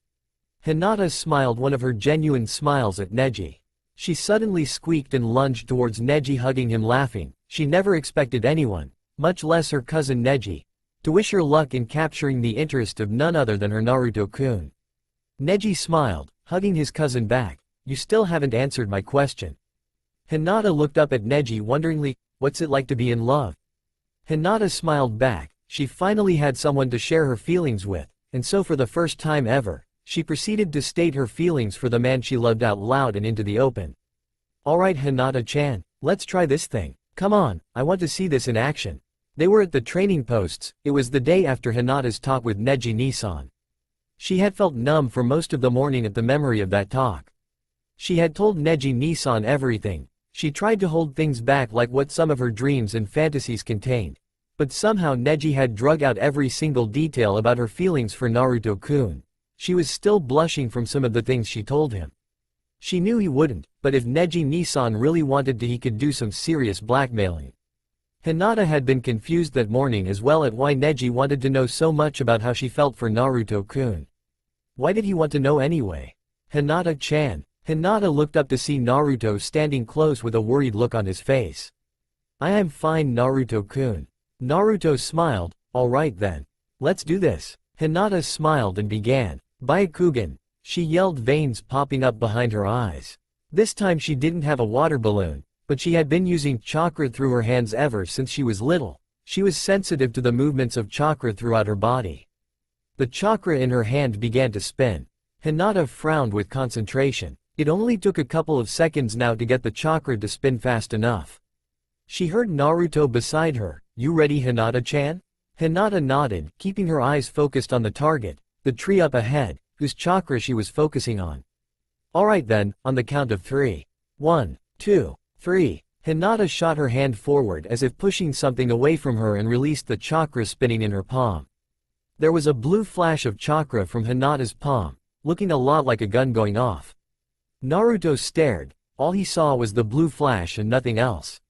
Hinata smiled one of her genuine smiles at Neji. She suddenly squeaked and lunged towards Neji, hugging him, laughing. She never expected anyone, much less her cousin Neji, to wish her luck in capturing the interest of none other than her Naruto-kun. Neji smiled, hugging his cousin back. You still haven't answered my question. Hinata looked up at Neji wonderingly. What's it like to be in love? Hinata smiled back. She finally had someone to share her feelings with, and so for the first time ever, she proceeded to state her feelings for the man she loved out loud and into the open. Alright, Hinata-chan, let's try this thing. Come on, I want to see this in action. They were at the training posts. It was the day after Hinata's talk with Neji-Nisan. She had felt numb for most of the morning at the memory of that talk. She had told Neji-Nisan everything. She tried to hold things back like what some of her dreams and fantasies contained. But somehow Neji had drug out every single detail about her feelings for Naruto-kun. She was still blushing from some of the things she told him. She knew he wouldn't, but if Neji-Nisan really wanted to, he could do some serious blackmailing. Hinata had been confused that morning as well at why Neji wanted to know so much about how she felt for Naruto-kun. Why did he want to know anyway? Hinata-chan. Hinata looked up to see Naruto standing close with a worried look on his face. I am fine, Naruto-kun. Naruto smiled. Alright then. Let's do this. Hinata smiled and began. Byakugan. She yelled, veins popping up behind her eyes. This time she didn't have a water balloon, but she had been using chakra through her hands ever since she was little. She was sensitive to the movements of chakra throughout her body. The chakra in her hand began to spin. Hinata frowned with concentration. It only took a couple of seconds now to get the chakra to spin fast enough. She heard Naruto beside her. You ready, Hinata-chan? Hinata nodded, keeping her eyes focused on the target, the tree up ahead, whose chakra she was focusing on. Alright then, on the count of 3. 1, 2, 3. Hinata shot her hand forward as if pushing something away from her and released the chakra spinning in her palm. There was a blue flash of chakra from Hinata's palm, looking a lot like a gun going off. Naruto stared. All he saw was the blue flash and nothing else.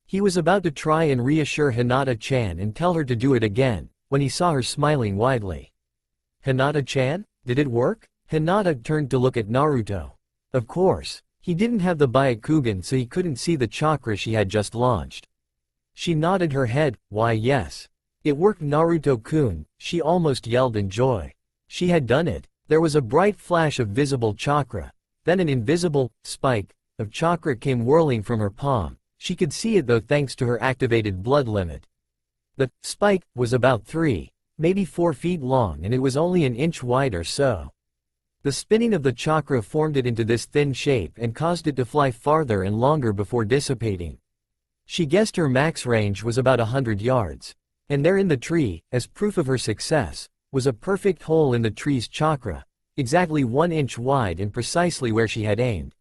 He was about to try and reassure Hinata-chan and tell her to do it again, when he saw her smiling widely. Hinata-chan? Did it work? Hinata turned to look at Naruto. Of course. He didn't have the Byakugan, so he couldn't see the chakra she had just launched. She nodded her head. Why yes. It worked, Naruto-kun, she almost yelled in joy. She had done it. There was a bright flash of visible chakra. Then an invisible spike of chakra came whirling from her palm. She could see it though thanks to her activated blood limit. The spike was about 3, maybe 4 feet long, and it was only an inch wide or so. The spinning of the chakra formed it into this thin shape and caused it to fly farther and longer before dissipating. She guessed her max range was about 100 yards. And there in the tree, as proof of her success, was a perfect hole in the tree's chakra, exactly 1 inch wide and precisely where she had aimed.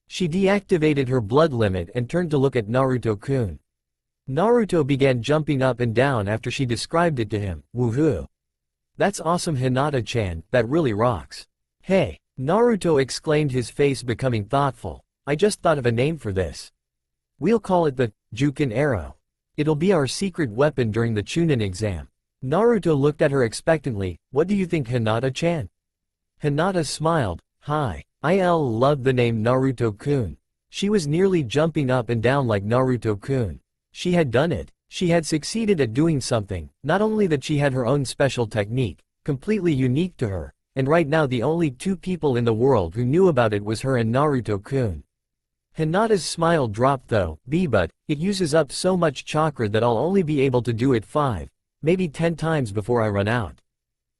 She deactivated her blood limit and turned to look at Naruto-kun. Naruto began jumping up and down after she described it to him. Woohoo! That's awesome, Hinata-chan, that really rocks. Hey! Naruto exclaimed, his face becoming thoughtful. I just thought of a name for this. We'll call it the Jukin arrow. It'll be our secret weapon during the Chunin exam. Naruto looked at her expectantly. What do you think, Hinata-chan? Hinata smiled. Hi. I'll love the name Naruto-kun. She was nearly jumping up and down like Naruto-kun. She had done it. She had succeeded at doing something, not only that she had her own special technique, completely unique to her, and right now the only two people in the world who knew about it was her and Naruto-kun. Hinata's smile dropped though, but it uses up so much chakra that I'll only be able to do it 5, maybe 10 times before I run out.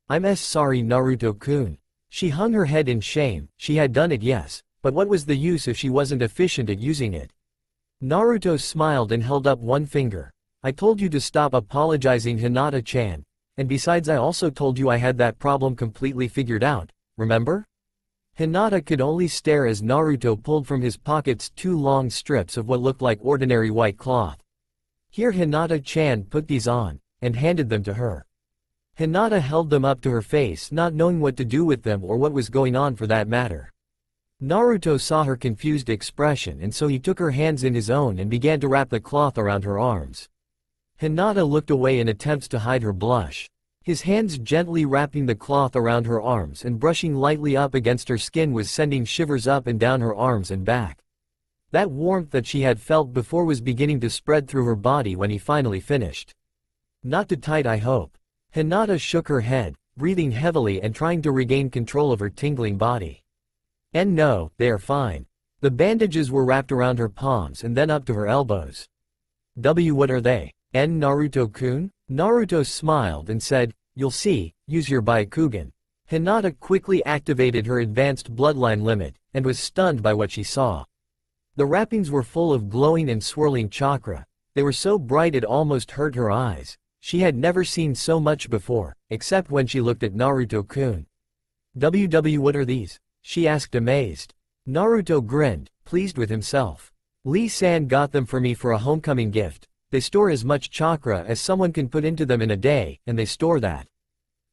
I'm sorry Naruto-kun. She hung her head in shame. She had done it, yes, but what was the use if she wasn't efficient at using it? Naruto smiled and held up one finger. I told you to stop apologizing, Hinata-chan, and besides I also told you I had that problem completely figured out, remember? Hinata could only stare as Naruto pulled from his pockets 2 long strips of what looked like ordinary white cloth. Here Hinata-chan put these on, and handed them to her. Hinata held them up to her face, not knowing what to do with them or what was going on for that matter. Naruto saw her confused expression and so he took her hands in his own and began to wrap the cloth around her arms. Hinata looked away in attempts to hide her blush. His hands gently wrapping the cloth around her arms and brushing lightly up against her skin was sending shivers up and down her arms and back. That warmth that she had felt before was beginning to spread through her body when he finally finished. Not too tight, I hope. Hinata shook her head, breathing heavily and trying to regain control of her tingling body. And no, they are fine. The bandages were wrapped around her palms and then up to her elbows. What are they? Naruto-kun? Naruto smiled and said, you'll see, use your Byakugan. Hinata quickly activated her advanced bloodline limit, and was stunned by what she saw. The wrappings were full of glowing and swirling chakra. They were so bright it almost hurt her eyes. She had never seen so much before, except when she looked at Naruto-kun. What are these? She asked amazed. Naruto grinned, pleased with himself. Lee-san got them for me for a homecoming gift. They store as much chakra as someone can put into them in a day, and they store that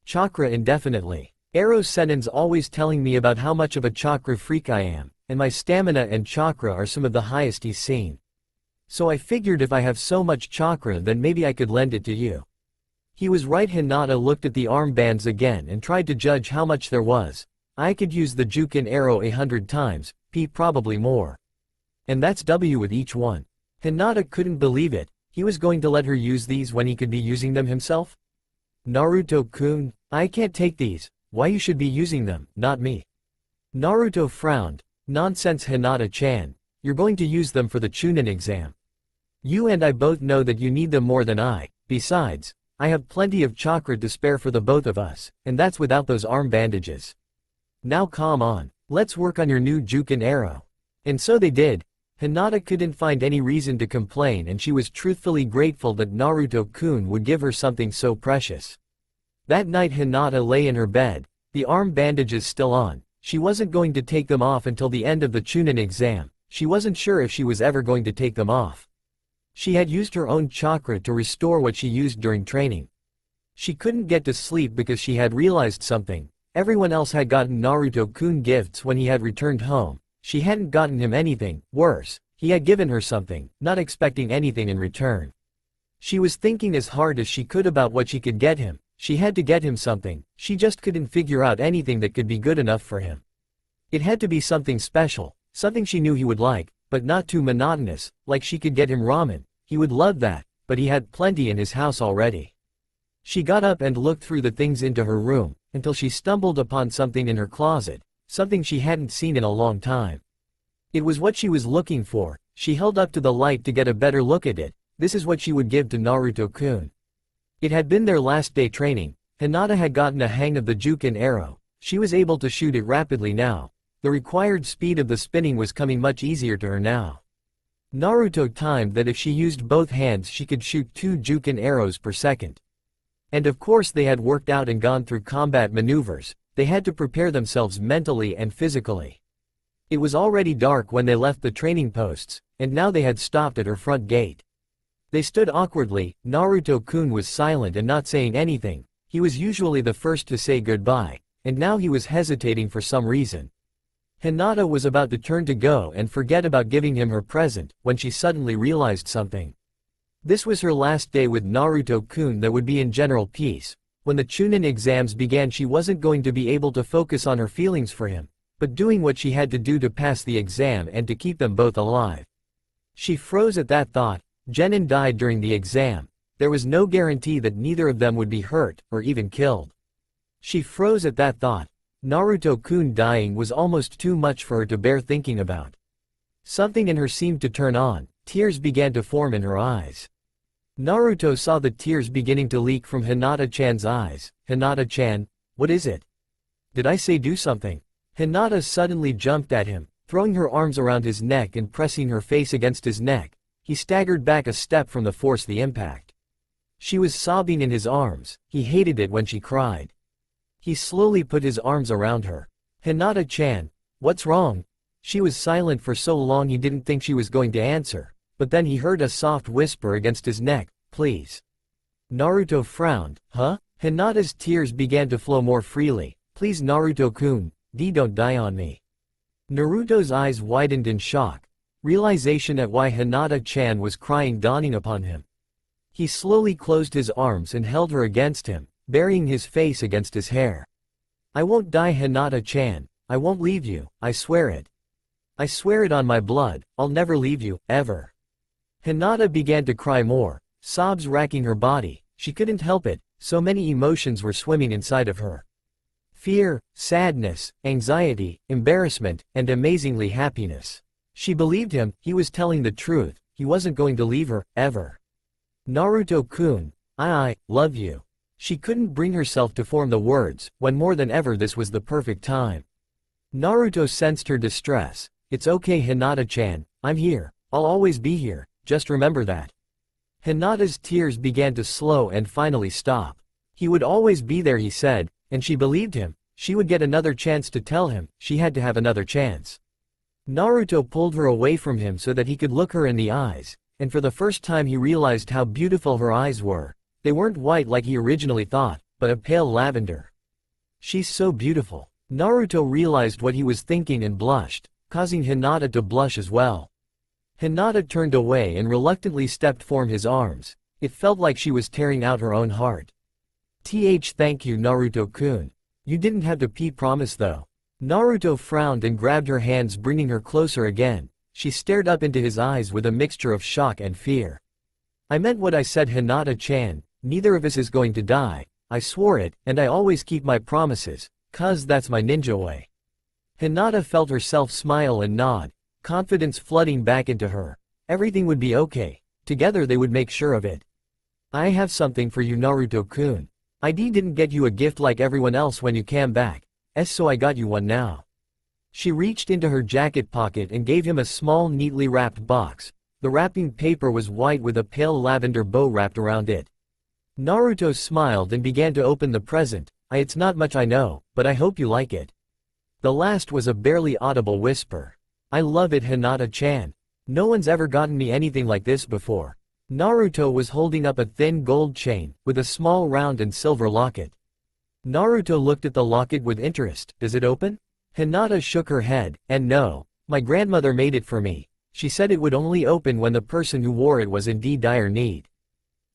chakra indefinitely. Eros Sennin's always telling me about how much of a chakra freak I am, and my stamina and chakra are some of the highest he's seen. So I figured if I have so much chakra then maybe I could lend it to you. He was right. Hinata looked at the armbands again and tried to judge how much there was. I could use the Jukin arrow 100 times, probably more. And that's with each one. Hinata couldn't believe it. He was going to let her use these when he could be using them himself? Naruto-kun, I can't take these. Why you should be using them, not me. Naruto frowned. Nonsense Hinata-chan. You're going to use them for the Chunin exam. You and I both know that you need them more than I. Besides, I have plenty of chakra to spare for the both of us, and that's without those arm bandages. Now calm on. Let's work on your new Jukin arrow. And so they did. Hinata couldn't find any reason to complain and she was truthfully grateful that Naruto-kun would give her something so precious. That night Hinata lay in her bed, the arm bandages still on. She wasn't going to take them off until the end of the Chunin exam. She wasn't sure if she was ever going to take them off. She had used her own chakra to restore what she used during training. She couldn't get to sleep because she had realized something. Everyone else had gotten Naruto-kun gifts when he had returned home. She hadn't gotten him anything. Worse, he had given her something, not expecting anything in return. She was thinking as hard as she could about what she could get him. She had to get him something. She just couldn't figure out anything that could be good enough for him. It had to be something special, something she knew he would like, but not too monotonous, like she could get him ramen. He would love that, but he had plenty in his house already. She got up and looked through the things into her room, until she stumbled upon something in her closet, something she hadn't seen in a long time. It was what she was looking for. She held up to the light to get a better look at it. This is what she would give to Naruto-kun. It had been their last day training. Hinata had gotten a hang of the Jukin arrow. She was able to shoot it rapidly now. The required speed of the spinning was coming much easier to her now. Naruto timed that if she used both hands she could shoot 2 Jukin arrows per second. And of course they had worked out and gone through combat maneuvers. They had to prepare themselves mentally and physically. It was already dark when they left the training posts, and now they had stopped at her front gate. They stood awkwardly. Naruto-kun was silent and not saying anything. He was usually the first to say goodbye, and now he was hesitating for some reason. Hinata was about to turn to go and forget about giving him her present, when she suddenly realized something. This was her last day with Naruto-kun that would be in general peace. When the Chunin exams began she wasn't going to be able to focus on her feelings for him, but doing what she had to do to pass the exam and to keep them both alive. She froze at that thought. Genin died during the exam. There was no guarantee that neither of them would be hurt, or even killed. She froze at that thought. Naruto-kun dying was almost too much for her to bear thinking about. Something in her seemed to turn on, tears began to form in her eyes. Naruto saw the tears beginning to leak from Hinata-chan's eyes. "Hinata-chan, what is it? Did I say do something?" Hinata suddenly jumped at him, throwing her arms around his neck and pressing her face against his neck. He staggered back a step from the force the impact. She was sobbing in his arms. He hated it when she cried. He slowly put his arms around her. "Hinata-chan, what's wrong?" She was silent for so long he didn't think she was going to answer, but then he heard a soft whisper against his neck, "Please." Naruto frowned. "Huh?" Hinata's tears began to flow more freely. "Please Naruto-kun, don't die on me." Naruto's eyes widened in shock, realization at why Hinata-chan was crying dawning upon him. He slowly closed his arms and held her against him, burying his face against his hair. "I won't die Hinata-chan, I won't leave you, I swear it. I swear it on my blood, I'll never leave you, ever." Hinata began to cry more, sobs racking her body. She couldn't help it, so many emotions were swimming inside of her. Fear, sadness, anxiety, embarrassment, and amazingly happiness. She believed him, he was telling the truth, he wasn't going to leave her, ever. "Naruto-kun, I love you." She couldn't bring herself to form the words, when more than ever this was the perfect time. Naruto sensed her distress. "It's okay Hinata-chan, I'm here, I'll always be here, just remember that." Hinata's tears began to slow and finally stop. He would always be there he said, and she believed him. She would get another chance to tell him, she had to have another chance. Naruto pulled her away from him so that he could look her in the eyes, and for the first time he realized how beautiful her eyes were. They weren't white like he originally thought, but a pale lavender. "She's so beautiful." Naruto realized what he was thinking and blushed, causing Hinata to blush as well. Hinata turned away and reluctantly stepped from his arms. It felt like she was tearing out her own heart. Thank you Naruto-kun. You didn't have to promise though." Naruto frowned and grabbed her hands, bringing her closer again. She stared up into his eyes with a mixture of shock and fear. "I meant what I said Hinata-chan, neither of us is going to die. I swore it, and I always keep my promises, 'cause that's my ninja way." Hinata felt herself smile and nod, confidence flooding back into her. Everything would be okay. Together they would make sure of it. "I have something for you Naruto-kun. I didn't get you a gift like everyone else when you came back, so I got you one now." She reached into her jacket pocket and gave him a small neatly wrapped box. The wrapping paper was white with a pale lavender bow wrapped around it. Naruto smiled and began to open the present. It's not much I know, but I hope you like it." The last was a barely audible whisper. "I love it Hinata-chan. No one's ever gotten me anything like this before." Naruto was holding up a thin gold chain, with a small round and silver locket. Naruto looked at the locket with interest. "Does it open?" Hinata shook her head, and "No, my grandmother made it for me. She said it would only open when the person who wore it was in dire need.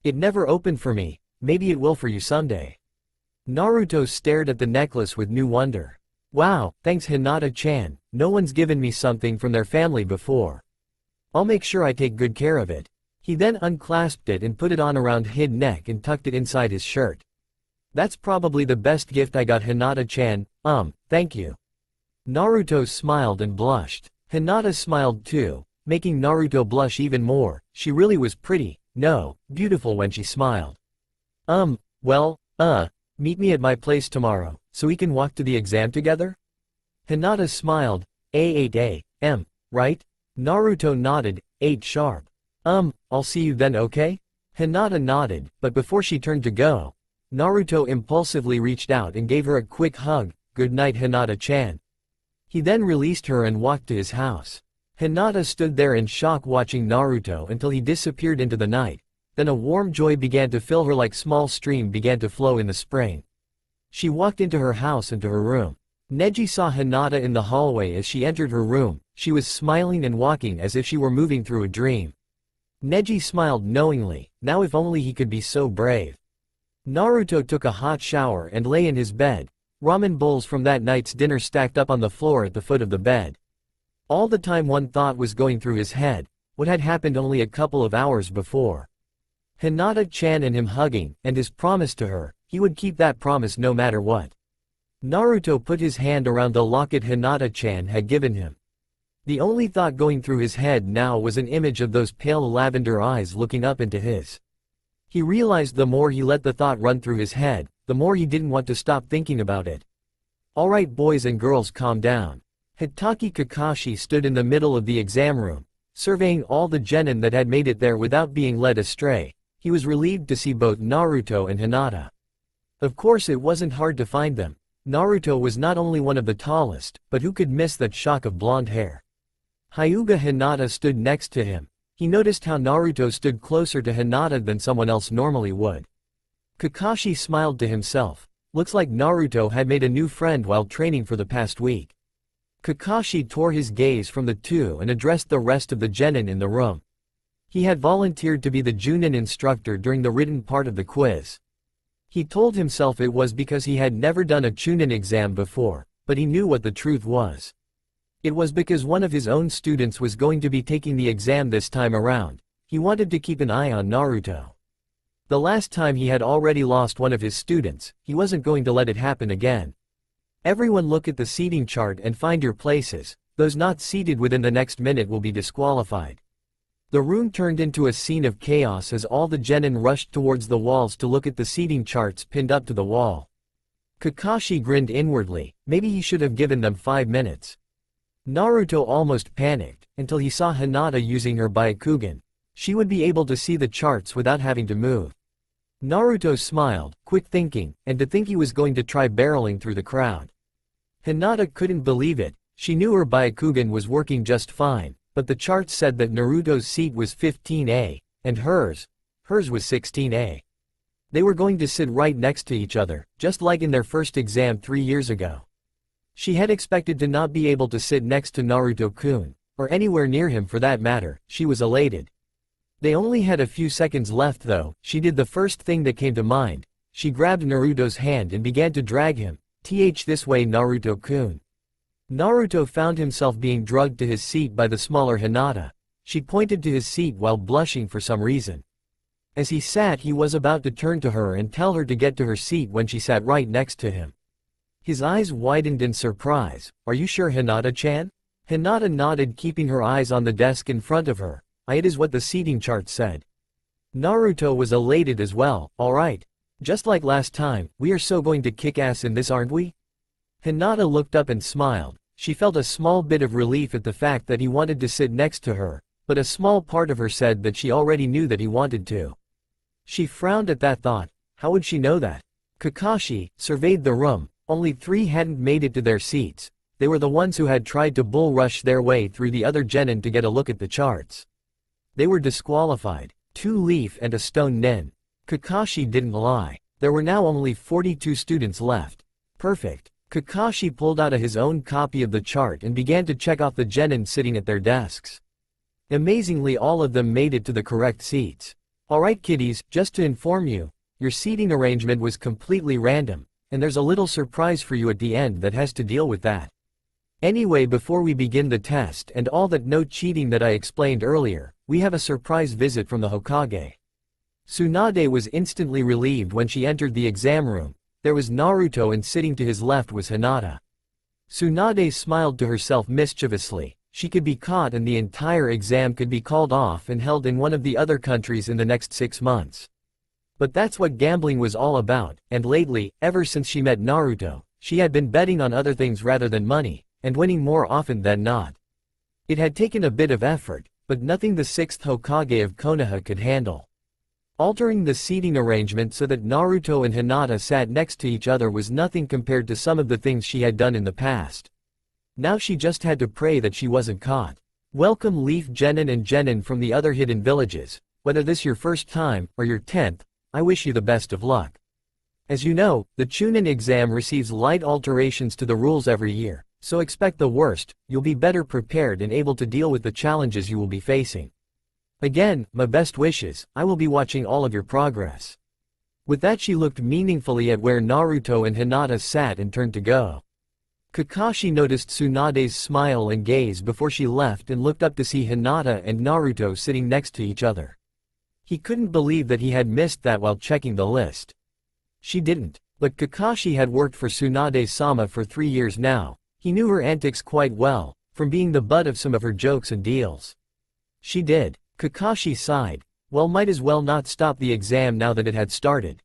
It never opened for me, maybe it will for you someday." Naruto stared at the necklace with new wonder. "Wow, thanks Hinata-chan, no one's given me something from their family before. I'll make sure I take good care of it." He then unclasped it and put it on around his neck and tucked it inside his shirt. "That's probably the best gift I got Hinata-chan, thank you." Naruto smiled and blushed. Hinata smiled too, making Naruto blush even more. She really was pretty, beautiful when she smiled. Meet me at my place tomorrow, so we can walk to the exam together?" Hinata smiled. 8 a.m., right? Naruto nodded. 8 sharp. I'll see you then okay?" Hinata nodded, but before she turned to go, Naruto impulsively reached out and gave her a quick hug. "Good night Hinata-chan." He then released her and walked to his house. Hinata stood there in shock watching Naruto until he disappeared into the night. Then a warm joy began to fill her like small stream began to flow in the spring. She walked into her house and to her room. Neji saw Hinata in the hallway as she entered her room. She was smiling and walking as if she were moving through a dream. Neji smiled knowingly. Now if only he could be so brave. Naruto took a hot shower and lay in his bed. Ramen bowls from that night's dinner stacked up on the floor at the foot of the bed. All the time one thought was going through his head, what had happened only a couple of hours before. Hinata-chan and him hugging, and his promise to her, he would keep that promise no matter what. Naruto put his hand around the locket Hinata-chan had given him. The only thought going through his head now was an image of those pale lavender eyes looking up into his. He realized the more he let the thought run through his head, the more he didn't want to stop thinking about it. Alright boys and girls, calm down. Hitaki Kakashi stood in the middle of the exam room, surveying all the genin that had made it there without being led astray. He was relieved to see both Naruto and Hinata. Of course it wasn't hard to find them. Naruto was not only one of the tallest, but who could miss that shock of blonde hair? Hyuga Hinata stood next to him. He noticed how Naruto stood closer to Hinata than someone else normally would. Kakashi smiled to himself. Looks like Naruto had made a new friend while training for the past week. Kakashi tore his gaze from the two and addressed the rest of the genin in the room. He had volunteered to be the Junin instructor during the written part of the quiz. He told himself it was because he had never done a Chunin exam before, but he knew what the truth was. It was because one of his own students was going to be taking the exam this time around. He wanted to keep an eye on Naruto. The last time he had already lost one of his students, he wasn't going to let it happen again. Everyone look at the seating chart and find your places. Those not seated within the next minute will be disqualified. The room turned into a scene of chaos as all the genin rushed towards the walls to look at the seating charts pinned up to the wall. Kakashi grinned inwardly. Maybe he should have given them 5 minutes. Naruto almost panicked, until he saw Hinata using her Byakugan. She would be able to see the charts without having to move. Naruto smiled, quick thinking, and to think he was going to try barreling through the crowd. Hinata couldn't believe it. She knew her Byakugan was working just fine, but the charts said that Naruto's seat was 15A, and hers was 16A. They were going to sit right next to each other, just like in their first exam 3 years ago. She had expected to not be able to sit next to Naruto-kun, or anywhere near him for that matter. She was elated. They only had a few seconds left though. She did the first thing that came to mind. She grabbed Naruto's hand and began to drag him. This way, Naruto-kun. Naruto found himself being drugged to his seat by the smaller Hinata. She pointed to his seat while blushing for some reason. As he sat, he was about to turn to her and tell her to get to her seat when she sat right next to him. His eyes widened in surprise. Are you sure, Hinata-chan? Hinata nodded, keeping her eyes on the desk in front of her. It is what the seating chart said. Naruto was elated as well. Alright. Just like last time, we are so going to kick ass in this, aren't we? Hinata looked up and smiled. She felt a small bit of relief at the fact that he wanted to sit next to her, but a small part of her said that she already knew that he wanted to. She frowned at that thought. How would she know that? Kakashi surveyed the room. Only 3 hadn't made it to their seats. They were the ones who had tried to bull rush their way through the other genin to get a look at the charts. They were disqualified. 2 leaf and a stone nin. Kakashi didn't lie. There were now only 42 students left. Perfect. Kakashi pulled out his own copy of the chart and began to check off the genin sitting at their desks. Amazingly, all of them made it to the correct seats. Alright kiddies, just to inform you, your seating arrangement was completely random, and there's a little surprise for you at the end that has to deal with that. Anyway, before we begin the test and all that no cheating that I explained earlier, we have a surprise visit from the Hokage. Tsunade was instantly relieved when she entered the exam room. There was Naruto and sitting to his left was Hinata. Tsunade smiled to herself mischievously. She could be caught and the entire exam could be called off and held in one of the other countries in the next 6 months. But that's what gambling was all about, and lately, ever since she met Naruto, she had been betting on other things rather than money, and winning more often than not. It had taken a bit of effort, but nothing the 6th Hokage of Konoha could handle. Altering the seating arrangement so that Naruto and Hinata sat next to each other was nothing compared to some of the things she had done in the past. Now she just had to pray that she wasn't caught. Welcome Leaf Genin and Genin from the other hidden villages. Whether this your first time, or your 10th, I wish you the best of luck. As you know, the Chunin exam receives light alterations to the rules every year, so expect the worst. You'll be better prepared and able to deal with the challenges you will be facing. Again, my best wishes. I will be watching all of your progress. With that, she looked meaningfully at where Naruto and Hinata sat and turned to go. Kakashi noticed Tsunade's smile and gaze before she left and looked up to see Hinata and Naruto sitting next to each other. He couldn't believe that he had missed that while checking the list. She didn't. But Kakashi had worked for Tsunade-sama for 3 years now. He knew her antics quite well, from being the butt of some of her jokes and deals. She did. Kakashi sighed. Well, might as well not stop the exam now that it had started.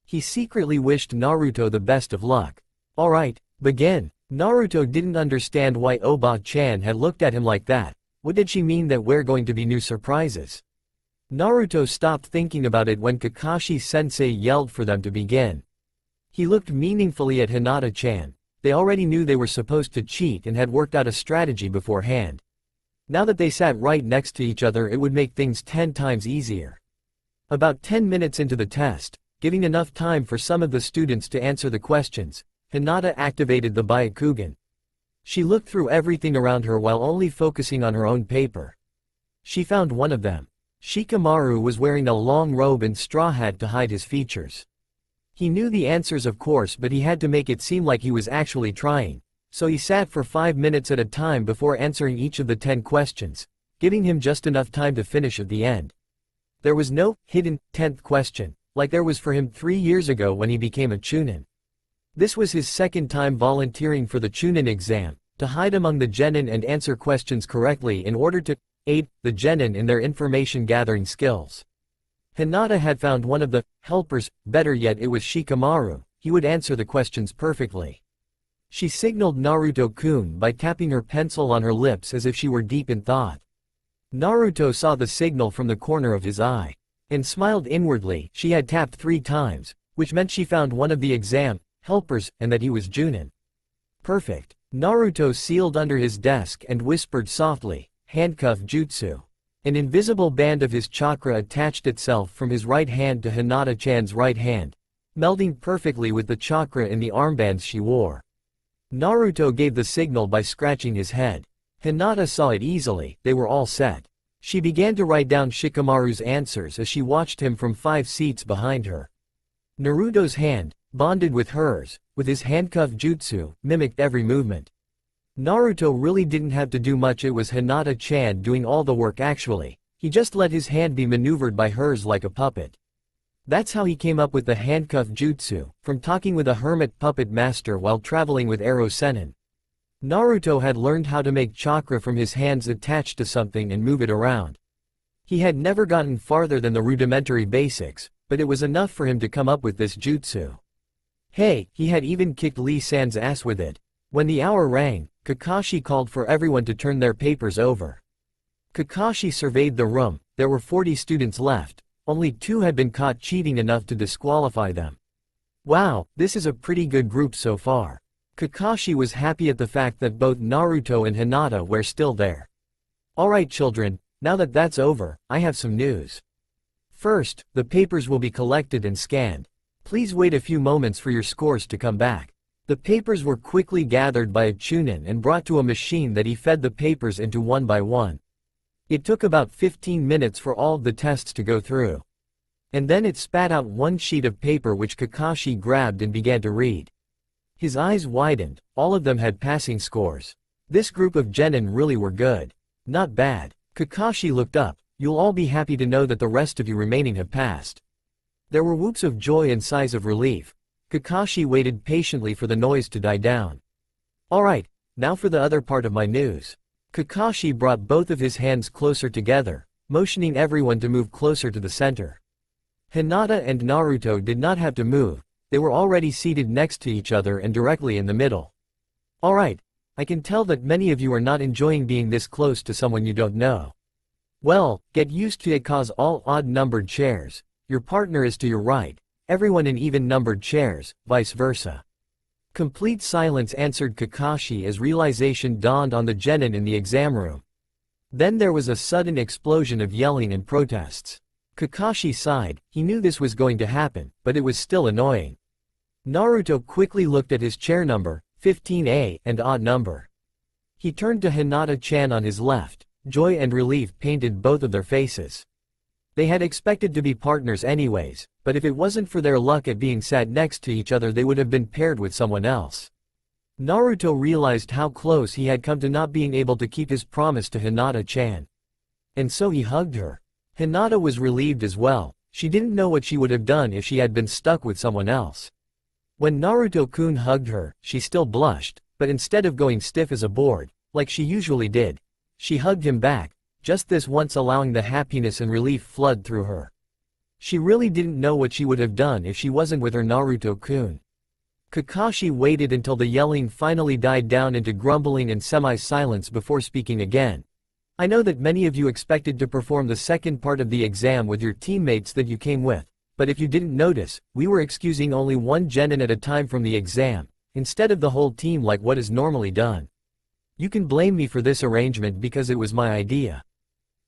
He secretly wished Naruto the best of luck. Alright, begin. Naruto didn't understand why Oba-chan had looked at him like that. What did she mean that we're going to be new surprises? Naruto stopped thinking about it when Kakashi-sensei yelled for them to begin. He looked meaningfully at Hinata-chan. They already knew they were supposed to cheat and had worked out a strategy beforehand. Now that they sat right next to each other, it would make things 10 times easier. About 10 minutes into the test, giving enough time for some of the students to answer the questions, Hinata activated the Byakugan. She looked through everything around her while only focusing on her own paper. She found one of them. Shikamaru was wearing a long robe and straw hat to hide his features. He knew the answers of course, but he had to make it seem like he was actually trying, so he sat for 5 minutes at a time before answering each of the 10 questions, giving him just enough time to finish at the end. There was no hidden 10th question, like there was for him 3 years ago when he became a Chunin. This was his second time volunteering for the Chunin exam, to hide among the genin and answer questions correctly in order to aid the genin in their information gathering skills. Hinata had found one of the helpers, better yet it was Shikamaru. He would answer the questions perfectly. She signaled Naruto-kun by tapping her pencil on her lips as if she were deep in thought. Naruto saw the signal from the corner of his eye, and smiled inwardly. She had tapped 3 times, which meant she found one of the exam helpers, and that he was Junin. Perfect. Naruto sealed under his desk and whispered softly, handcuff jutsu. An invisible band of his chakra attached itself from his right hand to Hinata-chan's right hand, melding perfectly with the chakra in the armbands she wore. Naruto gave the signal by scratching his head. Hinata saw it easily. They were all set. She began to write down Shikamaru's answers as she watched him from 5 seats behind her. Naruto's hand, bonded with hers, with his handcuff jutsu, mimicked every movement. Naruto really didn't have to do much. It was Hinata-chan doing all the work actually. He just let his hand be maneuvered by hers like a puppet. That's how he came up with the handcuff jutsu, from talking with a hermit puppet master while traveling with Ero Sennin. Naruto had learned how to make chakra from his hands attached to something and move it around. He had never gotten farther than the rudimentary basics, but it was enough for him to come up with this jutsu. Hey, he had even kicked Lee-san's ass with it. When the hour rang, Kakashi called for everyone to turn their papers over. Kakashi surveyed the room. There were 40 students left. Only 2 had been caught cheating enough to disqualify them. Wow, this is a pretty good group so far. Kakashi was happy at the fact that both Naruto and Hinata were still there. Alright children, now that that's over, I have some news. First, the papers will be collected and scanned. Please wait a few moments for your scores to come back. The papers were quickly gathered by a Chunin and brought to a machine that he fed the papers into one by one. It took about 15 minutes for all of the tests to go through. And then it spat out one sheet of paper which Kakashi grabbed and began to read. His eyes widened. All of them had passing scores. This group of genin really were good. Not bad. Kakashi looked up. You'll all be happy to know that the rest of you remaining have passed. There were whoops of joy and sighs of relief. Kakashi waited patiently for the noise to die down. Alright, now for the other part of my news. Kakashi brought both of his hands closer together, motioning everyone to move closer to the center. Hinata and Naruto did not have to move. They were already seated next to each other and directly in the middle. Alright, I can tell that many of you are not enjoying being this close to someone you don't know. Well, get used to it cause all odd-numbered chairs. Your partner is to your right. Everyone in even-numbered chairs, vice versa. Complete silence answered Kakashi as realization dawned on the genin in the exam room. Then there was a sudden explosion of yelling and protests. Kakashi sighed. He knew this was going to happen, but it was still annoying. Naruto quickly looked at his chair number, 15A, and odd number. He turned to Hinata-chan on his left. Joy and relief painted both of their faces. They had expected to be partners anyways, but if it wasn't for their luck at being sat next to each other they would have been paired with someone else. Naruto realized how close he had come to not being able to keep his promise to Hinata-chan. And so he hugged her. Hinata was relieved as well. She didn't know what she would have done if she had been stuck with someone else. When Naruto-kun hugged her, she still blushed, but instead of going stiff as a board, like she usually did, she hugged him back, just this once allowing the happiness and relief flood through her. She really didn't know what she would have done if she wasn't with her Naruto-kun. Kakashi waited until the yelling finally died down into grumbling and semi-silence before speaking again. I know that many of you expected to perform the second part of the exam with your teammates that you came with, but if you didn't notice, we were excusing only one genin at a time from the exam, instead of the whole team like what is normally done. You can blame me for this arrangement because it was my idea.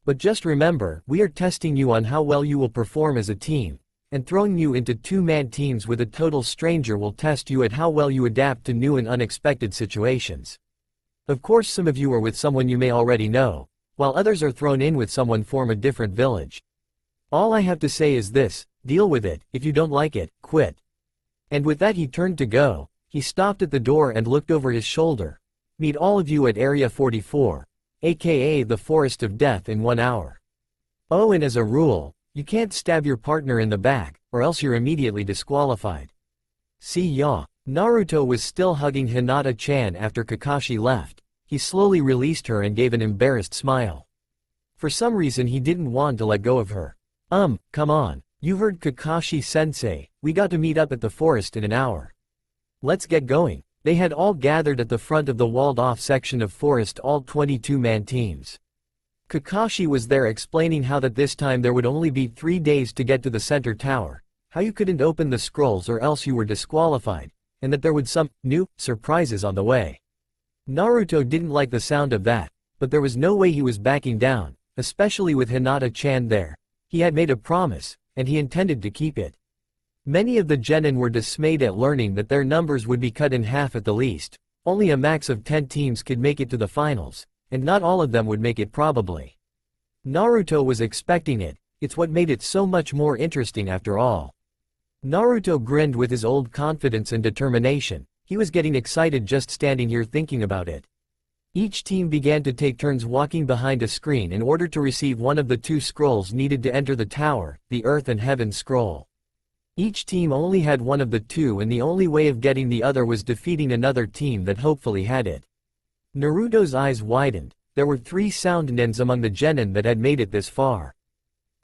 But just remember, we are testing you on how well you will perform as a team, and throwing you into two-man teams with a total stranger will test you at how well you adapt to new and unexpected situations. Of course some of you are with someone you may already know, while others are thrown in with someone from a different village. All I have to say is this, deal with it, if you don't like it, quit. And with that he turned to go, he stopped at the door and looked over his shoulder. Meet all of you at Area 44, aka the Forest of Death in 1 hour. Oh, and as a rule, you can't stab your partner in the back, or else you're immediately disqualified. See ya. Naruto was still hugging Hinata-chan after Kakashi left. He slowly released her and gave an embarrassed smile. For some reason he didn't want to let go of her. Come on. You heard Kakashi-sensei, we got to meet up at the forest in an hour. Let's get going. They had all gathered at the front of the walled-off section of forest, all 22-man teams. Kakashi was there explaining how that this time there would only be 3 days to get to the center tower, how you couldn't open the scrolls or else you were disqualified, and that there would some new surprises on the way. Naruto didn't like the sound of that, but there was no way he was backing down, especially with Hinata-chan there. He had made a promise, and he intended to keep it. Many of the genin were dismayed at learning that their numbers would be cut in half at the least. Only a max of 10 teams could make it to the finals, and not all of them would make it probably. Naruto was expecting it, it's what made it so much more interesting after all. Naruto grinned with his old confidence and determination. He was getting excited just standing here thinking about it. Each team began to take turns walking behind a screen in order to receive one of the 2 scrolls needed to enter the tower, the Earth and Heaven scroll. Each team only had one of the 2 and the only way of getting the other was defeating another team that hopefully had it. Naruto's eyes widened. There were 3 sound nins among the genin that had made it this far.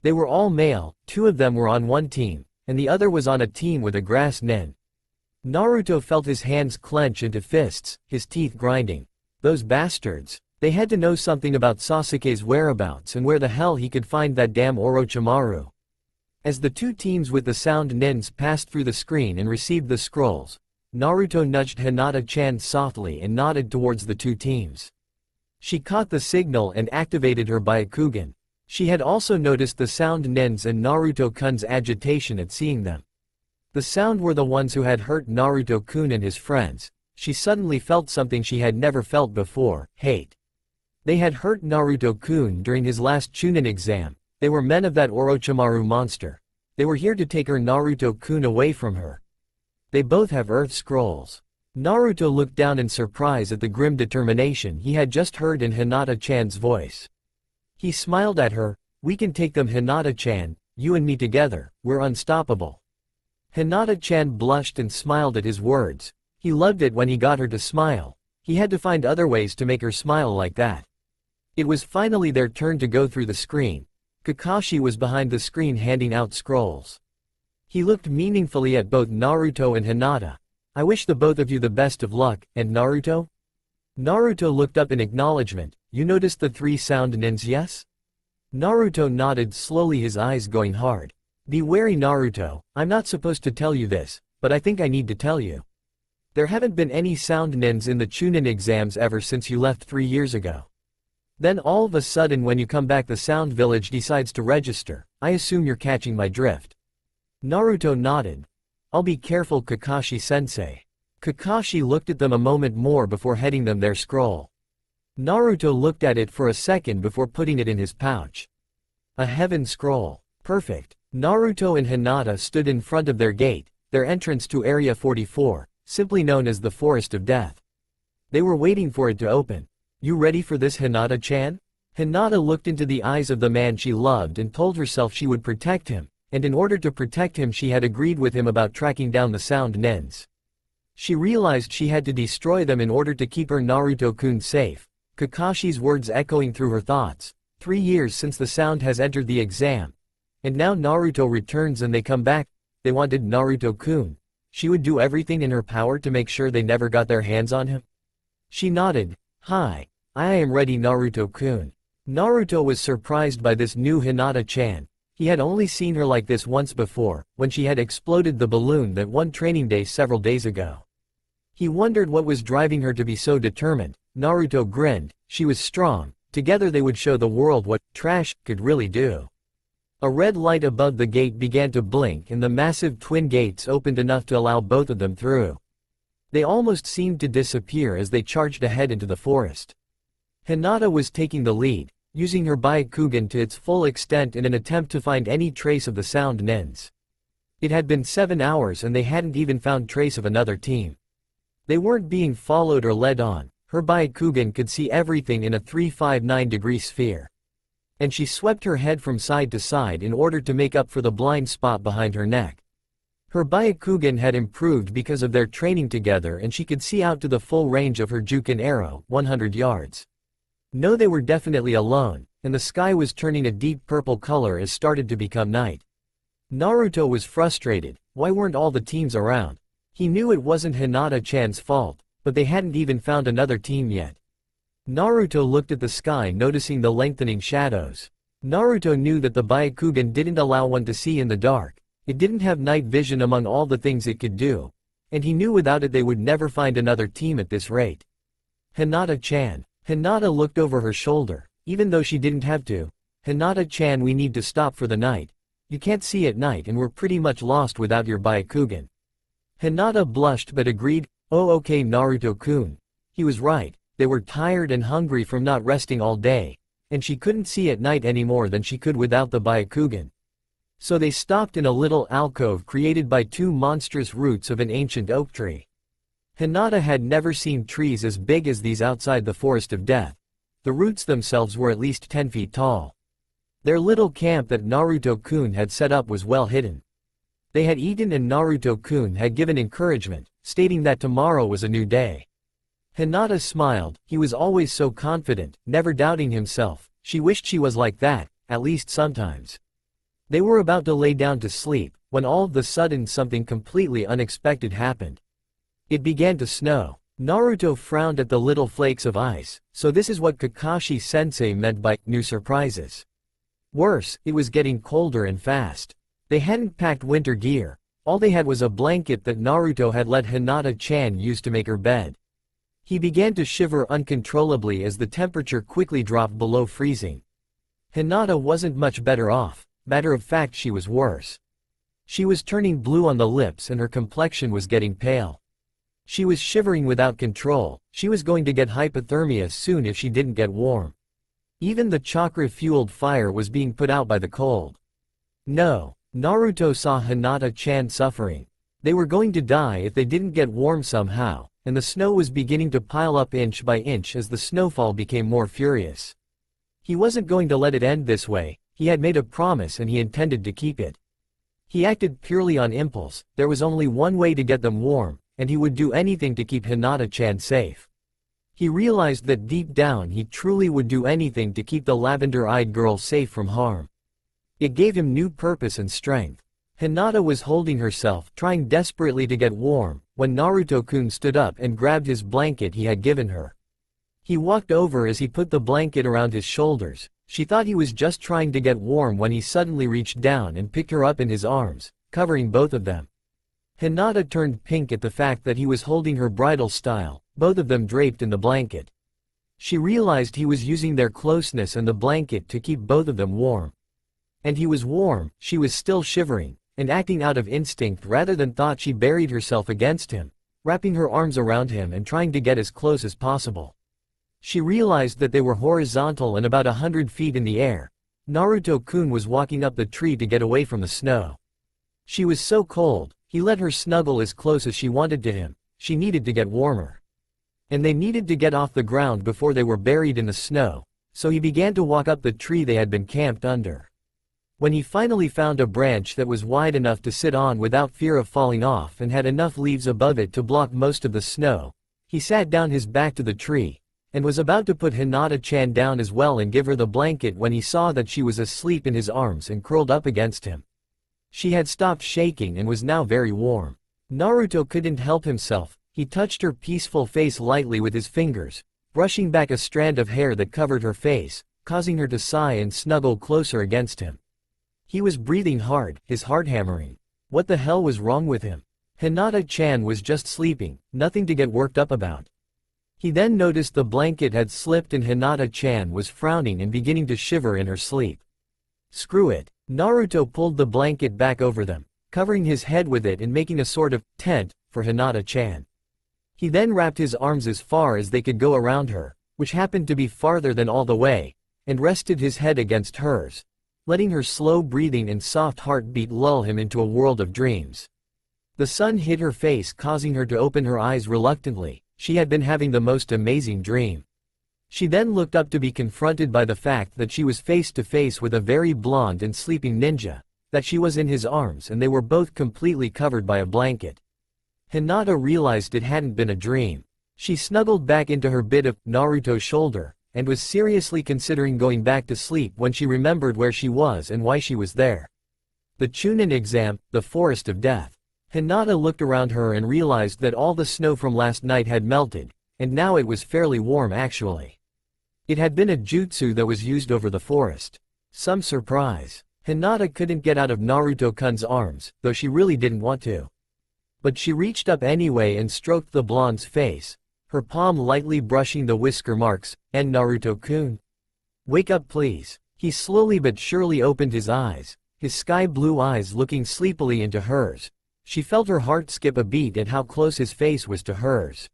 They were all male, 2 of them were on one team, and the other was on a team with a grass nin. Naruto felt his hands clench into fists, his teeth grinding. Those bastards. They had to know something about Sasuke's whereabouts and where the hell he could find that damn Orochimaru. As the 2 teams with the sound nins passed through the screen and received the scrolls, Naruto nudged Hinata-chan softly and nodded towards the 2 teams. She caught the signal and activated her Byakugan. She had also noticed the sound nins and Naruto-kun's agitation at seeing them. The sound were the ones who had hurt Naruto-kun and his friends. She suddenly felt something she had never felt before, hate. They had hurt Naruto-kun during his last Chunin exam. They were men of that Orochimaru monster. They were here to take her Naruto-kun away from her. They both have Earth Scrolls. Naruto looked down in surprise at the grim determination he had just heard in Hinata-chan's voice. He smiled at her. We can take them, Hinata-chan, you and me together, we're unstoppable. Hinata-chan blushed and smiled at his words. He loved it when he got her to smile. He had to find other ways to make her smile like that. It was finally their turn to go through the screen. Kakashi was behind the screen handing out scrolls. He looked meaningfully at both Naruto and Hinata. I wish the both of you the best of luck, and Naruto? Naruto looked up in acknowledgement. You noticed the 3 sound nins, yes? Naruto nodded slowly, his eyes going hard. Be wary, Naruto, I'm not supposed to tell you this, but I think I need to tell you. There haven't been any sound nins in the Chunin exams ever since you left 3 years ago. Then all of a sudden when you come back the Sound Village decides to register. I assume you're catching my drift. Naruto nodded. I'll be careful, Kakashi-sensei. Kakashi looked at them a moment more before heading them their scroll. Naruto looked at it for a second before putting it in his pouch. A heaven scroll. Perfect. Naruto and Hinata stood in front of their gate, their entrance to Area 44, simply known as the Forest of Death. They were waiting for it to open. You ready for this, Hinata-chan? Hinata looked into the eyes of the man she loved and told herself she would protect him, and in order to protect him she had agreed with him about tracking down the sound nins. She realized she had to destroy them in order to keep her Naruto-kun safe. Kakashi's words echoing through her thoughts. 3 years since the sound has entered the exam. And now Naruto returns and they come back. They wanted Naruto-kun. She would do everything in her power to make sure they never got their hands on him. She nodded. Hi. I am ready, Naruto-kun. Naruto was surprised by this new Hinata-chan. He had only seen her like this once before, when she had exploded the balloon that one training day several days ago. He wondered what was driving her to be so determined. Naruto grinned. She was strong. Together they would show the world what trash could really do. A red light above the gate began to blink and the massive twin gates opened enough to allow both of them through. They almost seemed to disappear as they charged ahead into the forest. Hinata was taking the lead, using her Byakugan to its full extent in an attempt to find any trace of the sound nens. It had been 7 hours and they hadn't even found trace of another team. They weren't being followed or led on. Her Byakugan could see everything in a 359-degree sphere. And she swept her head from side to side in order to make up for the blind spot behind her neck. Her Byakugan had improved because of their training together and she could see out to the full range of her Juken arrow, 100 yards. No, they were definitely alone, and the sky was turning a deep purple color as started to become night. Naruto was frustrated. Why weren't all the teams around? He knew it wasn't Hinata-chan's fault, but they hadn't even found another team yet. Naruto looked at the sky, noticing the lengthening shadows. Naruto knew that the Byakugan didn't allow one to see in the dark. It didn't have night vision among all the things it could do, and he knew without it they would never find another team at this rate. Hinata-chan. Hinata looked over her shoulder, even though she didn't have to. Hinata-chan, we need to stop for the night. You can't see at night and we're pretty much lost without your Byakugan. Hinata blushed but agreed. Oh, okay, Naruto-kun. He was right. They were tired and hungry from not resting all day, and she couldn't see at night any more than she could without the Byakugan. So they stopped in a little alcove created by 2 monstrous roots of an ancient oak tree. Hinata had never seen trees as big as these outside the Forest of Death. The roots themselves were at least 10 feet tall. Their little camp that Naruto-kun had set up was well hidden. They had eaten and Naruto-kun had given encouragement, stating that tomorrow was a new day. Hinata smiled. He was always so confident, never doubting himself. She wished she was like that, at least sometimes. They were about to lay down to sleep, when all of a sudden something completely unexpected happened. It began to snow. Naruto frowned at the little flakes of ice. So this is what Kakashi-sensei meant by new surprises. Worse, it was getting colder and fast. They hadn't packed winter gear. All they had was a blanket that Naruto had let Hinata-chan use to make her bed. He began to shiver uncontrollably as the temperature quickly dropped below freezing. Hinata wasn't much better off. Matter of fact, she was worse. She was turning blue on the lips and her complexion was getting pale. She was shivering without control. She was going to get hypothermia soon if she didn't get warm. Even the chakra-fueled fire was being put out by the cold. No. Naruto saw Hinata-chan suffering. They were going to die if they didn't get warm somehow, and the snow was beginning to pile up inch by inch as the snowfall became more furious. He wasn't going to let it end this way. He had made a promise and he intended to keep it. He acted purely on impulse. There was only one way to get them warm, and he would do anything to keep Hinata-chan safe. He realized that deep down he truly would do anything to keep the lavender-eyed girl safe from harm. It gave him new purpose and strength. Hinata was holding herself, trying desperately to get warm, when Naruto-kun stood up and grabbed his blanket he had given her. He walked over as he put the blanket around his shoulders. She thought he was just trying to get warm when he suddenly reached down and picked her up in his arms, covering both of them. Hinata turned pink at the fact that he was holding her bridal style, both of them draped in the blanket. She realized he was using their closeness and the blanket to keep both of them warm. And he was warm. She was still shivering, and acting out of instinct rather than thought, she buried herself against him, wrapping her arms around him and trying to get as close as possible. She realized that they were horizontal and about 100 feet in the air. Naruto-kun was walking up the tree to get away from the snow. She was so cold. He let her snuggle as close as she wanted to him. She needed to get warmer. And they needed to get off the ground before they were buried in the snow, so he began to walk up the tree they had been camped under. When he finally found a branch that was wide enough to sit on without fear of falling off and had enough leaves above it to block most of the snow, he sat down his back to the tree, and was about to put Hinata-chan down as well and give her the blanket when he saw that she was asleep in his arms and curled up against him. She had stopped shaking and was now very warm. Naruto couldn't help himself, he touched her peaceful face lightly with his fingers, brushing back a strand of hair that covered her face, causing her to sigh and snuggle closer against him. He was breathing hard, his heart hammering. What the hell was wrong with him? Hinata-chan was just sleeping, nothing to get worked up about. He then noticed the blanket had slipped and Hinata-chan was frowning and beginning to shiver in her sleep. Screw it. Naruto pulled the blanket back over them, covering his head with it and making a sort of tent for Hinata-chan. He then wrapped his arms as far as they could go around her, which happened to be farther than all the way, and rested his head against hers, letting her slow breathing and soft heartbeat lull him into a world of dreams. The sun hit her face, causing her to open her eyes reluctantly. She had been having the most amazing dream. She then looked up to be confronted by the fact that she was face to face with a very blonde and sleeping ninja, that she was in his arms and they were both completely covered by a blanket. Hinata realized it hadn't been a dream. She snuggled back into her bit of Naruto's shoulder, and was seriously considering going back to sleep when she remembered where she was and why she was there. The Chunin exam, the forest of death. Hinata looked around her and realized that all the snow from last night had melted, and now it was fairly warm actually. It had been a jutsu that was used over the forest. Some surprise. Hinata couldn't get out of Naruto-kun's arms, though she really didn't want to. But she reached up anyway and stroked the blonde's face, her palm lightly brushing the whisker marks. And Naruto-kun? Wake up please. He slowly but surely opened his eyes, his sky blue eyes looking sleepily into hers. She felt her heart skip a beat at how close his face was to hers.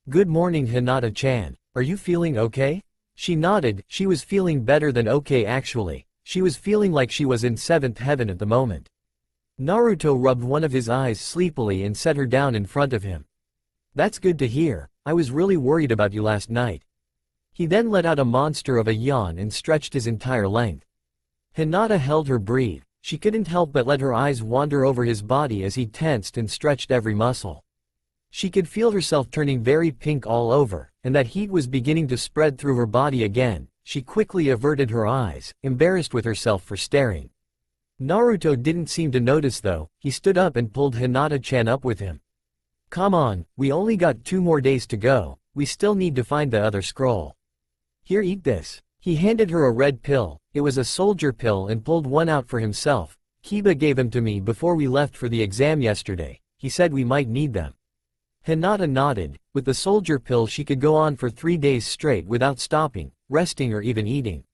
Good morning Hinata-chan, are you feeling okay? She nodded. She was feeling better than okay actually. She was feeling like she was in seventh heaven at the moment. Naruto rubbed one of his eyes sleepily and set her down in front of him. That's good to hear. I was really worried about you last night. He then let out a monster of a yawn and stretched his entire length. Hinata held her breath. She couldn't help but let her eyes wander over his body as he tensed and stretched every muscle. She could feel herself turning very pink all over, and that heat was beginning to spread through her body again. She quickly averted her eyes, embarrassed with herself for staring. Naruto didn't seem to notice though. He stood up and pulled Hinata-chan up with him. Come on, we only got 2 more days to go. We still need to find the other scroll. Here, eat this. He handed her a red pill. It was a soldier pill and pulled one out for himself. Kiba gave them to me before we left for the exam yesterday. He said we might need them. Hinata nodded. With the soldier pill she could go on for 3 days straight without stopping, resting or even eating.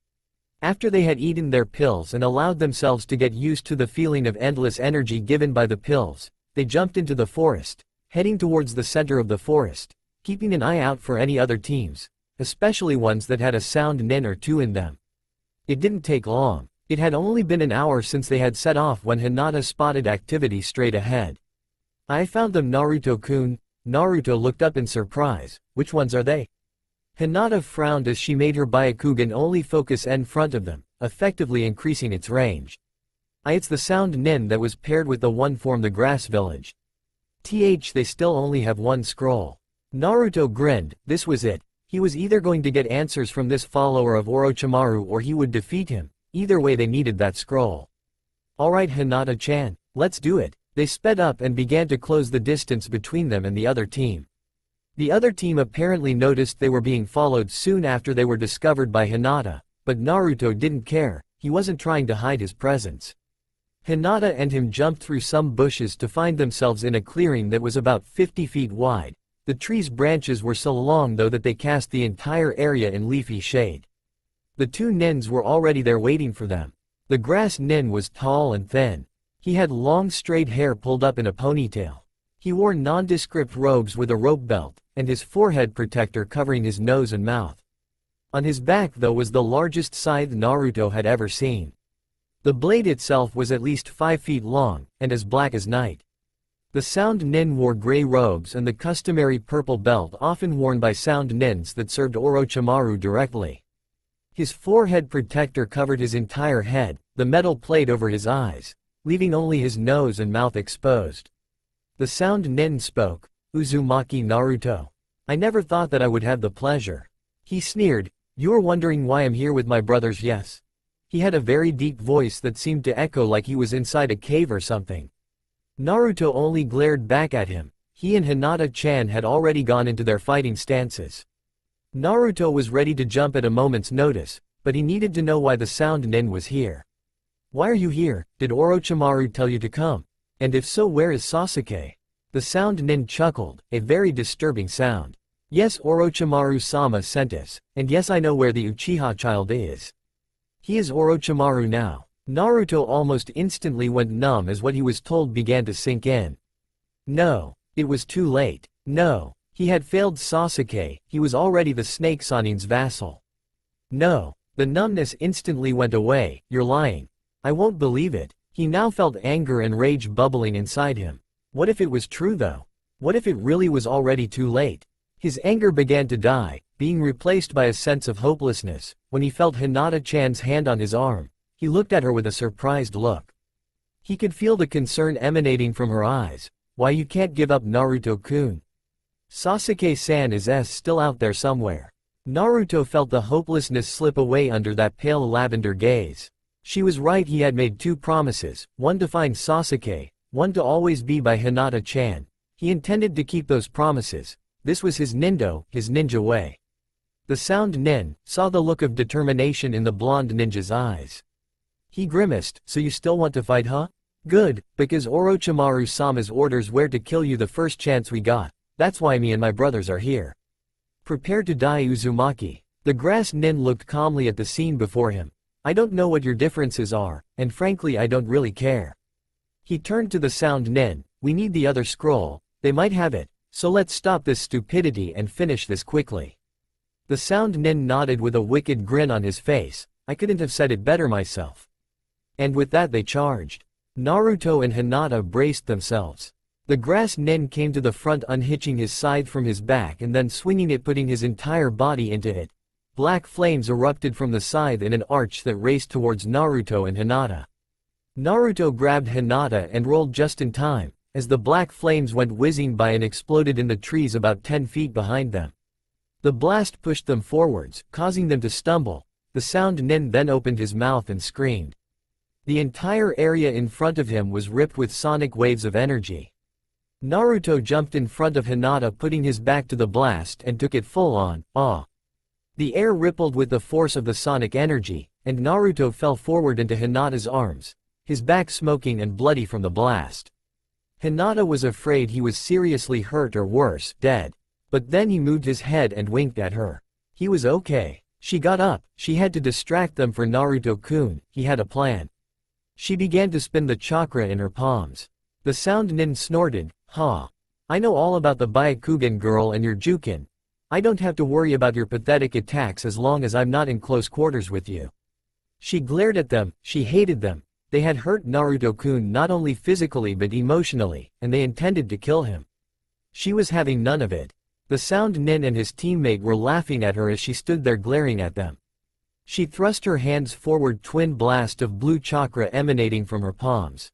After they had eaten their pills and allowed themselves to get used to the feeling of endless energy given by the pills, they jumped into the forest, heading towards the center of the forest, keeping an eye out for any other teams, especially ones that had a sound nin or two in them. It didn't take long. It had only been an hour since they had set off when Hinata spotted activity straight ahead. I found them Naruto-kun. Naruto looked up in surprise. Which ones are they? Hinata frowned as she made her Byakugan only focus in front of them, effectively increasing its range. It's the sound nin that was paired with the one from the grass village. They still only have 1 scroll. Naruto grinned. This was it. He was either going to get answers from this follower of Orochimaru or he would defeat him. Either way they needed that scroll. Alright Hinata-chan, let's do it. They sped up and began to close the distance between them and the other team. The other team apparently noticed they were being followed soon after they were discovered by Hinata, but Naruto didn't care. He wasn't trying to hide his presence. Hinata and him jumped through some bushes to find themselves in a clearing that was about 50 feet wide. The tree's branches were so long though that they cast the entire area in leafy shade. The 2 nins were already there waiting for them. The grass nin was tall and thin. He had long straight hair pulled up in a ponytail. He wore nondescript robes with a rope belt, and his forehead protector covering his nose and mouth. On his back though was the largest scythe Naruto had ever seen. The blade itself was at least 5 feet long, and as black as night. The sound nin wore gray robes and the customary purple belt often worn by sound nins that served Orochimaru directly. His forehead protector covered his entire head, the metal plate over his eyes, leaving only his nose and mouth exposed. The sound nin spoke, "Uzumaki Naruto. I never thought that I would have the pleasure." He sneered, "You're wondering why I'm here with my brothers, yes?" He had a very deep voice that seemed to echo like he was inside a cave or something. Naruto only glared back at him. He and Hinata-chan had already gone into their fighting stances. Naruto was ready to jump at a moment's notice, but he needed to know why the sound nin was here. "Why are you here? Did Orochimaru tell you to come? And if so, where is Sasuke?" The sound nin chuckled, a very disturbing sound. "Yes, Orochimaru-sama sent us, and yes, I know where the Uchiha child is. He is Orochimaru now." Naruto almost instantly went numb as what he was told began to sink in. No, it was too late. No, he had failed Sasuke, he was already the Snake Sanin's vassal. No, the numbness instantly went away. "You're lying. I won't believe it." He now felt anger and rage bubbling inside him. What if it was true though? What if it really was already too late? His anger began to die, being replaced by a sense of hopelessness. When he felt Hinata-chan's hand on his arm, he looked at her with a surprised look. He could feel the concern emanating from her eyes. "Why, you can't give up, Naruto-kun. Sasuke-san is still out there somewhere." Naruto felt the hopelessness slip away under that pale lavender gaze. She was right, he had made two promises, one to find Sasuke, one to always be by Hinata-chan. He intended to keep those promises. This was his nindo, his ninja way. The sound nin saw the look of determination in the blonde ninja's eyes. He grimaced, "So you still want to fight, huh? Good, because Orochimaru-sama's orders were to kill you the first chance we got. That's why me and my brothers are here. Prepare to die, Uzumaki." The grass nin looked calmly at the scene before him. "I don't know what your differences are, and frankly I don't really care." He turned to the sound nin, "We need the other scroll, they might have it, so let's stop this stupidity and finish this quickly." The sound nin nodded with a wicked grin on his face. "I couldn't have said it better myself." And with that they charged. Naruto and Hinata braced themselves. The grass nin came to the front, unhitching his scythe from his back and then swinging it, putting his entire body into it. Black flames erupted from the scythe in an arch that raced towards Naruto and Hinata. Naruto grabbed Hinata and rolled just in time, as the black flames went whizzing by and exploded in the trees about 10 feet behind them. The blast pushed them forwards, causing them to stumble. The sound nin then opened his mouth and screamed. The entire area in front of him was ripped with sonic waves of energy. Naruto jumped in front of Hinata, putting his back to the blast, and took it full on. The air rippled with the force of the sonic energy, and Naruto fell forward into Hinata's arms, his back smoking and bloody from the blast. Hinata was afraid he was seriously hurt or worse, dead. But then he moved his head and winked at her. He was okay. She got up. She had to distract them for Naruto-kun. He had a plan. She began to spin the chakra in her palms. The sound nin snorted, "Ha! I know all about the Byakugan girl and your Jukin. I don't have to worry about your pathetic attacks as long as I'm not in close quarters with you." She glared at them. She hated them. They had hurt Naruto-kun not only physically but emotionally, and they intended to kill him. She was having none of it. The sound nin and his teammate were laughing at her as she stood there glaring at them. She thrust her hands forward, twin blast of blue chakra emanating from her palms.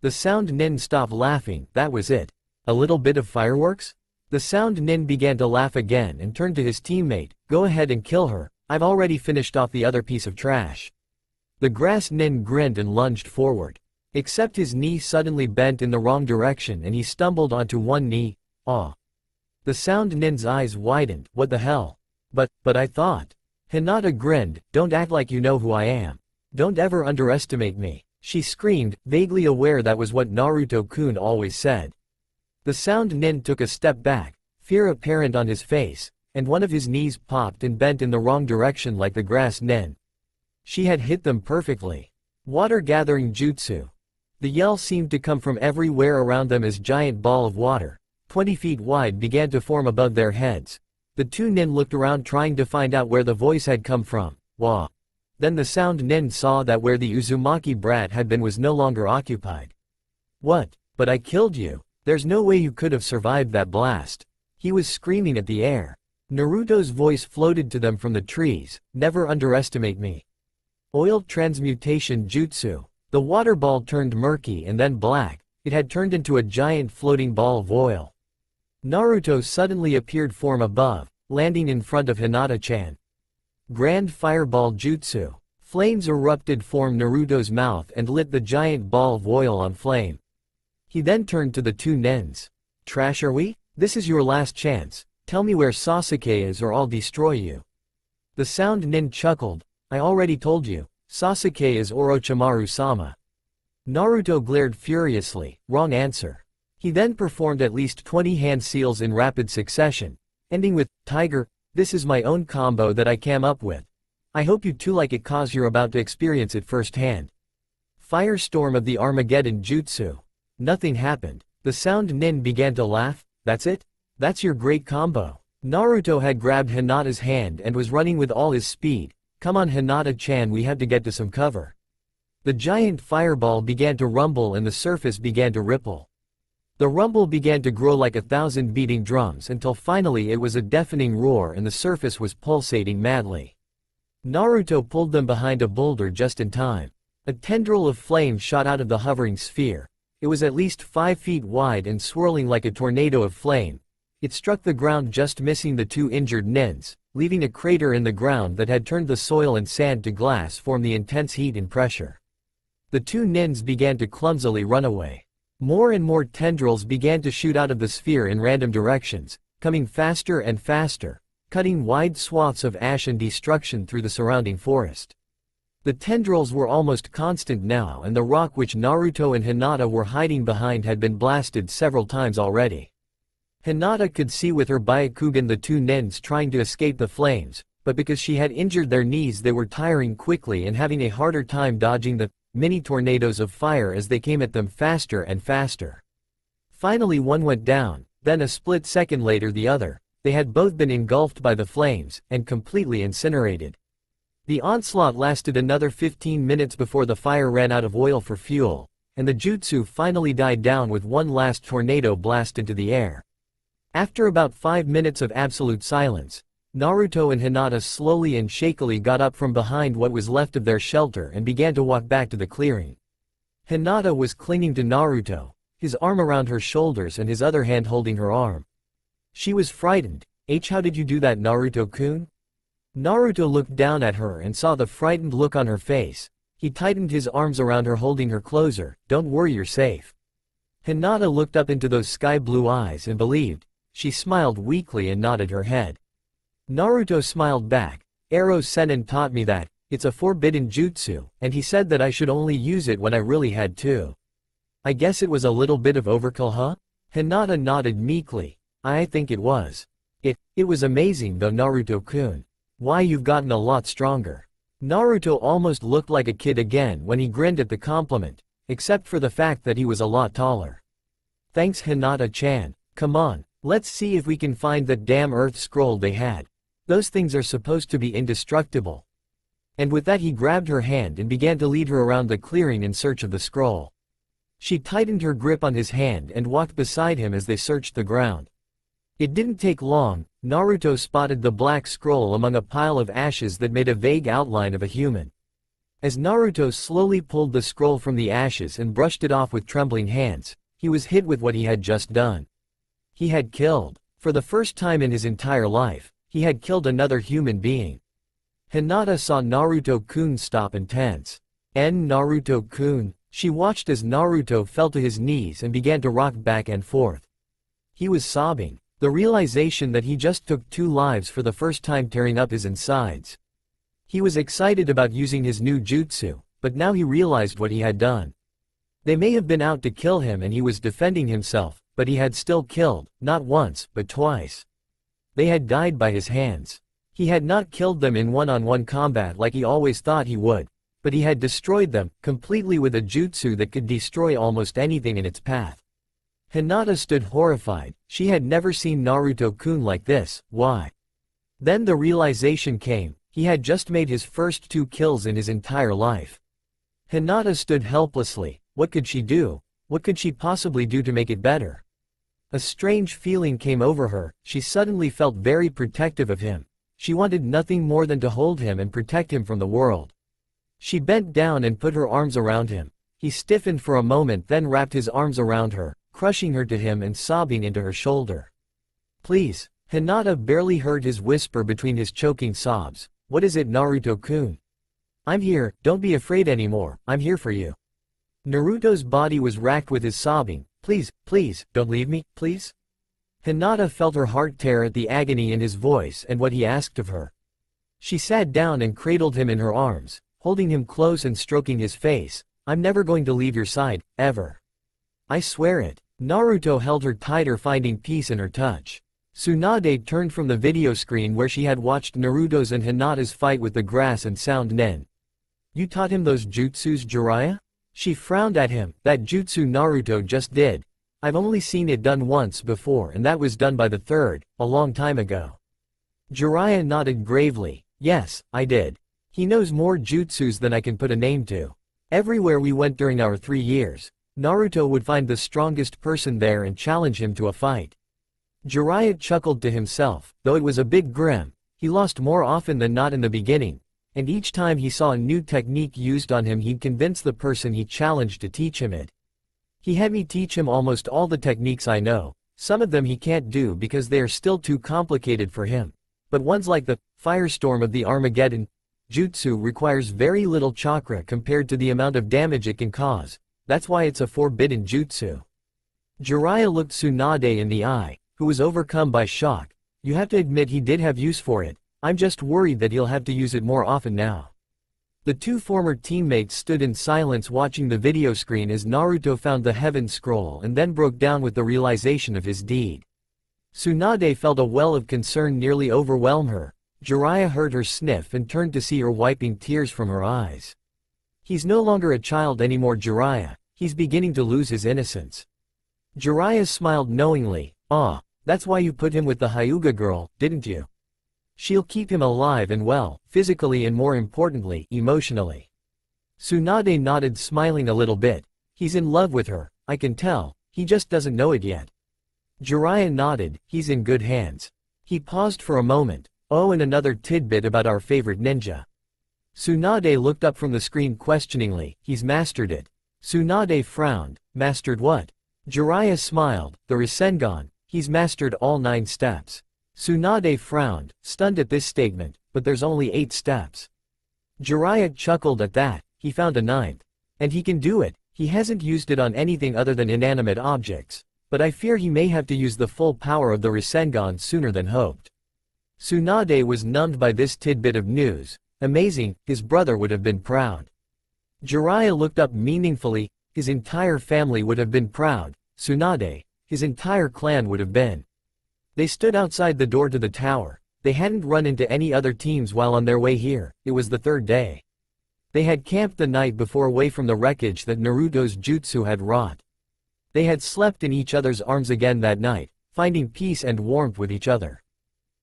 The sound nin stopped laughing. That was it. A little bit of fireworks? The sound nin began to laugh again and turned to his teammate, "Go ahead and kill her. I've already finished off the other piece of trash." The grass nin grinned and lunged forward. Except his knee suddenly bent in the wrong direction and he stumbled onto one knee. The sound nin's eyes widened. "What the hell? But I thought." Hinata grinned, "Don't act like you know who I am. Don't ever underestimate me," she screamed, vaguely aware that was what Naruto-kun always said. The sound nin took a step back, fear apparent on his face, and one of his knees popped and bent in the wrong direction like the grass nin. She had hit them perfectly. Water gathering jutsu. The yell seemed to come from everywhere around them as giant ball of water, 20 feet wide, began to form above their heads. The two nin looked around trying to find out where the voice had come from. Wah! Then the sound nin saw that where the Uzumaki brat had been was no longer occupied. "What? But I killed you. There's no way you could have survived that blast." He was screaming at the air. Naruto's voice floated to them from the trees, "Never underestimate me." Oil transmutation jutsu. The water ball turned murky and then black. It had turned into a giant floating ball of oil. Naruto suddenly appeared from above, landing in front of Hinata-chan. Grand Fireball Jutsu. Flames erupted from Naruto's mouth and lit the giant ball of oil on flame. He then turned to the two nins. "Trash are we? This is your last chance. Tell me where Sasuke is or I'll destroy you." The sound nin chuckled. "I already told you, Sasuke is Orochimaru-sama." Naruto glared furiously. Wrong answer. He then performed at least 20 hand seals in rapid succession, ending with, "Tiger, this is my own combo that I came up with. I hope you too like it cause you're about to experience it firsthand." Firestorm of the Armageddon Jutsu. Nothing happened. The sound nin began to laugh. "That's it? That's your great combo?" Naruto had grabbed Hinata's hand and was running with all his speed. "Come on Hinata-chan, we have to get to some cover." The giant fireball began to rumble and the surface began to ripple. The rumble began to grow like 1,000 beating drums until finally it was a deafening roar and the surface was pulsating madly. Naruto pulled them behind a boulder just in time. A tendril of flame shot out of the hovering sphere. It was at least 5 feet wide and swirling like a tornado of flame. It struck the ground, just missing the two injured nins, leaving a crater in the ground that had turned the soil and sand to glass from the intense heat and pressure. The two nins began to clumsily run away. More and more tendrils began to shoot out of the sphere in random directions, coming faster and faster, cutting wide swaths of ash and destruction through the surrounding forest. The tendrils were almost constant now, and the rock which Naruto and Hinata were hiding behind had been blasted several times already. Hinata could see with her Byakugan the two nins trying to escape the flames, but because she had injured their knees they were tiring quickly and having a harder time dodging the mini tornadoes of fire as they came at them faster and faster. Finally one went down, then a split second later the other. They had both been engulfed by the flames, and completely incinerated. The onslaught lasted another 15 minutes before the fire ran out of oil for fuel, and the jutsu finally died down with one last tornado blast into the air. After about 5 minutes of absolute silence, Naruto and Hinata slowly and shakily got up from behind what was left of their shelter and began to walk back to the clearing. Hinata was clinging to Naruto, his arm around her shoulders and his other hand holding her arm. She was frightened. "How did you do that, Naruto-kun?" Naruto looked down at her and saw the frightened look on her face. He tightened his arms around her, holding her closer. "Don't worry, you're safe." Hinata looked up into those sky-blue eyes and believed. She smiled weakly and nodded her head. Naruto smiled back. "Ero Sennin taught me that, it's a forbidden jutsu, and he said that I should only use it when I really had to. I guess it was a little bit of overkill, huh?" Hinata nodded meekly. "I think it was. It was amazing though, Naruto-kun. Why, you've gotten a lot stronger." Naruto almost looked like a kid again when he grinned at the compliment, except for the fact that he was a lot taller. "Thanks Hinata-chan. Come on, let's see if we can find that damn earth scroll they had. Those things are supposed to be indestructible." And with that he grabbed her hand and began to lead her around the clearing in search of the scroll. She tightened her grip on his hand and walked beside him as they searched the ground. It didn't take long. Naruto spotted the black scroll among a pile of ashes that made a vague outline of a human. As Naruto slowly pulled the scroll from the ashes and brushed it off with trembling hands, he was hit with what he had just done. He had killed. For the first time in his entire life, he had killed another human being. Hinata saw Naruto-kun stop and tense. Naruto-kun. She watched as Naruto fell to his knees and began to rock back and forth. He was sobbing. The realization that he just took 2 lives for the first time tearing up his insides. He was excited about using his new jutsu, but now he realized what he had done. They may have been out to kill him and he was defending himself, but he had still killed, not once, but twice. They had died by his hands. He had not killed them in one-on-one combat like he always thought he would, but he had destroyed them, completely with a jutsu that could destroy almost anything in its path. Hinata stood horrified. She had never seen Naruto-kun like this. Why? Then the realization came. He had just made his first 2 kills in his entire life. Hinata stood helplessly. What could she do? What could she possibly do to make it better? A strange feeling came over her, she suddenly felt very protective of him. She wanted nothing more than to hold him and protect him from the world. She bent down and put her arms around him. He stiffened for a moment, then wrapped his arms around her, crushing her to him and sobbing into her shoulder. "Please." Hinata barely heard his whisper between his choking sobs. "What is it, Naruto-kun? I'm here, don't be afraid anymore, I'm here for you." Naruto's body was racked with his sobbing. "Please, please, don't leave me, please." Hinata felt her heart tear at the agony in his voice and what he asked of her. She sat down and cradled him in her arms, holding him close and stroking his face. "I'm never going to leave your side, ever. I swear it." Naruto held her tighter, finding peace in her touch. Tsunade turned from the video screen where she had watched Naruto's and Hinata's fight with the grass and sound Nen. "You taught him those jutsus, Jiraiya?" She frowned at him. "That jutsu Naruto just did. I've only seen it done once before, and that was done by the third, a long time ago." Jiraiya nodded gravely. "Yes, I did. He knows more jutsus than I can put a name to. Everywhere we went during our 3 years, Naruto would find the strongest person there and challenge him to a fight." Jiraiya chuckled to himself, though it was a bit grim. He lost more often than not in the beginning, and each time he saw a new technique used on him he'd convince the person he challenged to teach him it. "He had me teach him almost all the techniques I know. Some of them he can't do because they are still too complicated for him. But ones like the Firestorm of the Armageddon jutsu requires very little chakra compared to the amount of damage it can cause. That's why it's a forbidden jutsu." Jiraiya looked Tsunade in the eye, who was overcome by shock. "You have to admit he did have use for it. I'm just worried that he'll have to use it more often now." The two former teammates stood in silence watching the video screen as Naruto found the Heaven Scroll and then broke down with the realization of his deed. Tsunade felt a well of concern nearly overwhelm her. Jiraiya heard her sniff and turned to see her wiping tears from her eyes. "He's no longer a child anymore, Jiraiya. He's beginning to lose his innocence." Jiraiya smiled knowingly. "Ah, that's why you put him with the Hyuga girl, didn't you? She'll keep him alive and well, physically and more importantly, emotionally." Tsunade nodded, smiling a little bit. "He's in love with her, I can tell, he just doesn't know it yet." Jiraiya nodded. "He's in good hands." He paused for a moment. "Oh, and another tidbit about our favorite ninja." Tsunade looked up from the screen questioningly. "He's mastered it." Tsunade frowned. "Mastered what?" Jiraiya smiled. "The Rasengan. He's mastered all 9 steps." Tsunade frowned, stunned at this statement. "But there's only 8 steps." Jiraiya chuckled at that. "He found a 9th. And he can do it. He hasn't used it on anything other than inanimate objects. But I fear he may have to use the full power of the Rasengan sooner than hoped." Tsunade was numbed by this tidbit of news. Amazing, his brother would have been proud. Jiraiya looked up meaningfully. His entire family would have been proud. Tsunade, his entire clan would have been. They stood outside the door to the tower. They hadn't run into any other teams while on their way here. It was the 3rd day. They had camped the night before away from the wreckage that Naruto's jutsu had wrought. They had slept in each other's arms again that night, finding peace and warmth with each other.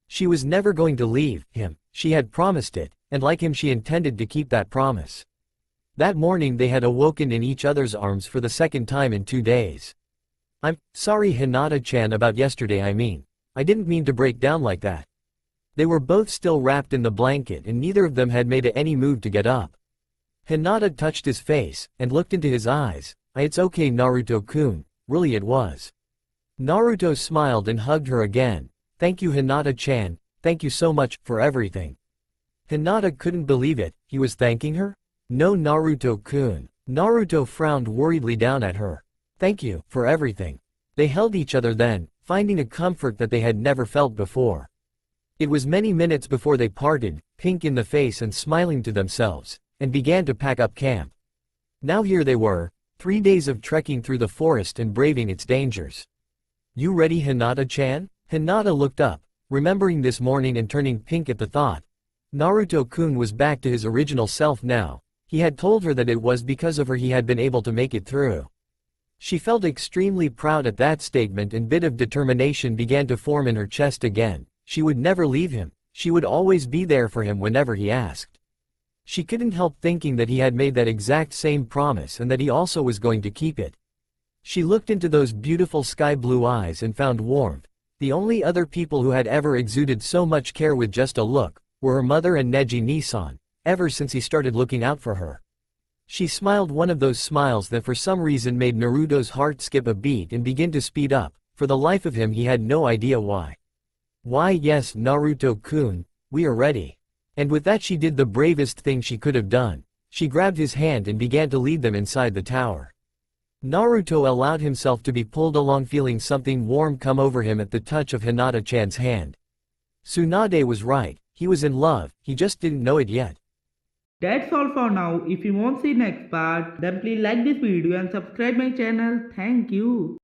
She was never going to leave him. She had promised it, and like him she intended to keep that promise. That morning they had awoken in each other's arms for the 2nd time in 2 days. "I'm sorry, Hinata-chan, about yesterday. I didn't mean to break down like that." They were both still wrapped in the blanket and neither of them had made any move to get up. Hinata touched his face, and looked into his eyes. It's okay, Naruto-kun, really it was." Naruto smiled and hugged her again. "Thank you, Hinata-chan, thank you so much, for everything." Hinata couldn't believe it. He was thanking her? "No, Naruto-kun." Naruto frowned worriedly down at her. "Thank you, for everything." They held each other then, finding a comfort that they had never felt before. It was many minutes before they parted, pink in the face and smiling to themselves, and began to pack up camp. Now here they were, 3 days of trekking through the forest and braving its dangers. "You ready, Hinata-chan?" Hinata looked up, remembering this morning and turning pink at the thought. Naruto-kun was back to his original self now. He had told her that it was because of her he had been able to make it through. She felt extremely proud at that statement and a bit of determination began to form in her chest again. She would never leave him. She would always be there for him whenever he asked. She couldn't help thinking that he had made that exact same promise and that he also was going to keep it. She looked into those beautiful sky blue eyes and found warmth. The only other people who had ever exuded so much care with just a look were her mother and Neji Nisan, ever since he started looking out for her. She smiled one of those smiles that for some reason made Naruto's heart skip a beat and begin to speed up. For the life of him he had no idea why. Why yes Naruto-kun, we are ready. And with that she did the bravest thing she could have done. She grabbed his hand and began to lead them inside the tower. Naruto allowed himself to be pulled along, feeling something warm come over him at the touch of Hinata-chan's hand. Tsunade was right, he was in love, he just didn't know it yet. That's all for now. If you want to see next part, then please like this video and subscribe my channel. Thank you.